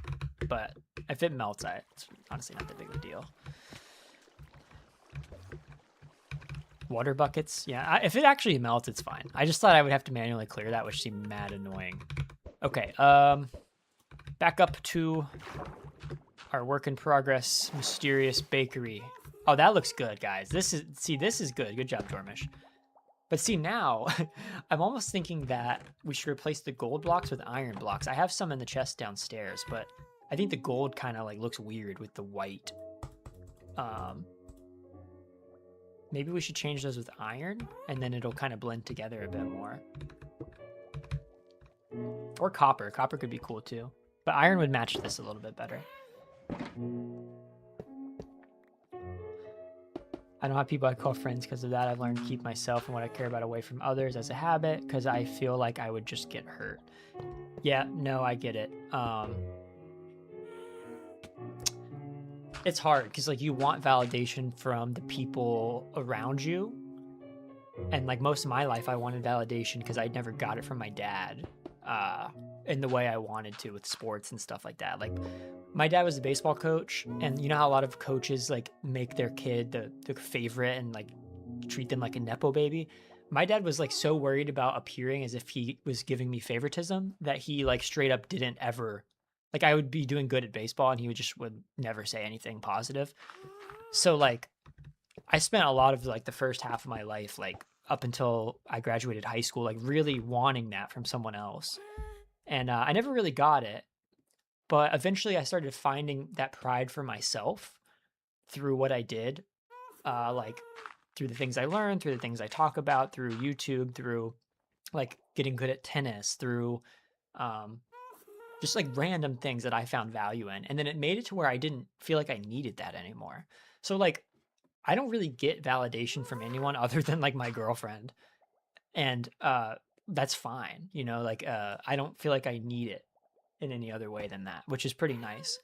Speaker 1: but if it melts, it's honestly not that big of a deal. Water buckets? Yeah, if it actually melts, it's fine. I just thought I would have to manually clear that, which seemed mad annoying. Okay, back up to our work in progress, mysterious bakery. Oh, that looks good, guys. This is good. Good job, Dormish. But see, now I'm almost thinking that we should replace the gold blocks with iron blocks. I have some in the chest downstairs, but I think the gold kind of like looks weird with the white. Maybe we should change those with iron, and then it'll kind of blend together a bit more. Or copper. Copper could be cool too. But iron would match this a little bit better. I don't have people I call friends because of that. I've learned to keep myself and what I care about away from others as a habit because I feel like I would just get hurt. Yeah, no, I get it. It's hard because like you want validation from the people around you. And like most of my life, I wanted validation because I never got it from my dad in the way I wanted to with sports and stuff like that. Like my dad was a baseball coach, and you know how a lot of coaches like make their kid the favorite and like treat them like a nepo baby. My dad was like so worried about appearing as if he was giving me favoritism that he like straight up didn't ever, like I would be doing good at baseball and he would never say anything positive. So like I spent a lot of like the first half of my life, like up until I graduated high school, like really wanting that from someone else. And I never really got it. But eventually I started finding that pride for myself through what I did, like through the things I learned, through the things I talk about, through YouTube, through like getting good at tennis, through just like random things that I found value in. And then it made it to where I didn't feel like I needed that anymore. So like, I don't really get validation from anyone other than like my girlfriend. And that's fine. You know, like I don't feel like I need it in any other way than that, which is pretty nice.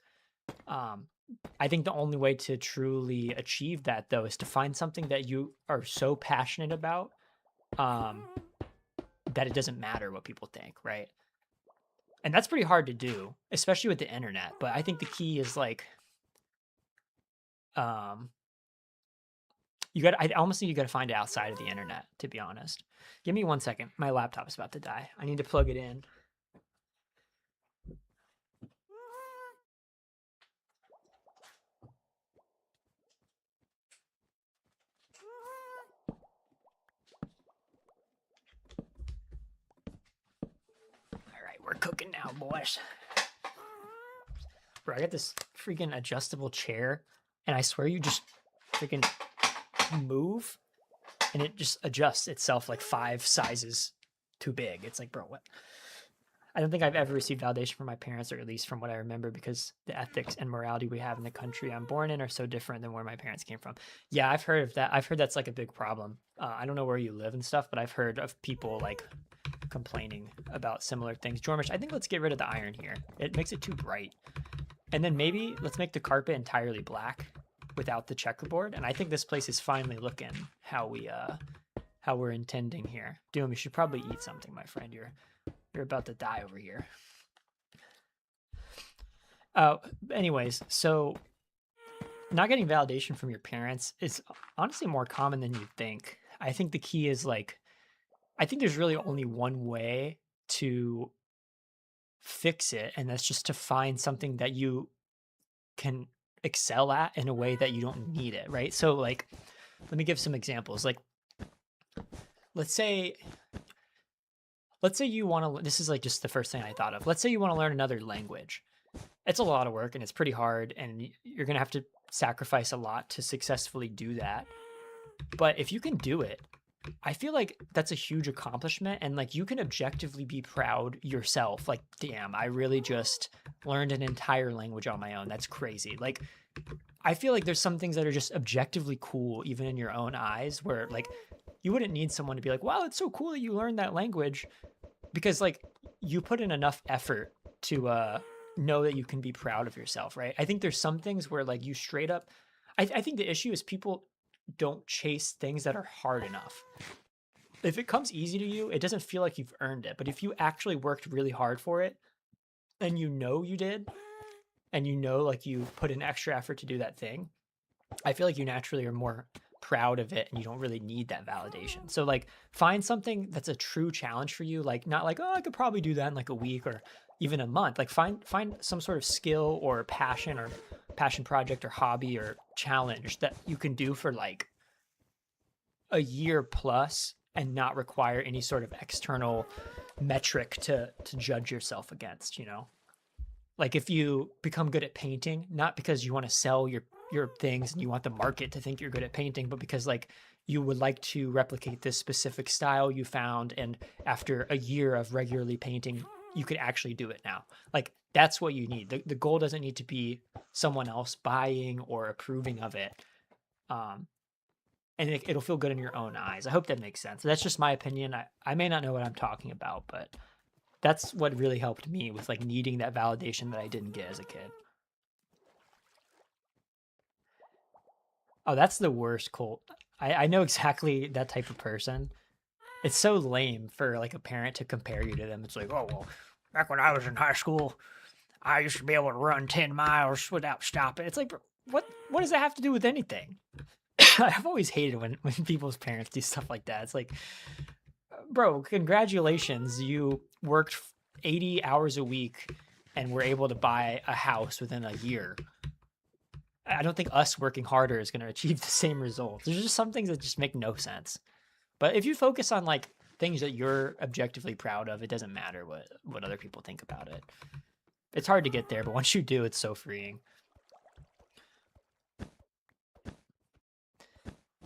Speaker 1: I think the only way to truly achieve that though is to find something that you are so passionate about that it doesn't matter what people think, right? And that's pretty hard to do, especially with the internet. But I think the key is like, I almost think you got to find it outside of the internet, to be honest. Give me 1 second. My laptop's about to die. I need to plug it in. All right, we're cooking now, boys. Bro, I got this freaking adjustable chair, and I swear you just freaking move, and it just adjusts itself like 5 sizes too big. It's like, bro, what? I don't think I've ever received validation from my parents, or at least from what I remember, because the ethics and morality we have in the country I'm born in are so different than where my parents came from. Yeah, I've heard of that. I've heard that's like a big problem. I don't know where you live and stuff, but I've heard of people like complaining about similar things. Jormish, I think let's get rid of the iron here. It makes it too bright. And then maybe let's make the carpet entirely black without the checkerboard. And I think this place is finally looking how we're intending here. Doom, you should probably eat something, my friend. You're about to die over here. Anyways, so not getting validation from your parents is honestly more common than you think. I think the key is like, I think there's really only one way to fix it, and that's just to find something that you can excel at in a way that you don't need it, right? So like, let me give some examples. Like, let's say you want to, this is like just the first thing I thought of. Let's say you want to learn another language. It's a lot of work and it's pretty hard, and you're going to have to sacrifice a lot to successfully do that. But if you can do it, I feel like that's a huge accomplishment, and like you can objectively be proud yourself. Like, damn, I really just learned an entire language on my own. That's crazy. Like, I feel like there's some things that are just objectively cool, even in your own eyes, where like you wouldn't need someone to be like, wow, it's so cool that you learned that language, because like you put in enough effort to know that you can be proud of yourself, right? I think there's some things where like you straight up, I think the issue is people don't chase things that are hard enough. If it comes easy to you, it doesn't feel like you've earned it. But if you actually worked really hard for it, and you know you did, and you know like you put in extra effort to do that thing, I feel like you naturally are more proud of it, and you don't really need that validation. So like find something that's a true challenge for you, like not like, oh, I could probably do that in like a week or even a month. Like find some sort of skill or passion project or hobby or challenge that you can do for like a year plus and not require any sort of external metric to judge yourself against, you know? Like if you become good at painting, not because you want to sell your things and you want the market to think you're good at painting, but because like you would like to replicate this specific style you found, and after a year of regularly painting, you could actually do it now. Like that's what you need. The goal doesn't need to be someone else buying or approving of it. And it'll feel good in your own eyes. I hope that makes sense. That's just my opinion. I may not know what I'm talking about, but that's what really helped me with like needing that validation that I didn't get as a kid. Oh, that's the worst, Colt. I know exactly that type of person. It's so lame for like a parent to compare you to them. It's like, oh, well, back when I was in high school, I used to be able to run 10 miles without stopping. It's like, bro, what does that have to do with anything? I've always hated when people's parents do stuff like that. It's like, bro, congratulations. You worked 80 hours a week and were able to buy a house within a year. I don't think us working harder is going to achieve the same results. There's just some things that just make no sense. But if you focus on like things that you're objectively proud of, it doesn't matter what other people think about it. It's hard to get there, but once you do, it's so freeing.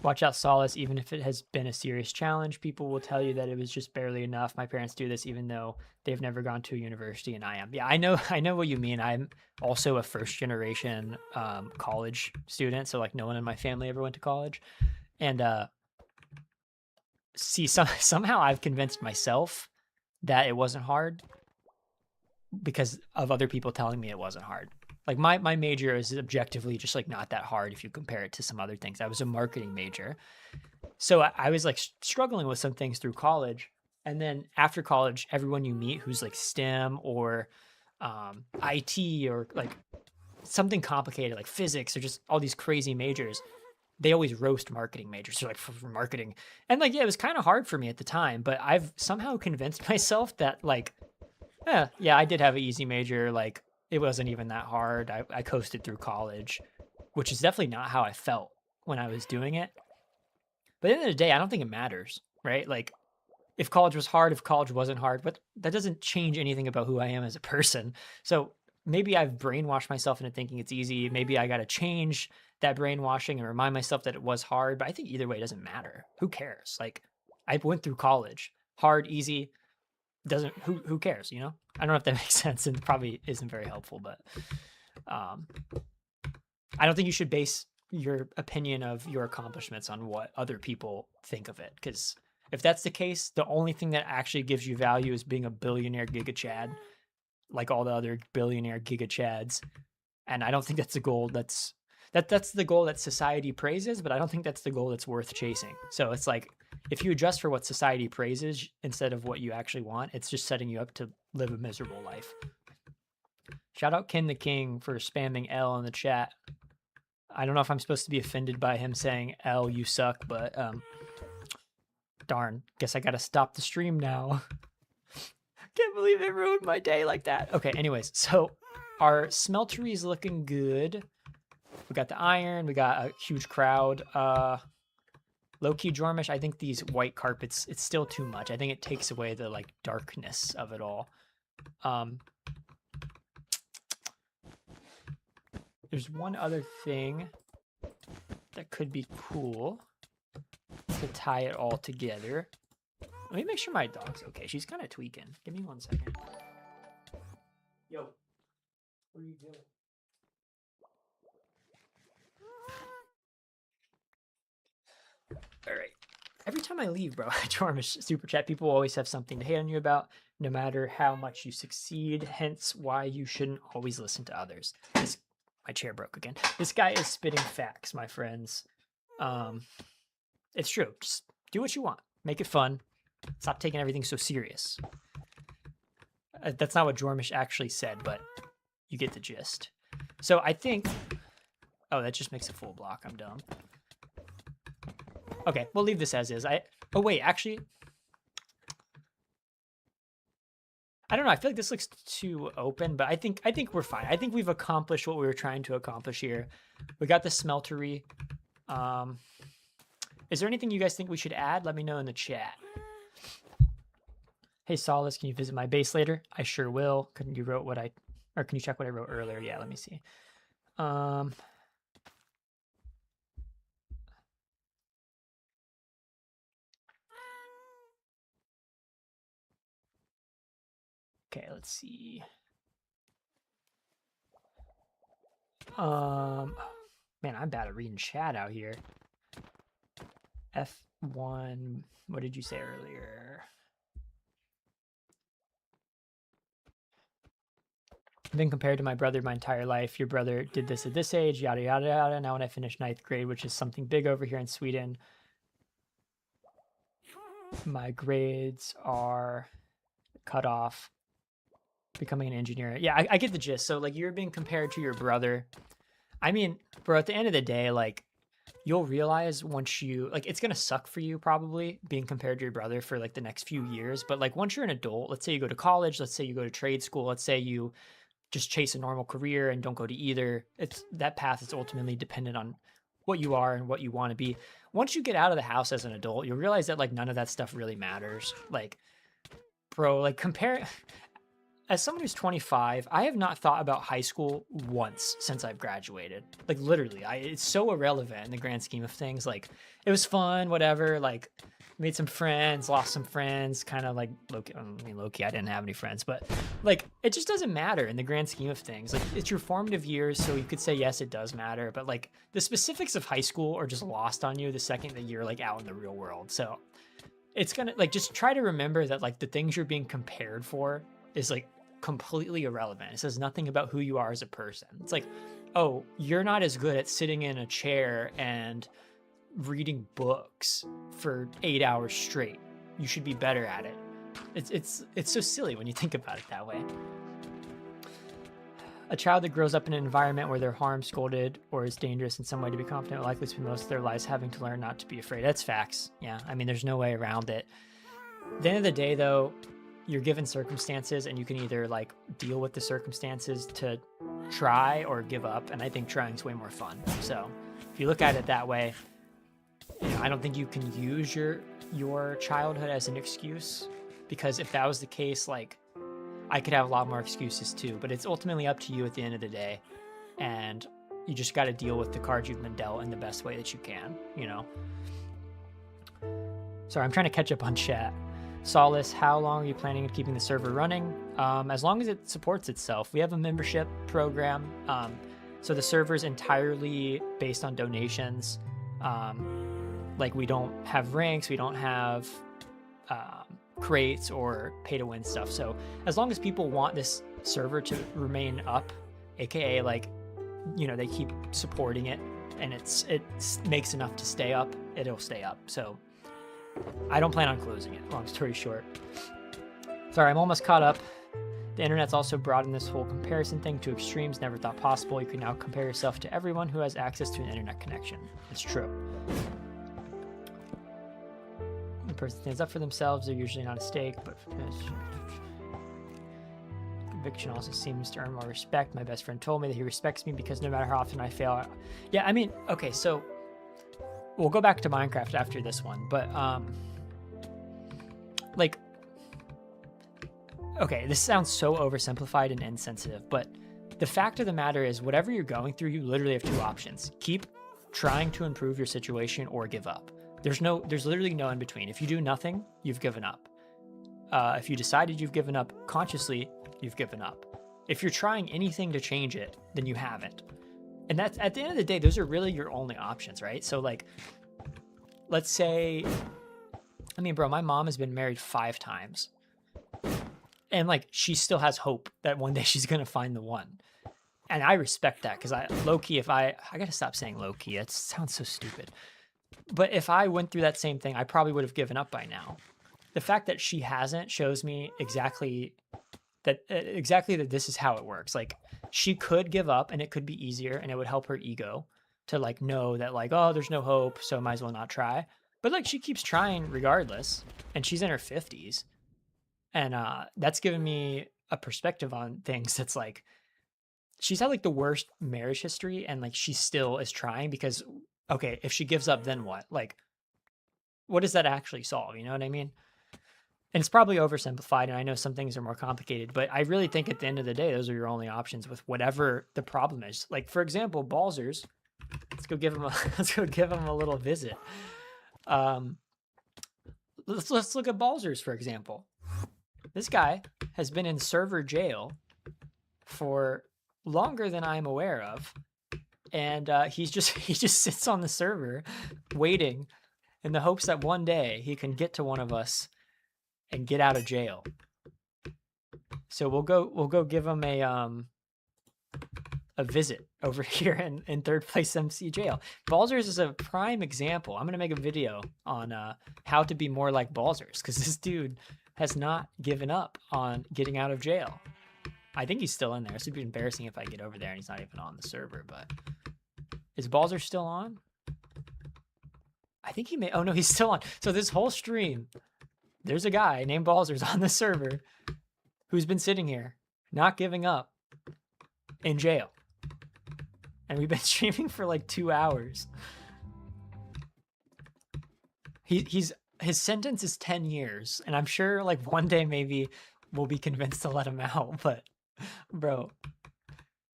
Speaker 1: Watch out, Solace. Even if it has been a serious challenge, people will tell you that it was just barely enough. My parents do this even though they've never gone to a university, and I am. Yeah, I know what you mean. I'm also a first generation college student, so like no one in my family ever went to college. And see, somehow I've convinced myself that it wasn't hard because of other people telling me it wasn't hard. Like my major is objectively just like not that hard if you compare it to some other things. I was a marketing major. So I was like struggling with some things through college. And then after college, everyone you meet who's like STEM or IT or like something complicated like physics or just all these crazy majors, they always roast marketing majors. They're like, for marketing. And like, yeah, it was kind of hard for me at the time, but I've somehow convinced myself that like, yeah, I did have an easy major. Like, it wasn't even that hard. I coasted through college, which is definitely not how I felt when I was doing it. But at the end of the day, I don't think it matters, right? Like, if college was hard, if college wasn't hard, but that doesn't change anything about who I am as a person. So maybe I've brainwashed myself into thinking it's easy. Maybe I got to change that brainwashing and remind myself that it was hard. But I think either way, it doesn't matter. Who cares? Like, I went through college. Hard, easy, doesn't, who cares, you know? I don't know if that makes sense, and probably isn't very helpful, but I don't think you should base your opinion of your accomplishments on what other people think of it, because if that's the case, the only thing that actually gives you value is being a billionaire giga chad, like all the other billionaire giga chads. And I don't think that's the goal that's the goal that society praises, but I don't think that's the goal that's worth chasing. So it's like, if you adjust for what society praises instead of what you actually want, it's just setting you up to live a miserable life. Shout out Ken the King for spamming L in the chat. I don't know if I'm supposed to be offended by him saying, L, you suck, but darn, guess I gotta stop the stream now. Can't believe it ruined my day like that. Okay, anyways, so our smeltery is looking good. We got the iron, we got a huge crowd. Low-key Jormish, I think these white carpets, it's still too much. I think it takes away the like darkness of it all. There's one other thing that could be cool to tie it all together. Let me make sure my dog's okay. She's kind of tweaking. Give me 1 second. Yo, what are you doing? All right. Every time I leave, bro, Jormish Super Chat, people always have something to hate on you about, no matter how much you succeed, hence why you shouldn't always listen to others. My chair broke again. This guy is spitting facts, my friends. It's true. Just do what you want. Make it fun. Stop taking everything so serious. That's not what Jormish actually said, but you get the gist. So I think... Oh, that just makes a full block. I'm dumb. Okay, we'll leave this as is. Oh, wait, actually... I don't know. I feel like this looks too open, but I think we're fine. I think we've accomplished what we were trying to accomplish here. We got the smeltery. Is there anything you guys think we should add? Let me know in the chat. Hey, Solace, can you visit my base later? I sure will. Can you check what I wrote earlier? Yeah, let me see. Okay, let's see. Man, I'm bad at reading chat out here. F1, what did you say earlier? I've been compared to my brother my entire life. Your brother did this at this age, yada, yada, yada. Now when I finish 9th grade, which is something big over here in Sweden, my grades are cut off. Becoming an engineer. Yeah, I get the gist. So like, you're being compared to your brother. I mean, bro, at the end of the day, like, you'll realize once you, like, it's gonna suck for you probably being compared to your brother for like the next few years, but like, once you're an adult, let's say you go to college, let's say you go to trade school, let's say you just chase a normal career and don't go to either, it's that path is ultimately dependent on what you are and what you want to be. Once you get out of the house as an adult, you'll realize that like none of that stuff really matters. Like, bro, like, compare... As someone who's 25, I have not thought about high school once since I've graduated. Like, literally, it's so irrelevant in the grand scheme of things. Like, it was fun, whatever. Like, made some friends, lost some friends, kind of like, low-key, I didn't have any friends. But, like, it just doesn't matter in the grand scheme of things. Like, it's your formative years, so you could say, yes, it does matter. But, like, the specifics of high school are just lost on you the second that you're, like, out in the real world. So, it's gonna, like, just try to remember that, like, the things you're being compared for is, like, completely irrelevant. It says nothing about who you are as a person. It's like, oh, you're not as good at sitting in a chair and reading books for 8 hours straight. You should be better at it. It's so silly when you think about it that way. A child that grows up in an environment where they're harmed, scolded, or is dangerous in some way to be confident will likely spend most of their lives having to learn not to be afraid. That's facts. Yeah, I mean, there's no way around it. At the end of the day, though, you're given circumstances and you can either like deal with the circumstances to try or give up. And I think trying is way more fun. So if you look at it that way, you know, I don't think you can use your childhood as an excuse, because if that was the case, like, I could have a lot more excuses too, but it's ultimately up to you at the end of the day. And you just got to deal with the cards you've been dealt in the best way that you can, you know? Sorry, I'm trying to catch up on chat. Solace, how long are you planning on keeping the server running? As long as it supports itself. We have a membership program, so the server is entirely based on donations. Like we don't have ranks, we don't have crates or pay to win stuff. So as long as people want this server to remain up, aka like, you know, they keep supporting it and it makes enough to stay up, it'll stay up. So I don't plan on closing it, long story short. Sorry, I'm almost caught up. The internet's also broadened this whole comparison thing to extremes never thought possible. You can now compare yourself to everyone who has access to an internet connection. It's true. The person stands up for themselves, they're usually not a stake, but conviction also seems to earn more respect. My best friend told me that he respects me because no matter how often I fail. Yeah, I mean, okay, so we'll go back to Minecraft after this one, but like, okay, this sounds so oversimplified and insensitive, but the fact of the matter is whatever you're going through, you literally have two options. Keep trying to improve your situation or give up. There's literally no in between. If you do nothing, you've given up. If you decided you've given up consciously, you've given up. If you're trying anything to change it, then you haven't. And that's, at the end of the day, those are really your only options, right? So like, let's say, I mean, bro, my mom has been married 5 times. And like, she still has hope that one day she's going to find the one. And I respect that because low-key, I got to stop saying low-key. It sounds so stupid. But if I went through that same thing, I probably would have given up by now. The fact that she hasn't shows me exactly that this is how it works. Like, she could give up and it could be easier and it would help her ego to like know that like, oh, there's no hope, so might as well not try. But like, she keeps trying regardless, and she's in her 50s. And that's given me a perspective on things that's like, she's had like the worst marriage history and like she still is trying because, okay, if she gives up, then what? Like, what does that actually solve? You know what I mean? And it's probably oversimplified, and I know some things are more complicated, but I really think at the end of the day, those are your only options with whatever the problem is. Like, for example, Balzers, let's go give him a little visit. Let's look at Balzers, for example. This guy has been in server jail for longer than I'm aware of, and he just sits on the server waiting in the hopes that one day he can get to one of us and get out of jail. So we'll go give him a visit over here in ThirdPlaceMC jail. Balzers is a prime example. I'm gonna make a video on how to be more like Balzers, because this dude has not given up on getting out of jail. I think he's still in there. This would be embarrassing if I get over there and he's not even on the server, but is Balzer still on? I think he may, oh no, he's still on. So this whole stream, there's a guy named Balzers on the server who's been sitting here, not giving up, in jail. And we've been streaming for like 2 hours. His sentence is 10 years, and I'm sure like one day maybe we'll be convinced to let him out, but bro,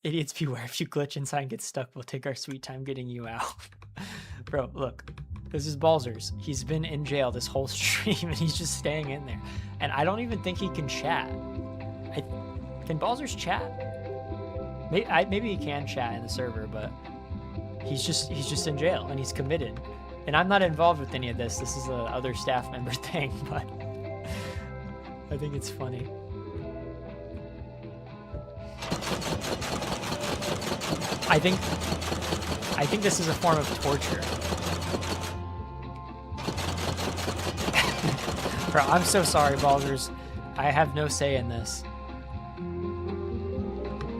Speaker 1: idiots beware. If you glitch inside and get stuck, we'll take our sweet time getting you out. Bro, look. This is Balzers. He's been in jail this whole stream and he's just staying in there. And I don't even think he can chat. Can Balzers chat? Maybe he can chat in the server, but he's just in jail and he's committed. And I'm not involved with any of this. This is a other staff member thing, but I think it's funny. I think this is a form of torture. Bro, I'm so sorry, Balzers. I have no say in this.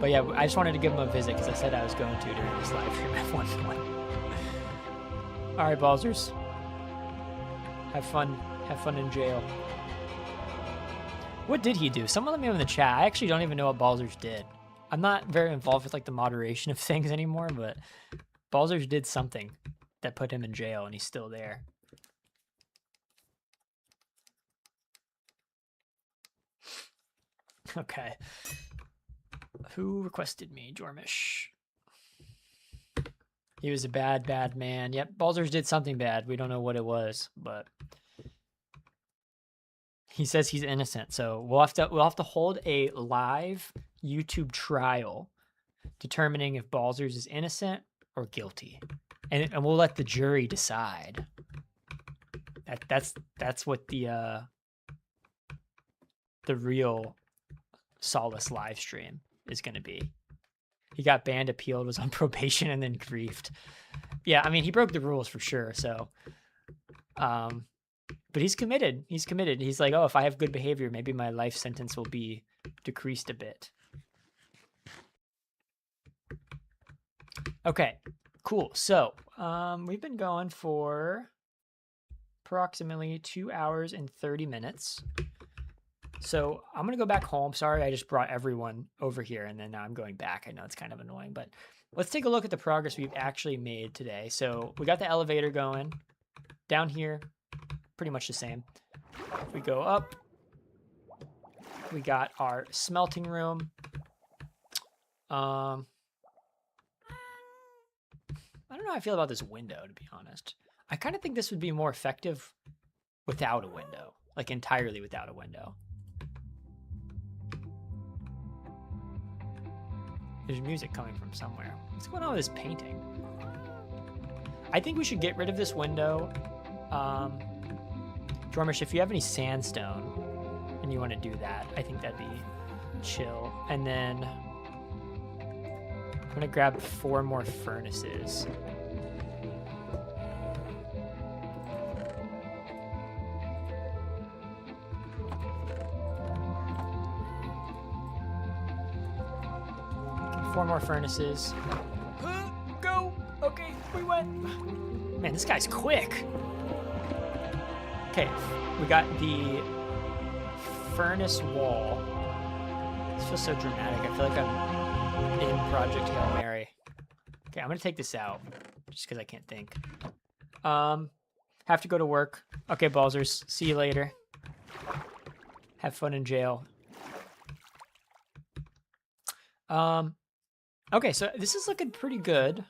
Speaker 1: But yeah, I just wanted to give him a visit because I said I was going to during this live stream at one point. Alright, Balzers. Have fun. Have fun in jail. What did he do? Someone let me know in the chat. I actually don't even know what Balzers did. I'm not very involved with like the moderation of things anymore, but Balzers did something that put him in jail and he's still there. Okay. Who requested me? Jormish. He was a bad, bad man. Yep, Balzers did something bad. We don't know what it was, but He says he's innocent, so we'll have to hold a live YouTube trial determining if Balzers is innocent or guilty, and we'll let the jury decide. That's what the real Solace live stream is going to be. He got banned, appealed, was on probation, and then griefed. Yeah, I mean, he broke the rules for sure. So, but he's committed. He's committed. He's like, oh, if I have good behavior, maybe my life sentence will be decreased a bit. Okay, cool. So, we've been going for approximately 2 hours and 30 minutes. So I'm going to go back home. Sorry, I just brought everyone over here, and then now I'm going back. I know it's kind of annoying, but let's take a look at the progress we've actually made today. So we got the elevator going. Down here, pretty much the same. If we go up, we got our smelting room. I don't know how I feel about this window, to be honest. I kind of think this would be more effective without a window, like entirely without a window. There's music coming from somewhere. What's going on with this painting? I think we should get rid of this window. Jormish, if you have any sandstone and you want to do that, I think that'd be chill. And then I'm going to grab 4 more furnaces. Four more furnaces. Go! Okay, we went. Man, this guy's quick. Okay, we got the furnace wall. This feels so dramatic. I feel like I'm in Project Hail Mary. Okay, I'm gonna take this out just because I can't think. Have to go to work. Okay, Balzers. See you later. Have fun in jail. Okay, so this is looking pretty good.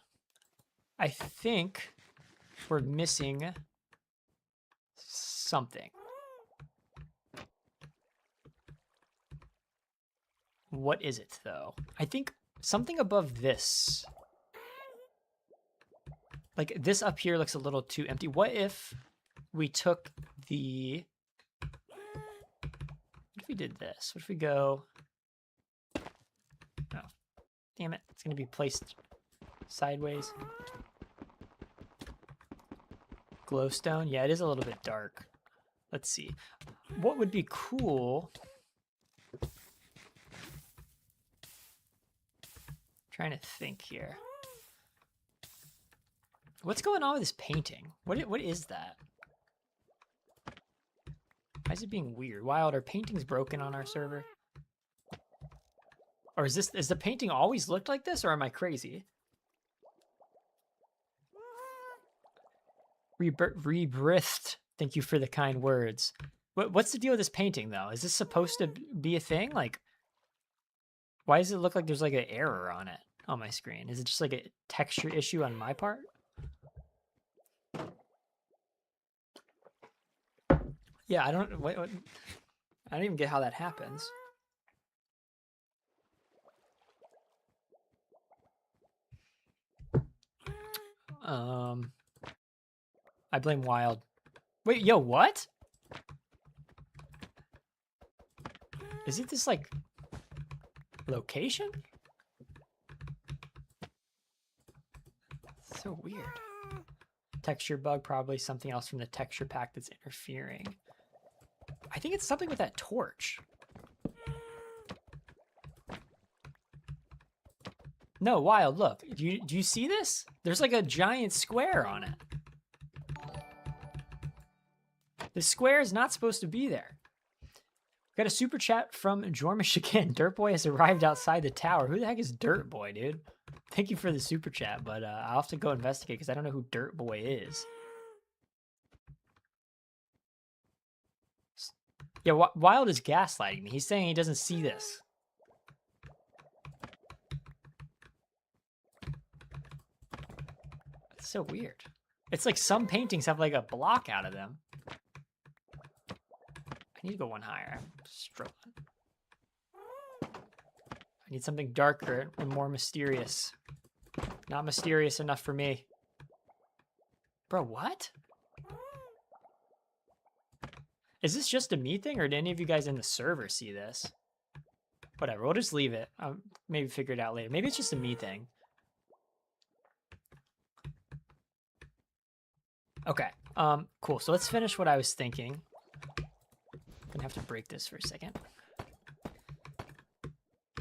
Speaker 1: I think we're missing something. What is it, though? I think something above this. Like, this up here looks a little too empty. What if we took the... What if we did this? What if we go... Oh. Damn it, it's going to be placed sideways. Glowstone? Yeah, it is a little bit dark. Let's see. What would be cool... Trying to think here. What's going on with this painting? What is that? Why is it being weird? Wild, are paintings broken on our server? Or is the painting always looked like this, or am I crazy? Rebirthed. Thank you for the kind words. What's the deal with this painting, though? Is this supposed to be a thing? Like, why does it look like there's like an error on it on my screen? Is it just like a texture issue on my part? Yeah, I don't. I don't even get how that happens. I blame Wild. Wait, yo, what? Is it this like location? So weird. Texture bug, probably something else from the texture pack that's interfering. I think it's something with that torch. No, Wild, look. Do you see this? There's like a giant square on it. The square is not supposed to be there. We got a super chat from Jormish again. Dirt Boy has arrived outside the tower. Who the heck is Dirt Boy, dude? Thank you for the super chat, but I'll have to go investigate because I don't know who Dirt Boy is. Yeah, Wild is gaslighting me. He's saying he doesn't see this. It's so weird. It's like some paintings have like a block out of them. I need to go one higher. I'm struggling. I need something darker and more mysterious. Not mysterious enough for me. Bro, what? Is this just a me thing, or did any of you guys in the server see this? Whatever, we'll just leave it. Maybe figure it out later. Maybe it's just a me thing. Okay, cool. So let's finish what I was thinking. I'm gonna have to break this for a second.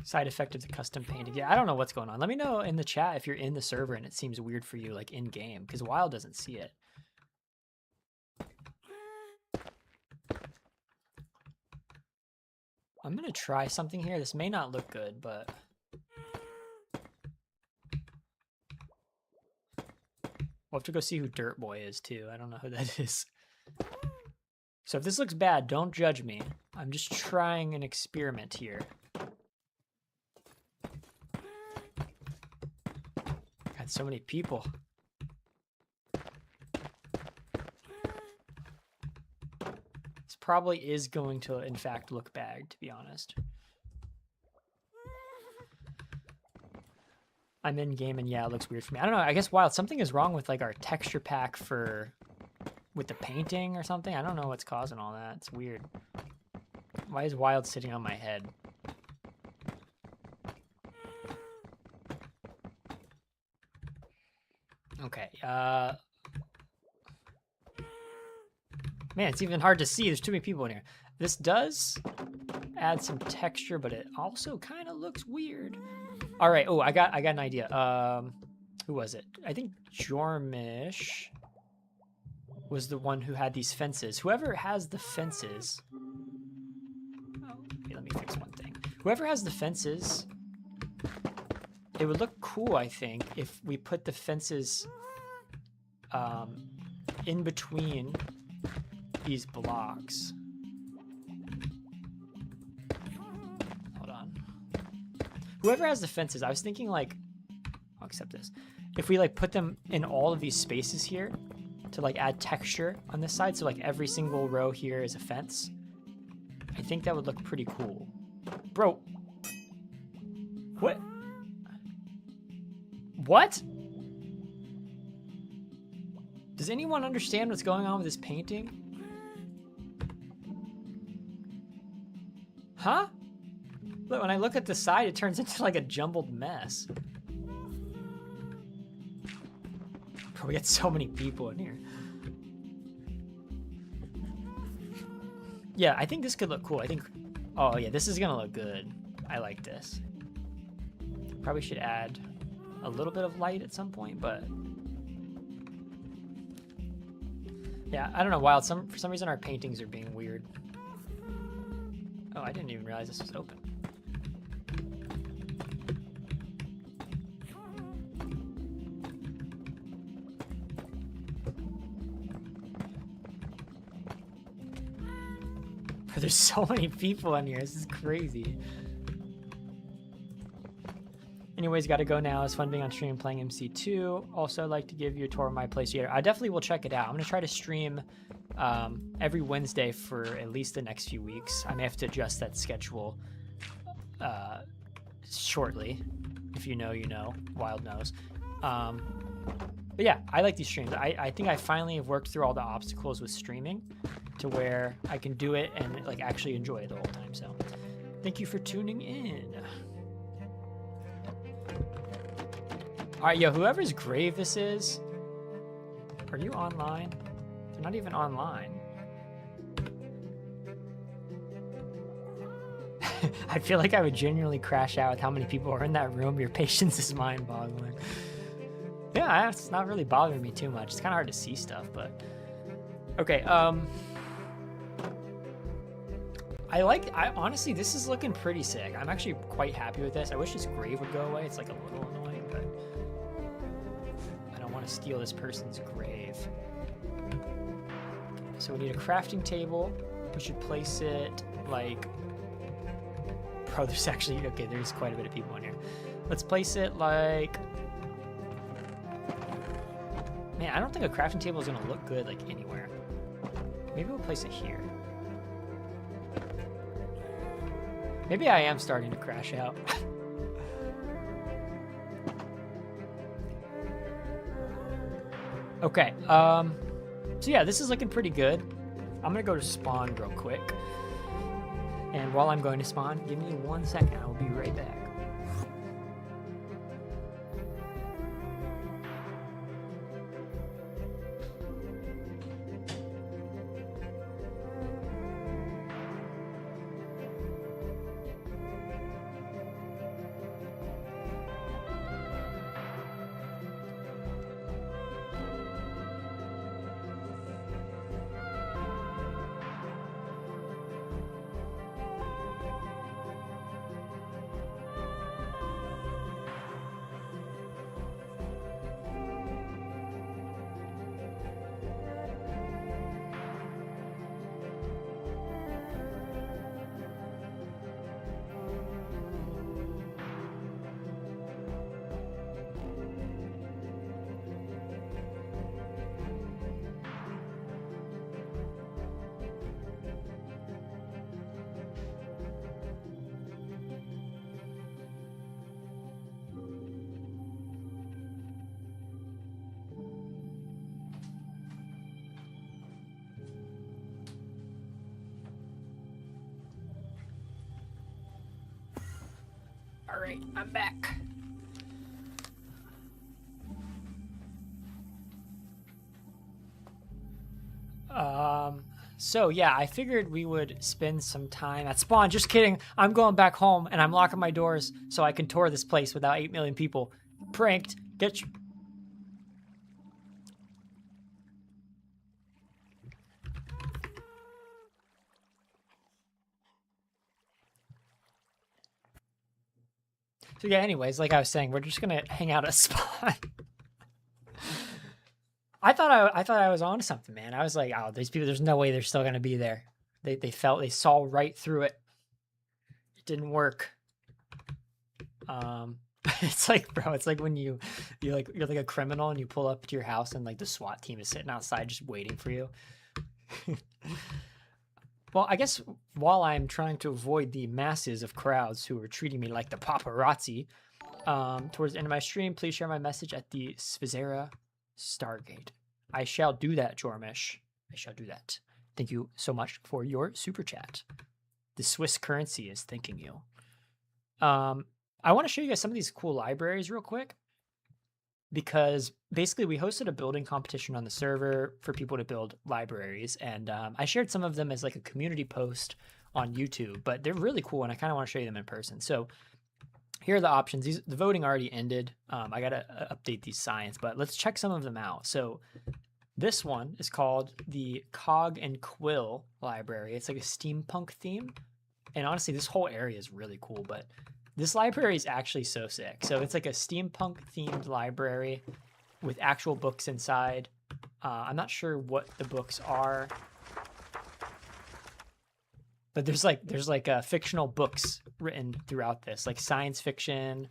Speaker 1: Side effect of the custom painting. Yeah, I don't know what's going on. Let me know in the chat if you're in the server and it seems weird for you, like in game, because Wild doesn't see it. I'm gonna try something here. This may not look good, but we'll have to go see who Dirt Boy is too. I don't know who that is. So if this looks bad, don't judge me. I'm just trying an experiment here. Got so many people. This probably is going to, in fact, look bad, to be honest. I'm in game and yeah, it looks weird for me. I don't know. I guess Wild, something is wrong with like our texture pack with the painting or something. I don't know what's causing all that. It's weird. Why is Wild sitting on my head? Okay. Man, it's even hard to see. There's too many people in here. This does add some texture, but it also kind of looks weird. All right. Oh, I got an idea. Who was it? I think Jormish was the one who had these fences. Whoever has the fences. Oh, okay, let me fix one thing. Whoever has the fences, it would look cool, I think, if we put the fences in between these blocks. Hold on. Whoever has the fences, I was thinking like, I'll accept this. If we like put them in all of these spaces here to like add texture on this side, so like every single row here is a fence, I think that would look pretty cool. Bro, what? What? Does anyone understand what's going on with this painting? Huh? Look, when I look at the side, it turns into like a jumbled mess. Bro, we got so many people in here. Yeah, I think this could look cool. I think, oh yeah, this is gonna look good. I like this. Probably should add a little bit of light at some point, but yeah, I don't know, Wild. For some reason our paintings are being weird. Oh, I didn't even realize this was open. There's so many people in here. This is crazy. Anyways, gotta go now. It's fun being on stream playing MC2. Also, I'd like to give you a tour of my place here. I definitely will check it out. I'm gonna try to stream every Wednesday for at least the next few weeks. I may have to adjust that schedule shortly. If you know, you know. Wild knows. But yeah, I like these streams. I think I finally have worked through all the obstacles with streaming to where I can do it and like actually enjoy it the whole time. So thank you for tuning in. All right, yo, whoever's grave this is, are you online? They're not even online. I feel like I would genuinely crash out with how many people are in that room. Your patience is mind-boggling. Yeah, it's not really bothering me too much. It's kind of hard to see stuff, but okay. I honestly, this is looking pretty sick. I'm actually quite happy with this. I wish this grave would go away. It's like a little annoying, but I don't want to steal this person's grave. So we need a crafting table. We should place it like, bro, there's actually, okay, there's quite a bit of people in here. Let's place it like, man, I don't think a crafting table is gonna look good like anywhere. Maybe we'll place it here. Maybe I am starting to crash out. Okay, so yeah, this is looking pretty good. I'm gonna go to spawn real quick. And while I'm going to spawn, give me 1 second, I will be right back. All right, I'm back. So yeah, I figured we would spend some time at spawn. Just kidding. I'm going back home and I'm locking my doors so I can tour this place without 8 million people. Pranked. Get you. So yeah, anyways, like I was saying, we're just gonna hang out at spawn. I thought I was onto something, man. I was like, oh, these people, there's no way they're still gonna be there. They saw right through it. It didn't work. It's like, bro, it's like when you're like a criminal and you pull up to your house and like the SWAT team is sitting outside just waiting for you. Well, I guess while I'm trying to avoid the masses of crowds who are treating me like the paparazzi, towards the end of my stream, please share my message at the Svizzera Stargate. I shall do that, Jormish. I shall do that. Thank you so much for your super chat. The Swiss currency is thanking you. I want to show you guys some of these cool libraries real quick, because basically we hosted a building competition on the server for people to build libraries, and I shared some of them as like a community post on YouTube, but they're really cool and I kind of want to show you them in person. So here are the options. The voting already ended. I got to update these signs, but let's check some of them out. So this one is called the Cog and Quill Library. It's like a steampunk theme, and honestly this whole area is really cool, but this library is actually so sick. So it's like a steampunk themed library with actual books inside. I'm not sure what the books are, but there's like fictional books written throughout this, like science fiction.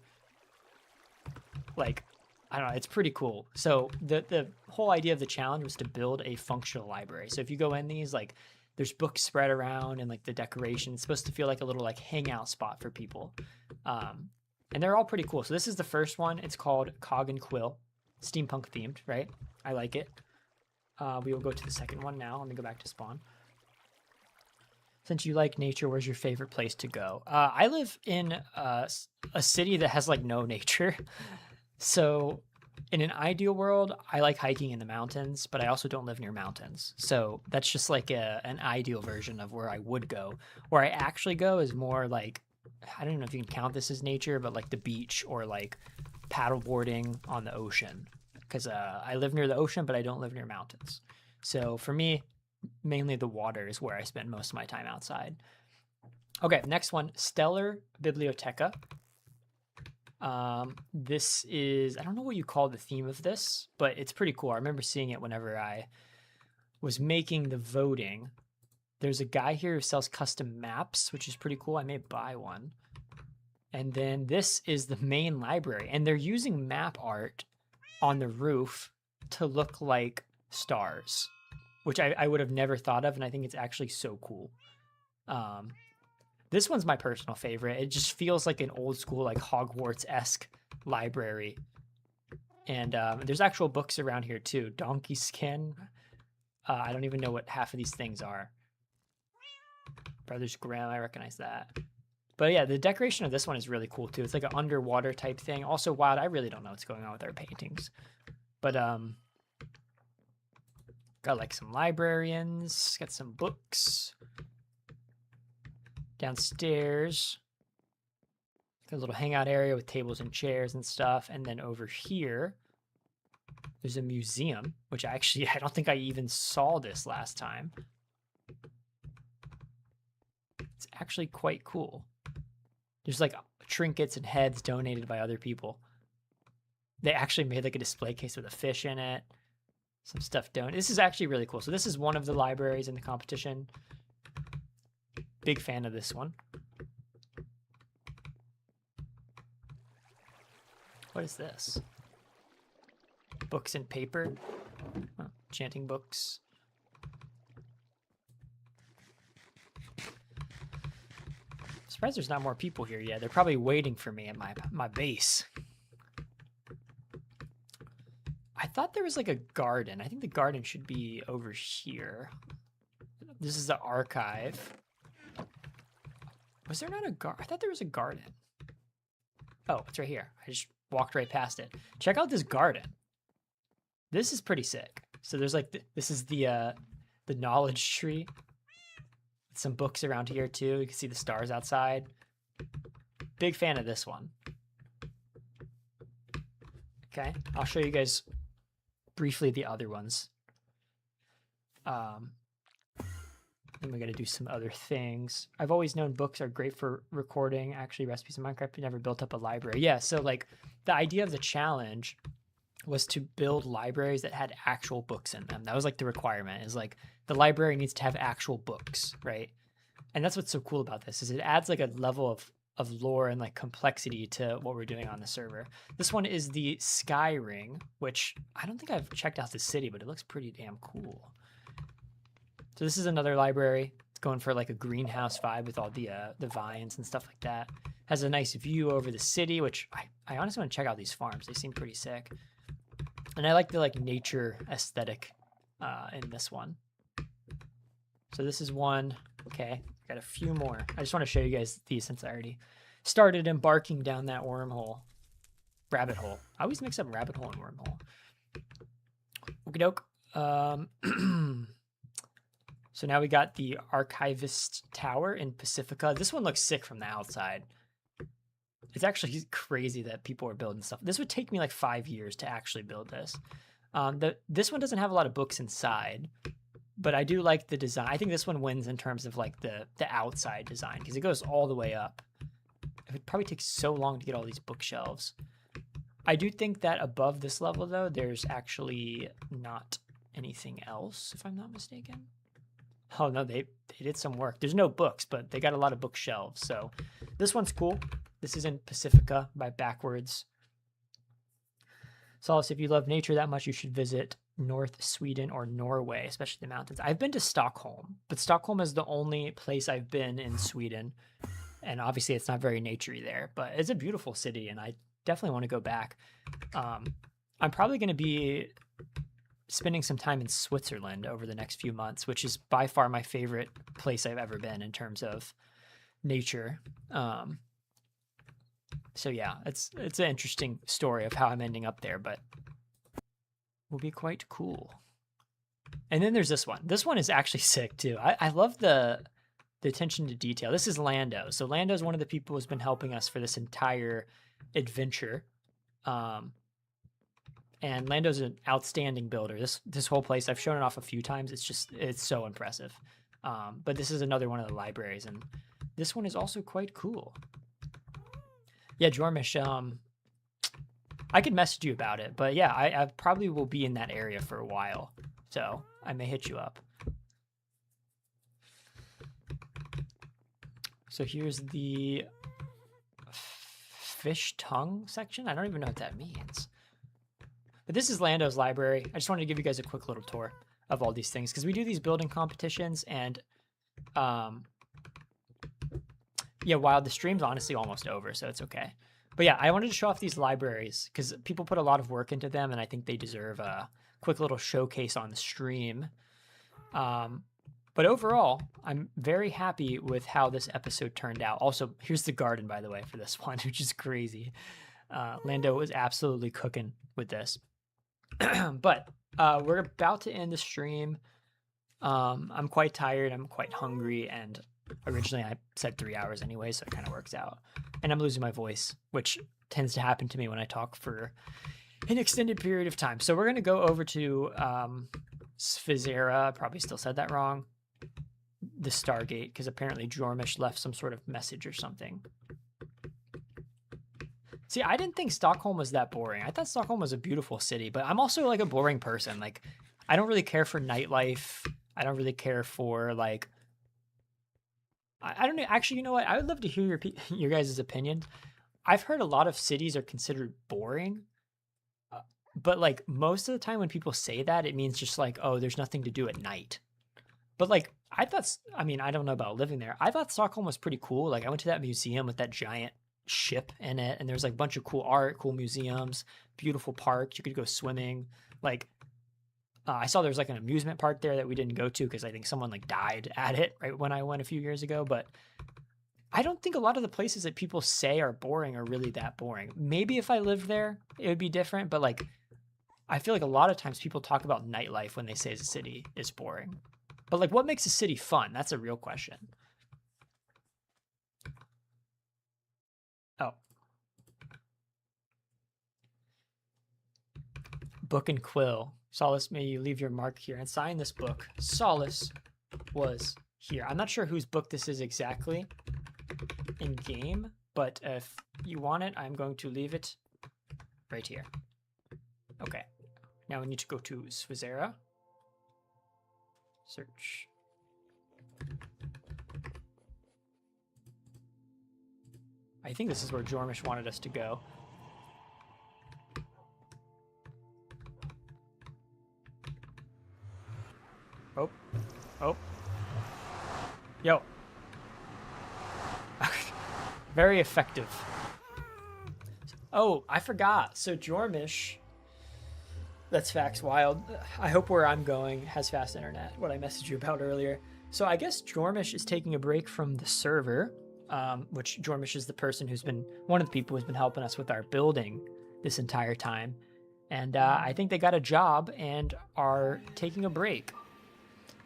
Speaker 1: Like, I don't know, it's pretty cool. So the whole idea of the challenge was to build a functional library. So if you go in these, like, there's books spread around and like the decoration. It's supposed to feel like a little like hangout spot for people. And they're all pretty cool. So this is the first one. It's called Cog and Quill, steampunk themed, right? I like it. We will go to the second one now. Let me go back to spawn. Since you like nature, where's your favorite place to go? I live in a city that has like no nature. So in an ideal world, I like hiking in the mountains, but I also don't live near mountains. So that's just like an ideal version of where I would go. Where I actually go is more like, I don't know if you can count this as nature, but like the beach or like paddleboarding on the ocean. Because I live near the ocean, but I don't live near mountains. So for me, mainly the water is where I spend most of my time outside. Okay, next one, Stellar Biblioteca. This is, I don't know what you call the theme of this, but it's pretty cool. I remember seeing it whenever I was making the voting. There's a guy here who sells custom maps, which is pretty cool. I may buy one. And then this is the main library, and they're using map art on the roof to look like stars, which I would have never thought of, and I think it's actually so cool. This one's my personal favorite. It just feels like an old school, like Hogwarts-esque library. And there's actual books around here too. Donkey skin. I don't even know what half of these things are. Brothers Grimm, I recognize that. But yeah, the decoration of this one is really cool too. It's like an underwater type thing. Also wild. I really don't know what's going on with our paintings. But got like some librarians, got some books. Downstairs, got a little hangout area with tables and chairs and stuff. And then over here, there's a museum, which I don't think I even saw this last time. It's actually quite cool. There's like trinkets and heads donated by other people. They actually made like a display case with a fish in it. Some stuff donated. This is actually really cool. So this is one of the libraries in the competition. Big fan of this one. What is this? Books and paper. Oh, chanting books. Surprised there's not more people here yet. They're probably waiting for me at my base. I thought there was like a garden. I think the garden should be over here. This is the archive. Was there not a garden? I thought there was a garden. Oh, it's right here. I just walked right past it. Check out this garden. This is pretty sick. So there's like, this is the knowledge tree. Some books around here too. You can see the stars outside. Big fan of this one. Okay, I'll show you guys briefly the other ones. Then we got to do some other things. I've always known books are great for recording. Actually, recipes in Minecraft never built up a library. Yeah, so like the idea of the challenge was to build libraries that had actual books in them. That was like the requirement, is like the library needs to have actual books, right? And that's what's so cool about this, is it adds like a level of lore and like complexity to what we're doing on the server. This one is the Sky Ring, which I don't think I've checked out the city, but it looks pretty damn cool. So this is another library. It's going for like a greenhouse vibe with all the vines and stuff like that. Has a nice view over the city, which I honestly want to check out these farms. They seem pretty sick. And I like the like nature aesthetic in this one. So this is one. Okay, got a few more. I just want to show you guys these since I already started embarking down that wormhole. Rabbit hole. I always mix up rabbit hole and wormhole. Okie doke. So now we got the Archivist Tower in Pacifica. This one looks sick from the outside. It's actually crazy that people are building stuff. This would take me like 5 years to actually build this. This one doesn't have a lot of books inside, but I do like the design. I think this one wins in terms of like the outside design, because it goes all the way up. It would probably take so long to get all these bookshelves. I do think that above this level, though, there's actually not anything else, if I'm not mistaken. Oh, no, they did some work. There's no books, but they got a lot of bookshelves. So this one's cool. This is in Pacifica by Backwards. Solace, if you love nature that much, you should visit North Sweden or Norway, especially the mountains. I've been to Stockholm, but Stockholm is the only place I've been in Sweden. And obviously it's not very naturey there, but it's a beautiful city and I definitely want to go back. I'm probably going to be spending some time in Switzerland over the next few months, which is by far my favorite place I've ever been in terms of nature. So yeah, it's an interesting story of how I'm ending up there, but will be quite cool. And then there's this one. This one is actually sick too. I love the attention to detail. This is Lando. So Lando is one of the people who's been helping us for this entire adventure. And Lando's an outstanding builder. This whole place, I've shown it off a few times. It's so impressive. But this is another one of the libraries, and this one is also quite cool. Yeah, Jormish, I could message you about it, but yeah, I probably will be in that area for a while, so I may hit you up. So here's the fish tongue section. I don't even know what that means. But this is Lando's library. I just wanted to give you guys a quick little tour of all these things, because we do these building competitions, and Yeah, Wild, the stream's honestly almost over, so it's okay. But yeah, I wanted to show off these libraries because people put a lot of work into them, and I think they deserve a quick little showcase on the stream. But overall, I'm very happy with how this episode turned out. Also, here's the garden, by the way, for this one, which is crazy. Lando was absolutely cooking with this. But we're about to end the stream. I'm quite tired. I'm quite hungry, and originally I said 3 hours anyway, so it kind of works out. And I'm losing my voice, which tends to happen to me when I talk for an extended period of time. So we're going to go over to Sphizera. Probably still said that wrong. The Stargate, because apparently Jormish left some sort of message or something. See, I didn't think Stockholm was that boring. I thought Stockholm was a beautiful city, but I'm also like a boring person. Like, I don't really care for nightlife. I don't really care for like, I don't know. Actually, you know what? I would love to hear your guys' opinions. I've heard a lot of cities are considered boring, but like most of the time when people say that, it means just like, oh, there's nothing to do at night. But like, I thought, I mean, I don't know about living there. I thought Stockholm was pretty cool. Like, I went to that museum with that giant ship in it, and there's like a bunch of cool art, cool museums, beautiful parks. You could go swimming. Like, I saw there was like an amusement park there that we didn't go to because I think someone like died at it right when I went a few years ago. But I don't think a lot of the places that people say are boring are really that boring. Maybe if I lived there, it would be different. But like, I feel like a lot of times people talk about nightlife when they say the city is boring. But like, what makes a city fun? That's a real question. Oh. Book and quill. Solace, may you leave your mark here and sign this book. Solace was here. I'm not sure whose book this is exactly in game, but if you want it, I'm going to leave it right here. Okay. Now we need to go to Sphizera. Search. I think this is where Jormish wanted us to go. Oh. Oh. Yo. Very effective. Oh, I forgot. So Jormish, that's facts wild. I hope where I'm going has fast internet, what I messaged you about earlier. So I guess Jormish is taking a break from the server, which Jormish is the person who's been, one of the people who's been helping us with our building this entire time. And I think they got a job and are taking a break.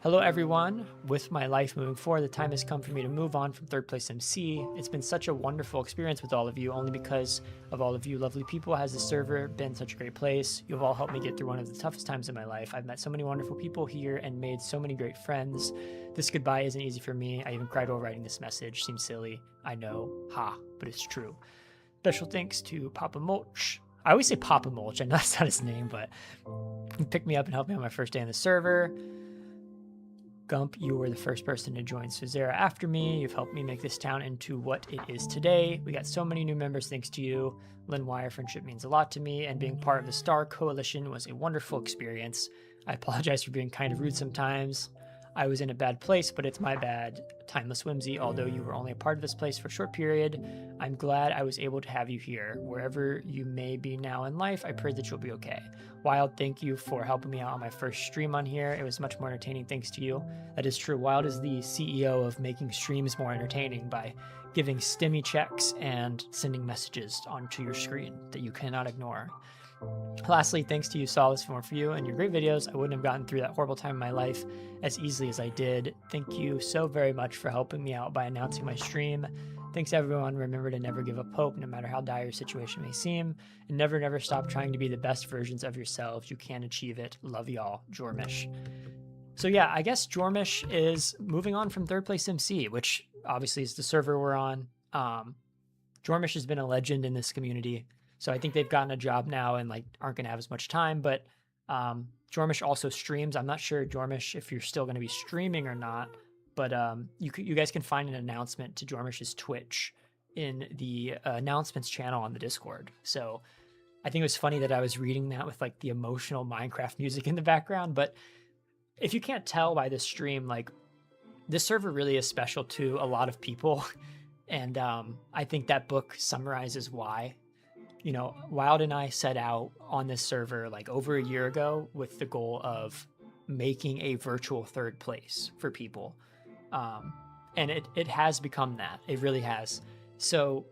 Speaker 1: Hello everyone. With my life moving forward, the time has come for me to move on from ThirdPlaceMC. It's been such a wonderful experience with all of you. Only because of all of you lovely people has the server been such a great place. You've all helped me get through one of the toughest times in my life. I've met so many wonderful people here and made so many great friends. This goodbye isn't easy for me. I even cried while writing this message. Seems silly, I know, but it's true. Special thanks to Papa Mulch. I always say Papa Mulch. I know that's not his name, but he picked me up and helped me on my first day on the server. Gump, you were the first person to join Sphizera after me. You've helped me make this town into what it is today. We got so many new members thanks to you. Lynn Wire friendship means a lot to me, and being part of the Star Coalition was a wonderful experience. I apologize for being kind of rude sometimes. I was in a bad place, but it's my bad. Timeless Whimsy, although you were only a part of this place for a short period, I'm glad I was able to have you here. Wherever you may be now in life, I pray that you'll be okay. Wild, thank you for helping me out on my first stream on here. It was much more entertaining thanks to you. That is true. Wild is the CEO of making streams more entertaining by giving stimmy checks and sending messages onto your screen that you cannot ignore. Lastly, thanks to you, Solace, for you and your great videos. I wouldn't have gotten through that horrible time in my life as easily as I did. Thank you so very much for helping me out by announcing my stream. Thanks, everyone. Remember to never give up hope, no matter how dire your situation may seem. And never stop trying to be the best versions of yourselves. You can achieve it. Love y'all, Jormish. So yeah, I guess Jormish is moving on from ThirdPlaceMC, which obviously is the server we're on. Jormish has been a legend in this community. So I think they've gotten a job now and like aren't going to have as much time. But Jormish also streams. I'm not sure, Jormish, if you're still going to be streaming or not. But you guys can find an announcement to Jormish's Twitch in the announcements channel on the Discord. So I think it was funny that I was reading that with like the emotional Minecraft music in the background. But if you can't tell by this stream, like this server really is special to a lot of people. And I think that book summarizes why. You know, Wild and I set out on this server like over a year ago with the goal of making a virtual third place for people. And it has become that. It really has. So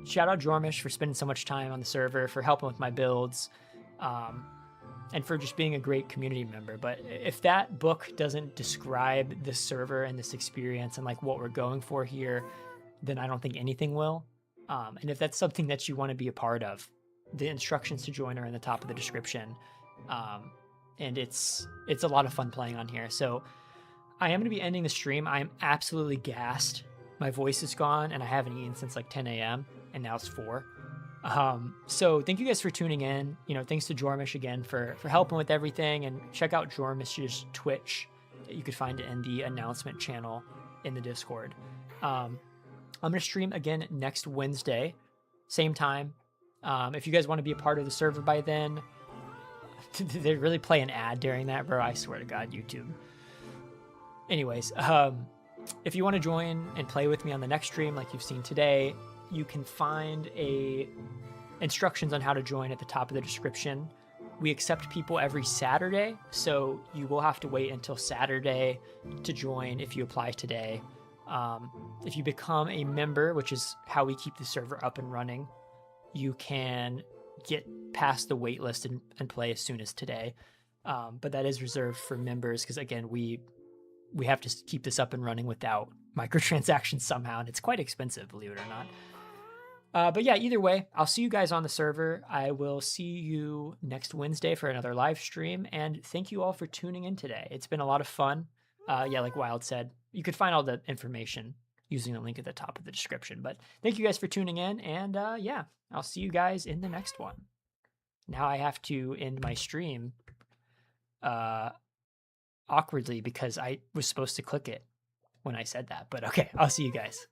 Speaker 1: shout out Jormish for spending so much time on the server, for helping with my builds, and for just being a great community member. But if that book doesn't describe this server and this experience and like what we're going for here, then I don't think anything will. And if that's something that you want to be a part of, the instructions to join are in the top of the description. And it's a lot of fun playing on here. So I am going to be ending the stream. I am absolutely gassed. My voice is gone, and I haven't eaten since like 10 a.m., and now it's 4. So thank you guys for tuning in. You know, thanks to Jormish again for helping with everything, and check out Jormish's Twitch. You could find it in the announcement channel in the Discord. I'm going to stream again next Wednesday, same time. If you guys want to be a part of the server by then, did they really play an ad during that, bro? I swear to God, YouTube. Anyways, if you want to join and play with me on the next stream like you've seen today, you can find instructions on how to join at the top of the description. We accept people every Saturday, so you will have to wait until Saturday to join if you apply today. If you become a member, which is how we keep the server up and running, you can get past the wait list and play as soon as today. But that is reserved for members because, again, we have to keep this up and running without microtransactions somehow, and it's quite expensive, believe it or not. But yeah, either way, I'll see you guys on the server. I will see you next Wednesday for another live stream, and thank you all for tuning in today. It's been a lot of fun. Yeah, like Wild said, you could find all the information using the link at the top of the description. But thank you guys for tuning in, and yeah, I'll see you guys in the next one. Now I have to end my stream awkwardly because I was supposed to click it when I said that. But okay, I'll see you guys.